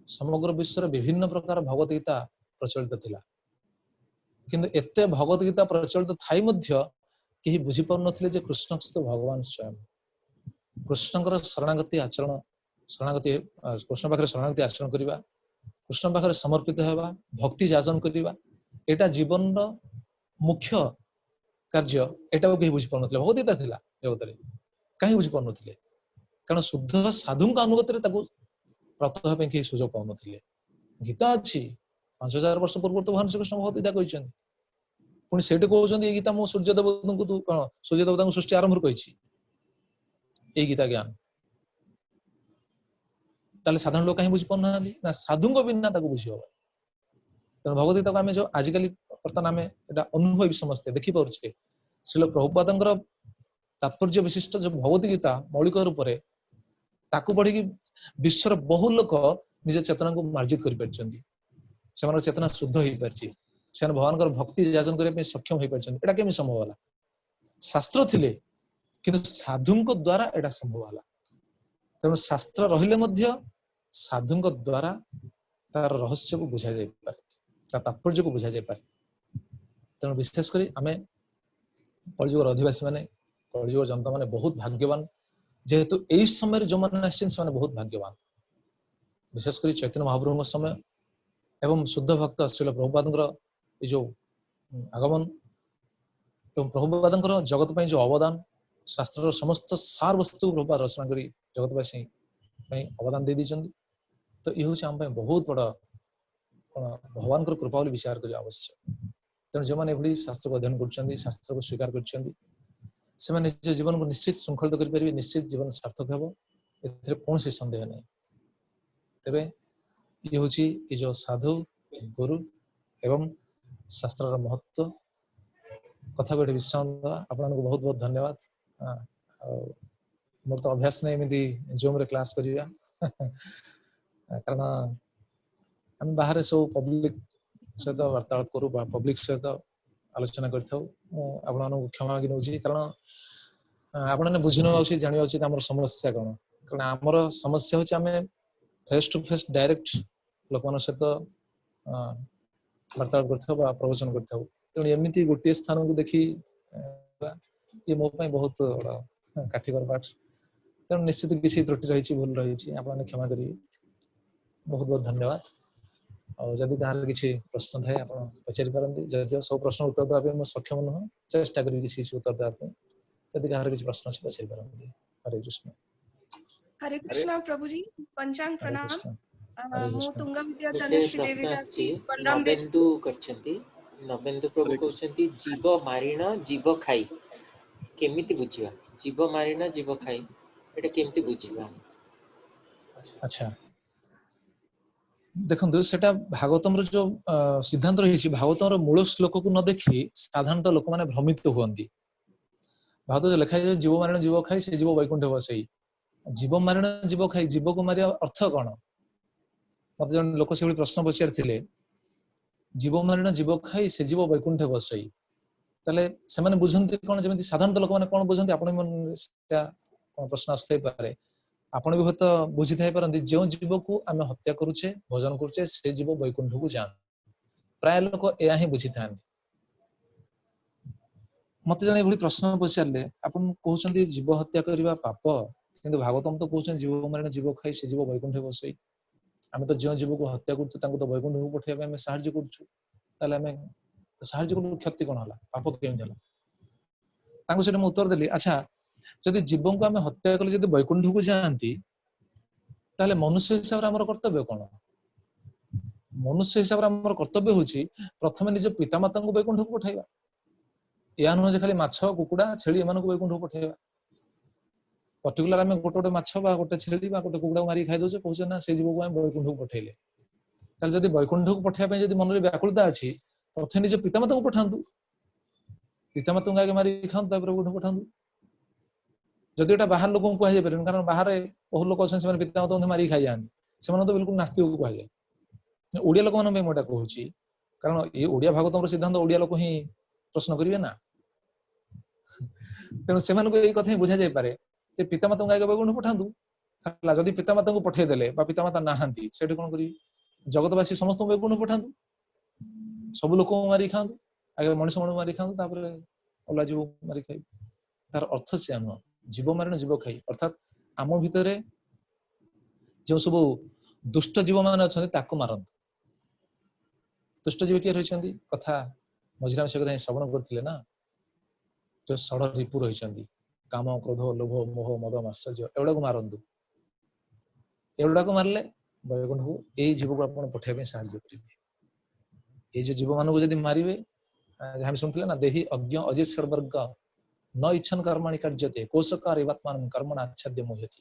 समग्र विश्व विभिन्न प्रकार भगवद्गीता प्रचलित थिला, किंतु एते भगवद्गीता प्रचलित थाई मध्य केही बुझी पार नथिले जे कृष्ण तो भगवान स्वयं। कृष्णकर शरणागति आचरण, शरणागति कृष्ण पाखरे शरणागति आचरण करिबा, कृष्ण पाखरे समर्पित हेबा, भक्ति जाजन करिबा, एटा जीवन रो मुख्य कार्य। एटा केही बुझी पार नथिले, भगवद्गीता थिला जगत रे, काहे बुझी पार नथिले? कारण शुद्ध साधु अनुगत प्राप्त होगा कहीं सुजोग पाऊन। गीता अच्छी 5000 वर्ष पूर्व तो भगवान श्रीकृष्ण भगवद्गीता कहते, पुणी से कहते गीता मु सूर्यदेव को कौन सूर्यदेवता सृष्टि आरंभ कर गीता ज्ञान। ताले साधारण लोग कहीं बुझी पाना ना, साधु बिना बुझी हम। तेनाली भगवद्गीता को आम जो आजिकल बर्तमान आम अनुभवी समस्ते देखिपे, श्रील प्रभुपाद तात्पर्य विशिष्ट जो भगवद्गीता मौलिक रूप से ताकू पढ़ी विश्वर बहु लोक निज चेतना को मार्जित कर चेतना शुद्ध हो पार्टी, भगवान भक्ति जाजन करने सक्षम हो पार्टी। एटा केमी संभव है? शास्त्र थिले किंतु साधु द्वारा एटा संभव है। तेणु शास्त्र रहिले साधु द्वारा तार रहस्य को बुझा जाय पारे, तात्पर्य को बुझा जाय पारे। तेणु विशेषकर आम कलिजुगर अधिवासी माने, कलिजुगर जनता माने बहुत भाग्यवान, जेहेतु यही समय जो मैंने बहुत भाग्यवान। विशेषकर चैतन्य महाप्रभु समय एवं शुद्ध भक्त श्रील प्रभुपाद जो आगमन एवं प्रभुपाद जगत पर जो अवदान, शास्त्र समस्त सार वस्तु प्रभुपाद रचना कर जगतवासी अवदान दे दी। तो ये हूँ आम बहुत बड़ा भगवान कृपा विचार करने आवश्यक। तेणु जो मैंने शास्त्र को अध्ययन कर, शास्त्र को स्वीकार कर, से निज जीवन को निश्चित श्रृंखलित करें, निश्चित जीवन सार्थक हो, कौन सी सन्देह नहीं। तेरे ये हूँ ये जो साधु गुरु एवं शास्त्र महत्व कथा गोटे विश्राम देवा। आपण को बहुत बहुत धन्यवाद। मोर तो अभ्यास नहीं एमती जूम रे क्लास करिया कारण हम बाहर सब पब्लिक सहित वार्तालाप करूँ, पब्लिक सहित आलोचना कर क्षमा कि नौ, कारण आपने बुझी ना जाना उचित आम समस्या कौन। कारण आमर समस्या हूँ आम फेस टू फेस डायरेक्ट लोक सहित वार्तालाप कर प्रवचन कर। तेणु एमती गोटे स्थान को देखी ये मो बहुत काठिकर पाठ। तेणु निश्चित किसी त्रुटि रही, भूल रही, आपने क्षमा करेंगे। बहुत बहुत धन्यवाद। और जदि कहार किसी प्रश्न थाए आप पचारि पारती, जदिव सब प्रश्न उत्तर देवाई सक्षम नुह, चेष्टा करी किसी उत्तर देवाई। जदि कहार किसी प्रश्न अच्छे पचारि पारती। हरे कृष्ण। हरे कृष्ण प्रभु जी, पंचांग हरे प्रणाम। कृष्ण। हरे मु कृष्ण। तुंगा विद्या गोटे धनुश्री प्रश्न देवी आछि, दासी बलराम देव नवेन्दु करछंती। नवेन्दु प्रभु कहउछंती जीव मारिण जीव खाई केमिति बुझिबा? जीव मारिण जीव खाई एटा केमिति बुझिबा? अच्छा देखो सेटा भागवतम जो सिद्धांत रही, भागवतम मूल श्लोक को न देखी साधारणतः लोक मैंने भ्रमित हुअंती। भागवत जो लिखा है जीव मारिण जीव खाई से जीव वैकुंठ बसई। जीव मारिण जीव खाई, जीव को मारिया अर्थ कौन? मत जन लोक से प्रश्न पचारि, जीव मारिण जीव खाई से जीव वैकुंठ बसई, ताले से बुझती कौन? जमी साधारणतः लोक मैंने कौन बुझती? आपण प्रश्न आसपारे आपण भी हत बुझी थाई पारती, जो जीव को आम हत्या करुचे भोजन करुचे से जीव वैकुंठ को जान। प्राय लोक या ही बुझी था। मत जन ये प्रश्न पचारे आपन कहते जीव हत्या करने पाप, किंतु भागवतम तो कहते जीव मारिण जीव खाई से जीव वैकुंठ बसई। आम तो जो जीव को हत्या कर तो वैकुंठ को पठाइबा साहाଯ୍य करुँ, ସାହାଯ୍ୟ କଲୁ କ୍ଷତି କଣ ହେଲା, ପାପ କେମିତି ହେଲା? ତାଙ୍କୁ ସେଟା ମୁଁ ଉତ୍ତର ଦେଲି, ଆଚ୍ଛା ଯଦି ଜୀବଙ୍କୁ ଆମେ ହତ୍ୟା କଲେ ଯଦି ବୈକୁଣ୍ଠକୁ ଯାଆନ୍ତି, ତାହେଲେ ମନୁଷ୍ୟ ହିସାବରେ ଆମର କର୍ତ୍ତବ୍ୟ କଣ? ମନୁଷ୍ୟ ହିସାବରେ ଆମର କର୍ତ୍ତବ୍ୟ ହଉଛି ପ୍ରଥମେ ନିଜ ପିତାମାତାଙ୍କୁ ବୈକୁଣ୍ଠକୁ ପଠାଇବା। ଏହା ନୁହେଁ ଯେ ଖାଲି ମାଛ, କୁକୁଡ଼ା, ଛେଳି ଏମାନଙ୍କୁ ବୈକୁଣ୍ଠକୁ ପଠାଇବା। ପର୍ଟିକୁଲାର ଆମେ ଗୋଟେ ମାଛ ବା ଗୋଟେ ଛେଳି ବା ଗୋଟେ କୁକୁଡ଼ାକୁ ମାରିକି ଖାଇଦଉଛେ, କହୁଛେ ନା ସେ ଜୀବକୁ ଆମେ ବୈକୁଣ୍ଠକୁ ପଠେଇଲେ। ତାହେଲେ ଯଦି ବୈକୁଣ୍ଠକୁ ପଠେଇବା ପାଇଁ ଯଦି ମନରେ ବ୍ୟାକୁଳତା ଅଛି, ପ୍ରଥମେ ନିଜ ପିତାମାତାଙ୍କୁ ପଠାନ୍ତୁ। ପିତାମାତାଙ୍କୁ ଆଗେ ମାରିକି ଖାଆନ୍ତୁ, ତାପରେ ବୈକୁଣ୍ଠକୁ ପଠାନ୍ତୁ। ଯଦି ଏଟା ବାହାର ଲୋକଙ୍କୁ କୁହାଯାଇ ପାରିବନି, କାରଣ ବାହାରେ ବହୁ ଲୋକ ଅଛନ୍ତି ସେମାନେ ପିତାମାତାଙ୍କୁ ମାରିକି ଖାଇଯାଆନ୍ତି, ସେମାନଙ୍କୁ ତ ବିଲକୁଲ ନାସ୍ତିକକୁ କୁହାଯାଏ। ଓଡିଆ ଲୋକମାନଙ୍କ ପାଇଁ ମୁଁ ଏଟା କହୁଛି, କାରଣ ଏ ଓଡିଆ ଭାଗବତର ସିଦ୍ଧାନ୍ତ ଓଡିଆ ଲୋକ ହିଁ ପ୍ରଶ୍ନ କରିବେ ନା। ତେଣୁ ସେମାନଙ୍କୁ ଏଇ କଥା ହିଁ ବୁଝା ଯାଇପାରେ ଯେ ପିତାମାତାଙ୍କୁ ଆଗେ ବୈକୁଣ୍ଠ ପଠାନ୍ତୁ ହେଲା। ଯଦି ପିତାମାତାଙ୍କୁ ପଠେଇ ଦେଲେ ବା ପିତାମାତା ନାହାନ୍ତି, ସେଠି କଣ କରିବି? ଜଗତବାସୀ ସମସ୍ତଙ୍କୁ ବୈକୁଣ୍ଠ ପଠାନ୍ତୁ, ସବୁ ଲୋକଙ୍କୁ ମାରି ଖାଆନ୍ତୁ, ଆଗେ ମଣିଷ ମାନଙ୍କୁ ମାରି ଖାଆନ୍ତୁ, ତାପରେ ଅଲଗା ଜୀବକୁ ମାରି ଖାଇବୁ। ତାର ଅର୍ଥ ସେୟା ନୁହଁ। ଜୀବ ମାରଣ ଜୀବ ଖାଇ, ଅର୍ଥାତ ଆମ ଭିତରେ ଯେଉଁ ସବୁ ଦୁଷ୍ଟ ଜୀବ ମାନେ ଅଛନ୍ତି ତାକୁ ମାରନ୍ତୁ। ଦୁଷ୍ଟ ଜୀବ କିଏ ରହିଛନ୍ତି? କଥା ମଝିରେ ଆମେ ସେ କଥା ଶ୍ରବଣ କରିଥିଲେ ନା, ଯୋଉ ଷଡ଼ ରିପୁ ରହିଛନ୍ତି, କାମ, କ୍ରୋଧ, ଲୋଭ, ମୋହ, ମଦ, ମାତ୍ସର୍ଯ୍ୟ, ଏଗୁଡାକୁ ମାରନ୍ତୁ। ଏଗୁଡାକୁ ମାରିଲେ ବୈକୁଣ୍ଠକୁ ଏଇ ଜୀବକୁ ଆପଣ ପଠେଇବା ପାଇଁ ସାହାଯ୍ୟ କରିବେ। ଏଇ ଯୋଉ ଜୀବ ମାନଙ୍କୁ ଯଦି ମାରିବେ, ଯାହା ଆମେ ଶୁଣିଥିଲେ ନା, ଦେହି ଅଜ୍ଞ ଅଜେଶ୍ୱର ବର୍ଗ ନ ଇଚ୍ଛନ କର୍ମାଣି କାର୍ଯ୍ୟତେ କୋଶକାର ଏବାତ୍ମାନ କର୍ମଣ ଆଚ୍ଛାଦ୍ୟ ମୁହ୍ୟତି।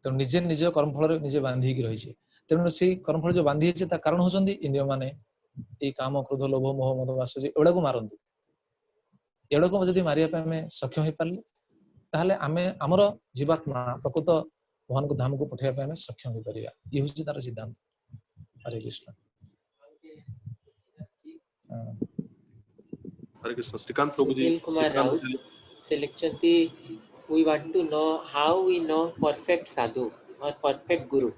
ତେଣୁ ନିଜେ ନିଜ କର୍ମଫଳରେ ନିଜେ ବାନ୍ଧିକି ରହିଛି। ତେଣୁ ସେଇ କର୍ମଫଳ ଯୋଉ ବାନ୍ଧି ହେଇଛି ତା କାରଣ ହଉଛନ୍ତି ଇନ୍ଦ୍ରିୟ ମାନେ, ଏଇ କାମ, କ୍ରୋଧ, ଲୋଭ, ମୋହ, ମଦ, ମାତ୍ସର୍ଯ୍ୟ, ଏଗୁଡାକୁ ମାରନ୍ତୁ। ଏଗୁଡାକୁ ଯଦି ମାରିବା ପାଇଁ ଆମେ ସକ୍ଷମ ହେଇପାରିଲେ, ତାହେଲେ ଆମେ ଆମର ଜୀବାତ୍ମା ପ୍ରକୃତ ଭଗବାନଙ୍କ ଧାମକୁ ପଠେଇବା ପାଇଁ ଆମେ ସକ୍ଷମ ହେଇପାରିବା। ଇଏ ହଉଛି ତାର ସିଦ୍ଧାନ୍ତ। ହରେ କୃଷ୍ଣ। हरे कृष्ण। श्रीकांत प्रभु जी, सुनील कुमार श्रीकांत राउत जी। से लिखते we want to know how we know perfect sadhu or perfect guru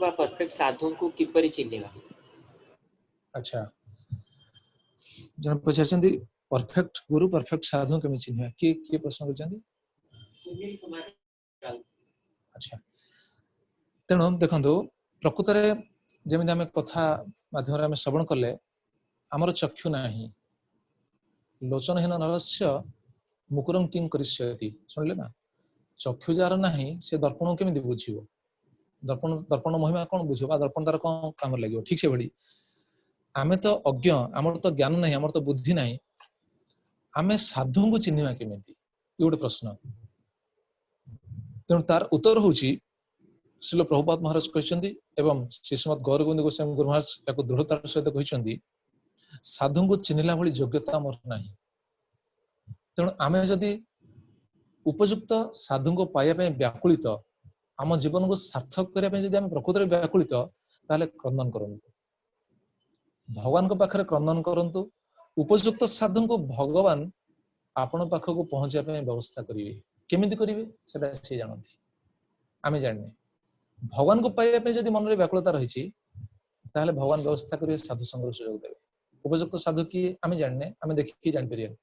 ବା perfect ସାଧୁଙ୍କୁ କିପରି ଚିହ୍ନିବା? ଆଚ୍ଛା, ଜଣେ ପଚାରିଛନ୍ତି ପରଫେକ୍ଟ ଗୁରୁ ପରଫେକ୍ଟ ସାଧୁ କେମିତି ଚିହ୍ନିବା? କିଏ ପ୍ରଶ୍ନ କରିଛନ୍ତି? ସୁନୀଲ କୁମାର ରାଉତ। ଆଚ୍ଛା, ତେଣୁ ଦେଖନ୍ତୁ, ପ୍ରକୃତରେ ଯେମିତି ଆମେ କଥା ମାଧ୍ୟମରେ ଆମେ ଶ୍ରବଣ କଲେ, ଆମର ଚକ୍ଷୁ ନାହିଁ, ଲୋଚନହୀନ ନରସ୍ୟ ମୁକୁରଂ କିଂ କରିଷ୍ୟତି, ଶୁଣିଲେ ନା? ଚକ୍ଷୁ ଯାହାର ନାହିଁ ସେ ଦର୍ପଣକୁ କେମିତି ବୁଝିବ? ଦର୍ପଣ ମହିମା କଣ ବୁଝିବ ବା ଦର୍ପଣ ତାର କଣ କାମରେ ଲାଗିବ? ଠିକ ସେଭଳି ଆମେ ତ ଅଜ୍ଞ, ଆମର ତ ଜ୍ଞାନ ନାହିଁ, ଆମର ତ ବୁଦ୍ଧି ନାହିଁ, ଆମେ ସାଧୁଙ୍କୁ ଚିହ୍ନିବା କେମିତି? ଇଏ ଗୋଟେ ପ୍ରଶ୍ନ। ତେଣୁ ତାର ଉତ୍ତର ହଉଛି ଶ୍ରୀଲ ପ୍ରଭୁପାଦ ମହାରାଜ କହିଛନ୍ତି ଏବଂ ଶ୍ରୀଶ୍ରୀମଦ୍ ଗୌରଗୋବିନ୍ଦ ଗୋସ୍ୱାମୀ ଗୁରୁ ମହାରାଜ ତାକୁ ଦୃଢତାର ସହିତ କହିଛନ୍ତି, ସାଧୁଙ୍କୁ ଚିହ୍ନିଲା ଭଳି ଯୋଗ୍ୟତା ଆମର ନାହିଁ। ତେଣୁ ଆମେ ଯଦି ଉପଯୁକ୍ତ ସାଧୁଙ୍କୁ ପାଇବା ପାଇଁ ବ୍ୟାକୁଳିତ, ଆମ ଜୀବନକୁ ସାର୍ଥକ କରିବା ପାଇଁ ଯଦି ଆମେ ପ୍ରକୃତରେ ବ୍ୟାକୁଳିତ, ତାହେଲେ କ୍ରନ୍ଦନ କରନ୍ତୁ, ଭଗବାନଙ୍କ ପାଖରେ କ୍ରନ୍ଦନ କରନ୍ତୁ। ଉପଯୁକ୍ତ ସାଧୁଙ୍କୁ ଭଗବାନ ଆପଣ ପାଖକୁ ପହଞ୍ଚିବା ପାଇଁ ବ୍ୟବସ୍ଥା କରିବେ। କେମିତି କରିବେ ସେଟା ସେ ଜାଣନ୍ତି, ଆମେ ଜାଣିନେ। ଭଗବାନଙ୍କୁ ପାଇବା ପାଇଁ ଯଦି ମନରେ ବ୍ୟାକୁଳତା ରହିଛି, ତାହେଲେ ଭଗବାନ ବ୍ୟବସ୍ଥା କରିବେ, ସାଧୁ ସଂଘର ସୁଯୋଗ ଦେବେ। ଉପଯୁକ୍ତ ସାଧୁ କିଏ ଆମେ ଜାଣିନେ, ଆମେ ଦେଖିକି ଜାଣିପାରିବାନି।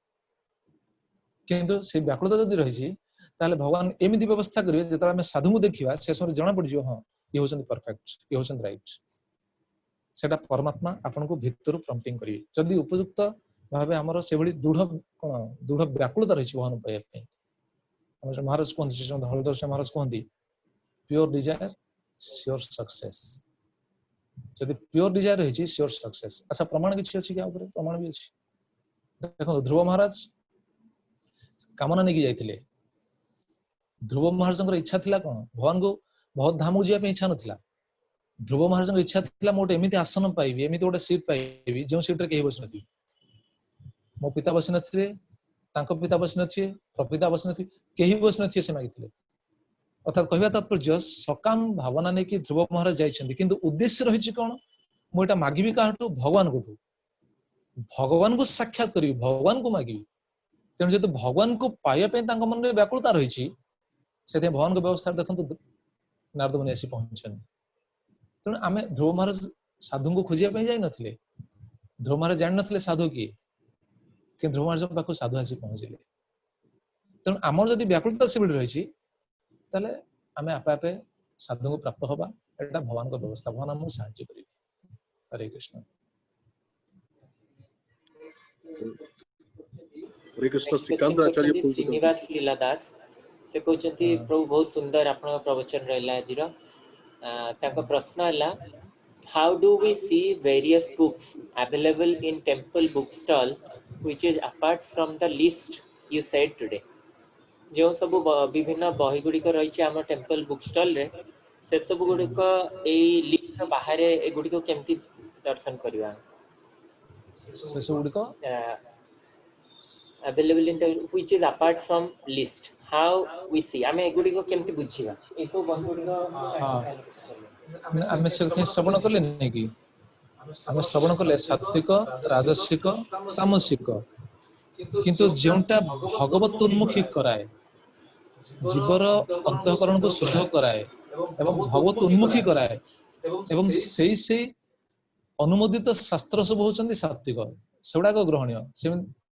କିନ୍ତୁ ସେଇ ବ୍ୟାକୁଳତା ଯଦି ରହିଛି, ତାହେଲେ ଭଗବାନ ଏମିତି ବ୍ୟବସ୍ଥା କରିବେ, ଯେତେବେଳେ ଆମେ ସାଧୁଙ୍କୁ ଦେଖିବା ସେ ସମୟରେ ଜଣା ପଡିଯିବ, ହଁ ଇଏ ହଉଛନ୍ତି ପରଫେକ୍ଟ, ଇଏ ହଉଛନ୍ତି ରାଇଟ। ସେଟା ପରମାତ୍ମା ଆପଣଙ୍କୁ ଭିତରୁ ପ୍ରମ୍ପଟିଂ କରିବେ, ଯଦି ଉପଯୁକ୍ତ ଭାବେ ଆମର ସେଭଳି ଦୃଢ ବ୍ୟାକୁଳତା ରହିଛି ଭଗବାନ ପାଇବା ପାଇଁ। ଆମର ମହାରାଜ କୁହନ୍ତି, ହରିଦାସ ମହାରାଜ କୁହନ୍ତି, ପ୍ୟୁର ଡିଜାୟାର ସିଓର ସକ୍ସେସ। ଯଦି ପ୍ୟୁର ଡିଜାୟାର ରହିଛି ସିଓର ସକ୍ସେସ। ଆଚ୍ଛା, ପ୍ରମାଣ କିଛି ଅଛି କି? ଉପରେ ପ୍ରମାଣ ବି ଅଛି। ଦେଖନ୍ତୁ, ଧ୍ରୁବ ମହାରାଜ କାମନା ନେଇକି ଯାଇଥିଲେ। ଧ୍ରୁବ ମହାରାଜଙ୍କର ଇଚ୍ଛା ଥିଲା କଣ? ଭଗବାନଙ୍କୁ ବହୁତ ଧାମକୁ ଯିବା ପାଇଁ ଇଚ୍ଛା ନଥିଲା। ଧ୍ରୁବ ମହାରାଜଙ୍କ ଇଚ୍ଛା ଥିଲା, ମୁଁ ଗୋଟେ ଏମିତି ଆସନ ପାଇବି, ଏମିତି ଗୋଟେ ସିଟ୍ ପାଇବି, ଯେଉଁ ସିଟରେ କେହି ବସିନଥିବେ। ମୋ ପିତା ବସିନଥିବେ, ତାଙ୍କ ପିତା ବସିନଥିବେ, ପ୍ରପିତା ବସିନଥିବେ, କେହି ବସିନଥିବେ, ସେ ମାଗିଥିଲେ। ଅର୍ଥାତ୍ କହିବା ତାତ୍ପର୍ଯ୍ୟ, ସକାମ ଭାବନା ନେଇକି ଧ୍ରୁବ ମହାରାଜ ଯାଇଛନ୍ତି, କିନ୍ତୁ ଉଦ୍ଦେଶ୍ୟ ରହିଛି କଣ? ମୁଁ ଏଟା ମାଗିବି କାହାଠୁ? ଭଗବାନଙ୍କଠୁ। ଭଗବାନଙ୍କୁ ସାକ୍ଷାତ କରିବି, ଭଗବାନଙ୍କୁ ମାଗିବି। ତେଣୁ ଯେହେତୁ ଭଗବାନଙ୍କୁ ପାଇବା ପାଇଁ ତାଙ୍କ ମନରେ ବ୍ୟାକୁଳତା ରହିଛି, ସେଥିପାଇଁ ଭଗବାନଙ୍କ ବ୍ୟବସ୍ଥାରେ ଦେଖନ୍ତୁ ନାରଦ ମୁନି ଆସି ପହଞ୍ଚିଛନ୍ତି। ତେଣୁ ଆମେ ଧ୍ରୁବ ମହାରାଜ ସାଧୁଙ୍କୁ ଖୋଜିବା ପାଇଁ ଯାଇନଥିଲେ। ଧ୍ରୁବ ମହାରାଜ ଜାଣିନଥିଲେ ସାଧୁ କିଏ, କିନ୍ତୁ ଧ୍ରୁବ ମହାରାଜଙ୍କ ପାଖକୁ ସାଧୁ ଆସି ପହଞ୍ଚିଲେ। ତେଣୁ ଆମର ଯଦି ବ୍ୟାକୁଳତା ସେଭଳି ରହିଛି, ତାହେଲେ ଆମେ ଆପେ ଆପେ ସାଧୁଙ୍କୁ ପ୍ରାପ୍ତ ହବା। ଏଟା ଭଗବାନଙ୍କ ବ୍ୟବସ୍ଥା, ଭଗବାନ ଆମକୁ ସାହାଯ୍ୟ କରିବେ। ହରେ କୃଷ୍ଣ। हरे कृष्ण श्रीकांत क्वेश्चन आचार्य करछन्ती श्रीनिवास लीला दास से कहउछन्ती प्रभु बहुत सुंदर आपन प्रवचन रहला आजिरो ताको प्रश्न हला how do we see various books available in temple bookstall which is apart from the list you said today जो सब विभिन्न बही गुड़िक रही आम टेम्पल बुक स्टॉल रे से सब गुड़िक एई लिस्ट बाहर ए गुड़िक केमती दर्शन करबा से सब गुड़िक available in the which is apart from list how we see आमे गुड़िक केमती बुझिबा ए सब बही गुड़िक आमे से श्रवण कले नहीं कि आमे श्रवण कले सात्विक राजसिक तामसिक किंतु जोंटा भगवत उन्मुखी कराए जीवर अंतःकरण को शुद्ध कराए एवं भगवत उन्मुखी कराए एवं से अनुमोदित शास्त्र सब होचंदी सात्विक सेगुड़ा ग्रहणीय से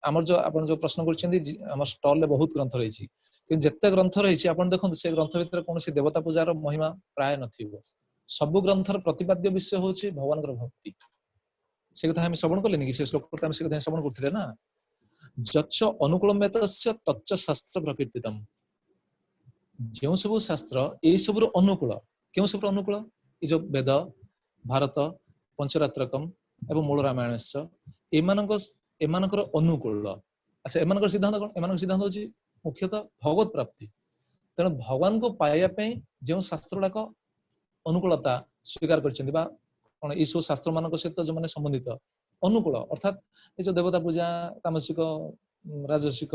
आमर जो आपण जो प्रश्न करछन्ती हमर स्टॉल ले बहुत ग्रंथ रहिछि कि जत्ते ग्रंथ रहिछि आपण देखंतु से ग्रंथ भितर कोनसी देवता पूजार महिमा प्राय नथिबो सब ग्रंथर प्रतिपाद्य विषय होछि भगवानकर भक्ति से कथा हम श्रवण कलेनि कि से श्लोक हम से कथा श्रवण करथिले ना जच्च अनुकूलमेतस्य तच्च शास्त्र प्रकीर्तितम जो सब शास्त्र ए सब अनुकूल क्यों सब अनुकूल ये जो वेद भारत पंचरात्रकम एवं मूल रामायणस्य एमानकर अनुकूल अच्छा एमानकर सिद्धांत कोन एमानकर सिद्धांत होछि मुख्यतः भगवत प्राप्ति तेणु भगवान को पाइया पे जो शास्त्र गुड़ाक अनुकूलता स्वीकार करछन्ति बा कोन ई सब शास्त्र मानक सहित जो माने संबंधित अनुकूल अर्थात ये जो देवता पूजा तामसिक राजसिक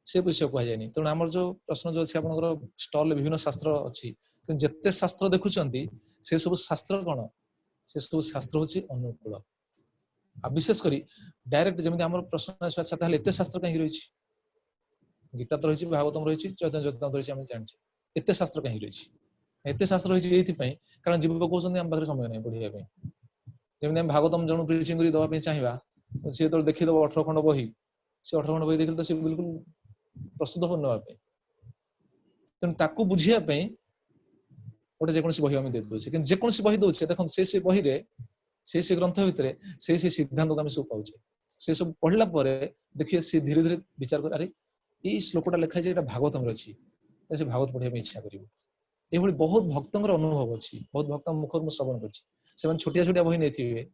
से विषय कह जायनि तेणु आमर जो प्रश्न जो अछि आपनकर स्टॉल विभिन्न शास्त्र अछि कि जत्ते शास्त्र देखुचंती से सब शास्त्र कोन से सब शास्त्र होछि अनुकूल आ विशेष करी डायरेक्ट जेमिति आमर प्रश्न अच्छा ताहले एते शास्त्र कहीं रहिछि गीता तो रहिछि भागवतम रहिछि चैतन्य चरितामृत रहिछि हम जानछि एते शास्त्र कहीं रहिछि एते शास्त्र रहिछि एथि पई कारण जीव कहउछन्ती हम पाखरे समय नै पढिया पई जेमिति हम भागवतम जणु प्रीचिंग करी दवा पई चाहिबा से तो देखि दबो 18 खंड बही से 18 खंड बही देखिल तो से बिल्कुल प्रस्तुत हो नवा पे तेणु ताकू बुझिया पे गोटे जेकोसी बही आम दे दे कि जेकोसी बही दौचे देख से बही रे से ग्रंथ भितर से सिद्धांत को आम सब पाचे से सब पढ़ला देखिए सी धीरे धीरे विचार कर अरे ये श्लोकटा लिखा है भागवतम अच्छी से भागवत पढ़ा इच्छा कर बहुत भक्तर अनुभव अच्छी बहुत भक्त मुखर श्रवण कर छोटिया छोटिया बही नहीं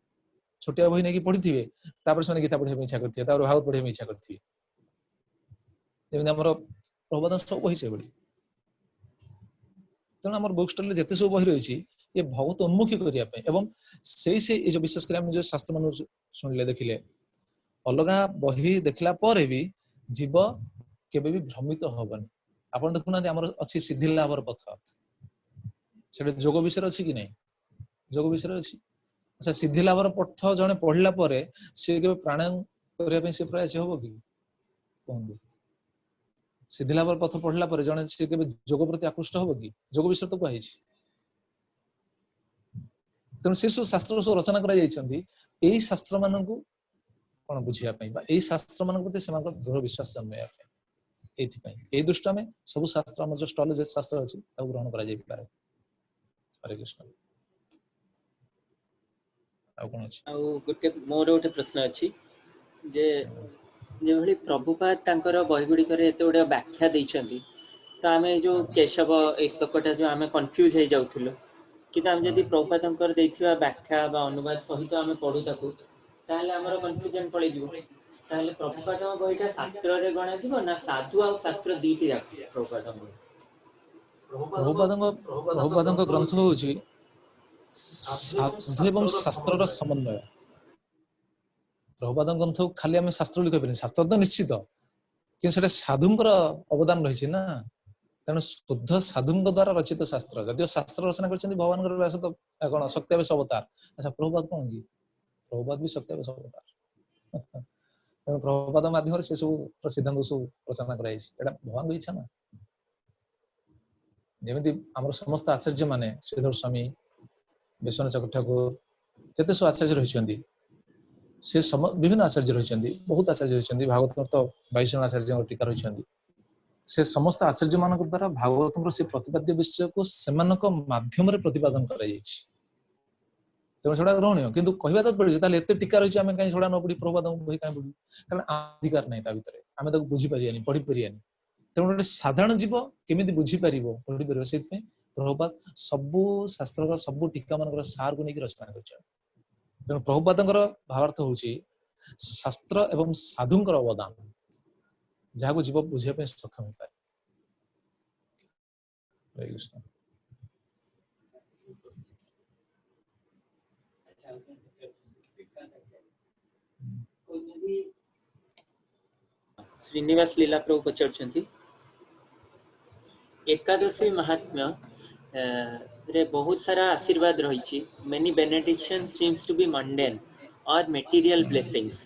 छोटिया बही नहीं पढ़ी थे गीता पढ़ा इच्छा करते भागवत पढ़ा इच्छा करते प्रभुपाद सब बही से तेणु आम बुक स्टल जिते सब बही रही ये भगवत उन्मुखी करने एवं से जो विशेषकर आम जो शास्त्र मान शुणिले देखिले अलग बही देखला पर भी जीव केबे भी भ्रमित हबन आप देखुना आम अच्छी सिद्धि लाभर पथ से जोग विषय अच्छी कि नहीं जोग विषय अच्छी अच्छा सिद्धि लाभर पथ जड़े पढ़ला सी के प्राणायाम करने से प्रयास हम कि कहूँ सिद्धि लाभर पथ पढ़ला जड़े सी के जोग प्रति आकृष्ट हम कि जोग विषय तो कही तेणु से सब शास्त्र सब रचना कर शास्त्र मान कौन बुझाई शास्त्र मान प्रति दृढ़ विश्वास जन्म ये दृष्टि में सब शास्त्र जो स्टल शास्त्र अच्छी ग्रहण कर हरे कृष्ण गोटे मोर गोटे प्रश्न अच्छी जे जो प्रभुपाद तांकर बही गुड़िकर एत गुड़ व्याख्या देइछन्ति तो आमे जो केशव ए श्लोकटा जो आमे कन्फ्यूज हो जाउथुलो कि आम जदि प्रभुपाद तांकर देइथिबा व्याख्या बा अनुवाद सहित आमे पढु ताकू ताहले हमर कन्फ्यूजन पड़े जिवो ताहले प्रभुपाद बहीटा शास्त्र रे गणा जिवो ना साधु आ शास्त्र दीटी राखि प्रभुपाद ग्रंथ होछि साधु एवं शास्त्र समन्वय प्रभुपाद ग्रंथ खाली आम शास्त्र लिख पारे शास्त्र तो निश्चित कि साधुंकर अवदान रही ना तेणु शुद्ध साधु द्वारा रचित शास्त्र जदिव शास्त्र रचना कर भगवान व्यास तो कौन सत्यावेश अवतार अच्छा प्रभुपाद कौन कि प्रभुपाद भी सत्यावेश अवतार तेणु प्रभुपाद माध्यम से सब सिद्धांत सब रचना कर भगवान की इच्छा ना जमी आम समस्त आचार्य माने श्रीधर स्वामी विश्वनाथ चक्रवर्ती ठाकुर जिते सब आचार्य रही से विभिन्न आचार्य रही बहुत आचार्य रही भागवत तो 22 जन आचार्य टीका रही से समस्त आचार्य मान द्वारा भागवत से प्रतिपाद्य विषय को सेमानक माध्यम प्रतिपादन कर तेणु सेटा ग्रहणीय किंतु कहवा तो पड़े ताले एते टीका रही आम कहीं सेटा न पढ़ी प्रभुपाद बही कहीं पढ़ू कारण अधिकार नहीं ता भितर आम बुझी पारियानी पढ़ी पारियानी तेणु गोटे साधारण जीव केमी बुझी पार पढ़ी पार से प्रभुपाद सबू शास्त्र सबू टीका मान सार को लेकिन रचना कर तेणु प्रभुपाद भावार्थ हूँ शास्त्र एवं साधुंकर अवदान जहाँ को जीव बुझापी सक्षम होता है। हरे कृष्ण। श्रीनिवास लीला प्रभु पचारुछंती एकादशी महात्म्य रे बहुत सारा आशीर्वाद रही many benediction seems to be mundane और material blessings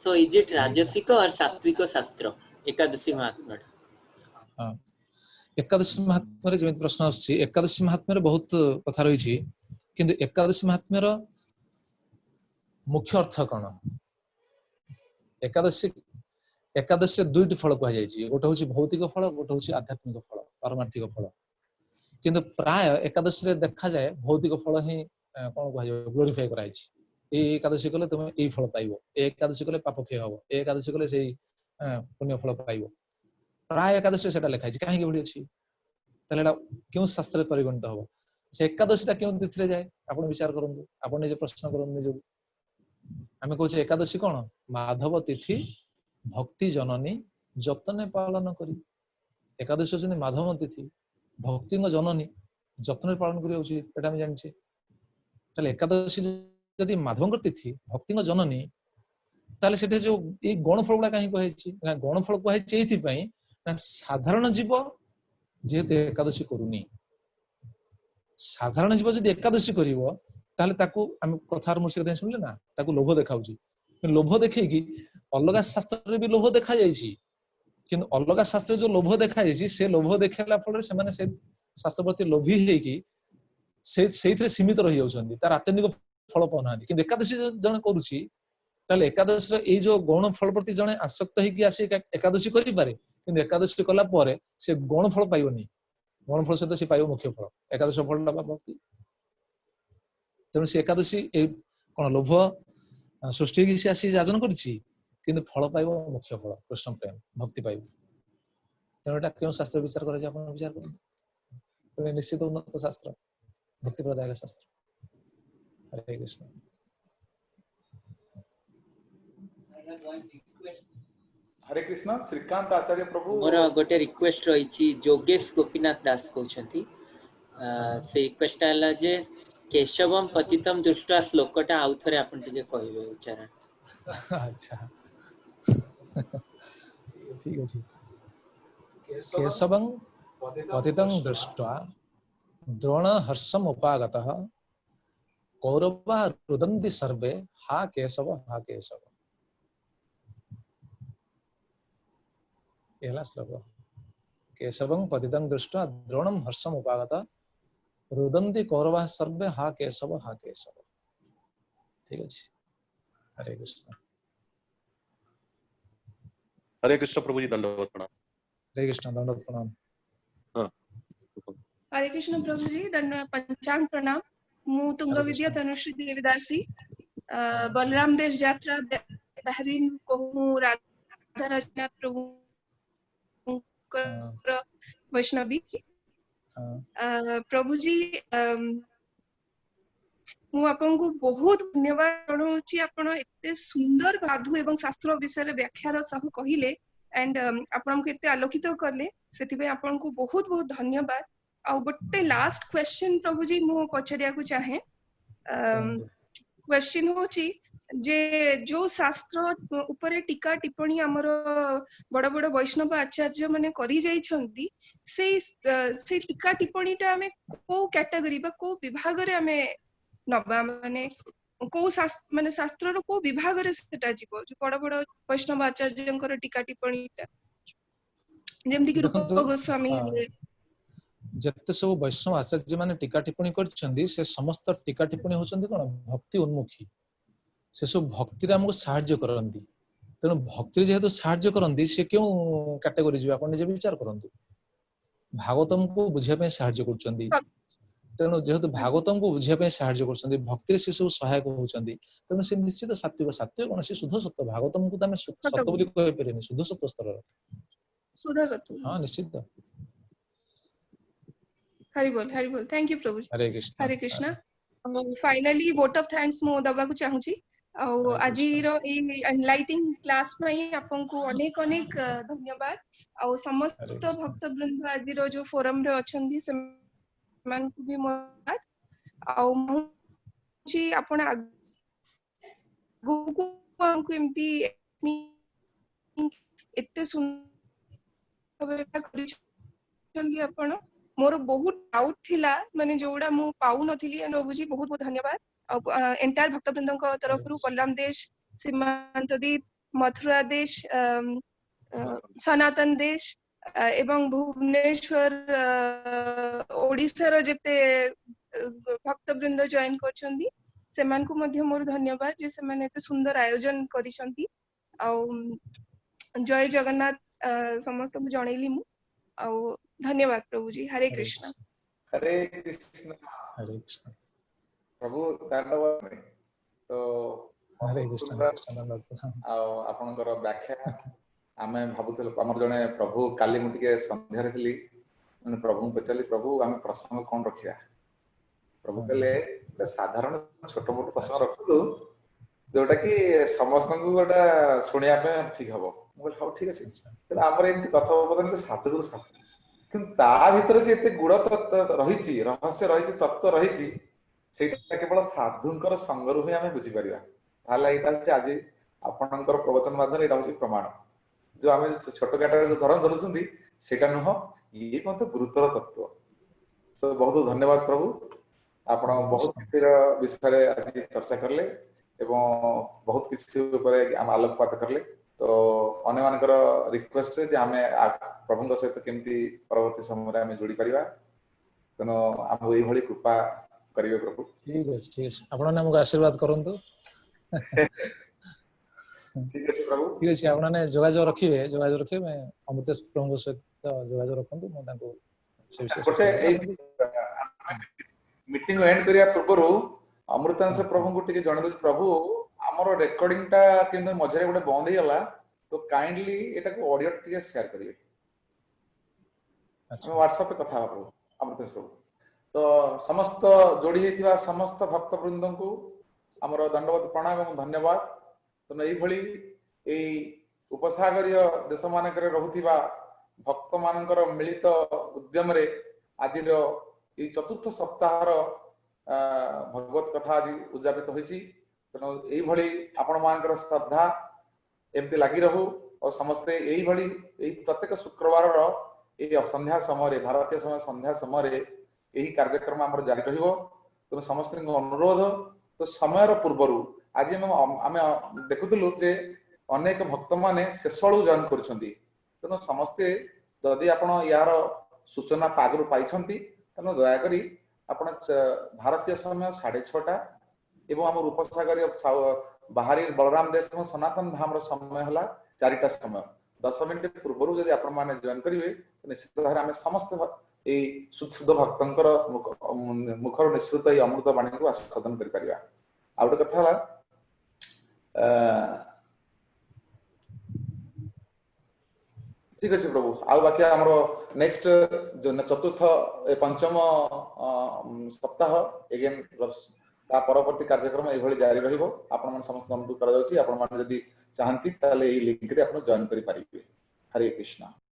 so is it rajasic और सात्विक शास्त्र एकादशी महात्म्य? हाँ एकादशी महात्म्य जमी प्रश्न आसुची एकादशी महात्म्य बहुत कथा रही किंतु एकादशी महात्म्य मुख्य अर्थ कौन एकादशी एकादशी दुईटी फल कहुई गोटे हूँ भौतिक फल गोटे हूँ आध्यात्मिक फल पारमार्थिक फल किंतु प्राय एकादशी देखा जाए भौतिक फल ही कौन कह ग्लोरीफाई कराई एकादशी कले तुम यही फल पाइब एकादशी कले पाप क्षय हम एकादशी कले से पुण्य फल पाइब प्राय एकादशी से लिखाई कहीं भली अच्छी क्यों शास्त्र परिगणित हम से एकादशी क्यों तिथि जाए आप विचार करूँ आप निजे प्रश्न करूँ निज आम कहे एकादशी कौन माधव तिथि भक्ति जननी जतने पालन करी एकादशी होती माधव तिथि भक्ति जननी जतन पालन करा जानी एकादशी जदि माधव तिथि भक्ति जननी ताले सेठे जो ये गणफल गुड़ा कहीं कही गणफल कही साधारण जीव जेहेतु एकादशी करूनी साधारण जीव जब एकादशी कर कथार मुझे शुणिले ना ताकू लोभ देखा लोभ देखे अलग शास्त्र भी लोभ देखा जाइए किंतु अलग शास्त्र जो लोभ देखा से लोभ देखला फल से शास्त्र प्रति लोभी होती सीमित रही जाती तार आत्यंतिक फल पाना कि एकादशी जन करुच्ची एकादशी ये जो गौण फल प्रति जड़े आसक्त होसी एकादशी करें कि एकादशी कला से गौण फल पाइबनी गौण फल सहित सी पाइब मुख्य फल एकादशी फल भक्ति तेणु से एकादशी कौन लोभ सृष्टि से आसी याजन करी फल पाइब मुख्य फल कृष्ण प्रेम भक्ति पाइब तेणु यहाँ क्यों शास्त्र विचार कर विचार कर निश्चित उन्नत शास्त्र भक्ति प्रदायक शास्त्र। हरे कृष्ण। हरे कृष्ण। श्रीकांत आचार्य प्रभु मोर गोटे रिक्वेस्ट रही जोगेश गोपीनाथ दास कहते से रिक्वेस्ट है जे केशवम पतितम दृष्टा श्लोकटा आउ थे आप कहबे उच्चारण। अच्छा ठीक है केशवं पतितं दृष्ट्वा द्रोण हर्षम उपागतः कौरवा रुदन्ति सर्वे हा केशव यह श्लोक केशवं पतितं दृष्ट्वा द्रोणं हर्षम उपागतः रुदन्ति कौरवा सर्वे हा केशव ठीक है। हरे कृष्ण। हरे कृष्ण प्रभु जी दंडवत प्रणाम। हरे कृष्ण दंडवत प्रणाम। हरे कृष्ण प्रभु जी दंड पंचांग प्रणाम। मु तुंग विद्या तनुश्री देवीदासी बलराम देश यात्रा बहरीन को राधा रचना प्रभु वैष्णवी प्रभु जी मु आपन को बहुत धन्यवाद जनाऊची आपण एते सुंदर साधु एवं शास्त्र विषय व्याख्यार सब कहिले एंड आपण को एते आलोकित करले सेति आपन को बहुत बहुत धन्यवाद। आ गोटे लास्ट क्वेश्चन प्रभु जी मु पछरिया को चाहे क्वेश्चन होची जे जो शास्त्र ऊपर टीका टिप्पणी हमर बड़ बड़ वैष्णव आचार्य माने करी जाई छंती से टीका टिप्पणीटा हमें को कैटेगरी बा को विभाग रे हमें नबा माने को माने शास्त्र रो को विभाग रे सेटा जीवो जो बड़ बड़ वैष्णव आचार्यंकर टीका टिप्पणीटा जेमति कि रूप गोस्वामी जत्ते सब वैष्णव आचार्य माने टीका टिप्पणी करछंदी से समस्त टीका टिप्पणी होचंदी कोन भक्ति उन्मुखी से सब भक्ति रे हमको सहाय्य करंदी तेनु भक्ति जेहेतु सहाय्य करंदी से क्यों कैटेगरी जीव आपण जे विचार करंतु भागवतम को बुझिया पे सहाय्य करछंदी तेणु जेहेतु भागवतम को बुझिया पे साहाଯ୍य करछन्ती भक्ति से सब सहायक होउछन्ती तेणु से निश्चित सात्विक सात्विक कोन से शुद्ध सत्य भागवतम को तमे सत्य बोली कहि परैनी शुद्ध सत्य स्तर सुधा सत्व हां निश्चित हरि बोल thank you Prabhu Hare Krishna finally vote of thanks मो दबा को चाहूची ଆଉ ଆଜିର ଏଇ ଏନଲାଇଟିଂ କ୍ଲାସ ପାଇଁ ଆପଣଙ୍କୁ ଅନେକ ଅନେକ ଧନ୍ୟବାଦ ଆଉ ସମସ୍ତ ଭକ୍ତ ବୃନ୍ଦ ଆଜିର ଯୋଉ ଫୋରମ ରେ ଅଛନ୍ତି ସେମାନଙ୍କୁ ବି ମୋ ଆଉ ମୁଁ ଆପଣ ଆଗକୁ ଆମକୁ ଏମିତି ଏତେ ସୁନ୍ଦର କରିଛନ୍ତି ଆପଣ मोर बहुत डाउट थिला माने जोड़ा मु पाउ नथिली एंड बाबूजी बहुत बहुत धन्यवाद एंटायर भक्तवृंद तरफ कल्याण देश सीमांत द्वीप मथुरा देश सनातन देश एवं भुवनेश्वर ओडिसा रो जेते भक्तवृंद जॉइन करछंदी सेमान को मध्य मोर धन्यवाद जे सेमान एते सुंदर आयोजन करिसंती आ जय जगन्नाथ समस्त को जणैली मु आ धन्यवाद प्रभु जी हरे कृष्ण प्रभु धन्यवाद तो हरे कृष्ण आपनकर व्याख्या आमे भाबुथल हमर जने प्रभु काली मु टिके संध्या रे थली माने प्रभु पचली प्रभु आमे प्रसंग कोन रखिया प्रभु कहले साधारण छोट मोट प्रसंग रखलु जोटा कि समस्त को गोटा सुनिया पे ठीक हबो मु कहले हां ठीक अछि त हमर एमति कथोपकथन साधुगुरु शास्त्र किंतु ता भीतर जे एते गुण तत्व रहिछि रहस्य रहिछि तत्व रहिछि सेटा केवल साधुंकर संगरु ही हमें बुझी परिबा ताला एटा छै आज आपनकर प्रवचन माध्यम एटा होछि प्रमाण जो हमें छोट काटा जो धरन धरुछंती सेटा नह ये कोन गुरुतर तत्व सो बहुत धन्यवाद प्रभु आपण बहुत किछिर विषय आज चर्चा करले एवं बहुत किछि ऊपर हम आलोकपात करले तो अन्य मानकर रिक्वेस्ट जे हमें प्रभुଙ୍କ सहित केमती परवर्ती समय रे हमें जोड़ी परिबा तनो हम एई भली कृपा करिवे प्रभु ठीक है आपण हमको आशीर्वाद करंतु ठीक है प्रभु ठीक है आपण ने जोगाजोग रखिबे मैं अमृतेश प्रभुଙ୍କ सहित जोगाजोग रखंतु म ताको से मीटिंग एंड करिया पूर्व अमृतांश प्रभु को टिके जण दो प्रभु हमर रिकॉर्डिंग टा किंतु मझरे गोटे बंद ही गला तो काइंडली एटा को ऑडियो टिके शेयर करिवे अच्छा व्हाट्सएप पे कथा प्रभु अमृतेश प्रभु तो समस्त जोड़ी हेतिबा समस्त भक्त वृंद को हमर दंडवत प्रणाम एवं धन्यवाद तो एई भली एई उपसागरीय देश मानकरे रहुतिबा भक्त मानकर मिलित उद्यम रे आजिर एई चतुर्थ सप्ताह रो भगवत कथा आज उद्यापित होईची तो एई भली आपण मानकर श्रद्धा एमती लागि रहू और समस्ते एई भली एई प्रत्येक शुक्रवार रो एई संध्या समय भारतीय समय संध्या समय यही कार्यक्रम आम जारी रहिबो तो समस्त अनुरोध तो समय पूर्वर आज आम देखुलु जे अनेक भक्त माने शेषालु जॉइन करछंती तेणु समस्ते जदि आपण यार सूचना पागरु पाइछंती तेणु दया करी आपण भारतीय समय 6:30 एवं आम उपसागरीय बाहरी बलराम देश सनातन धाम रो समय हला 4टा समय 10 मिनिट पूर्वर जदि आपण माने जॉइन करिवे निश्चित भाव आम समस्त शुद्ध भक्तंकर मुखर निश्चित अमृत वाणी को आस्वादन कर परिबा आ गोटे कथा हला ठीक अछि प्रभु आ बाकी हमरो नेक्स्ट जो चतुर्थ पंचम सप्ताह अगेन ता परवर्ती कार्यक्रम एई भली जारी रहिबो आपण मन समस्त अनुरोध करा जाउची आपण मन जदी चाहंती ताले एई लिंक रे आपण जॉइन करि परिबे हरे कृष्ण।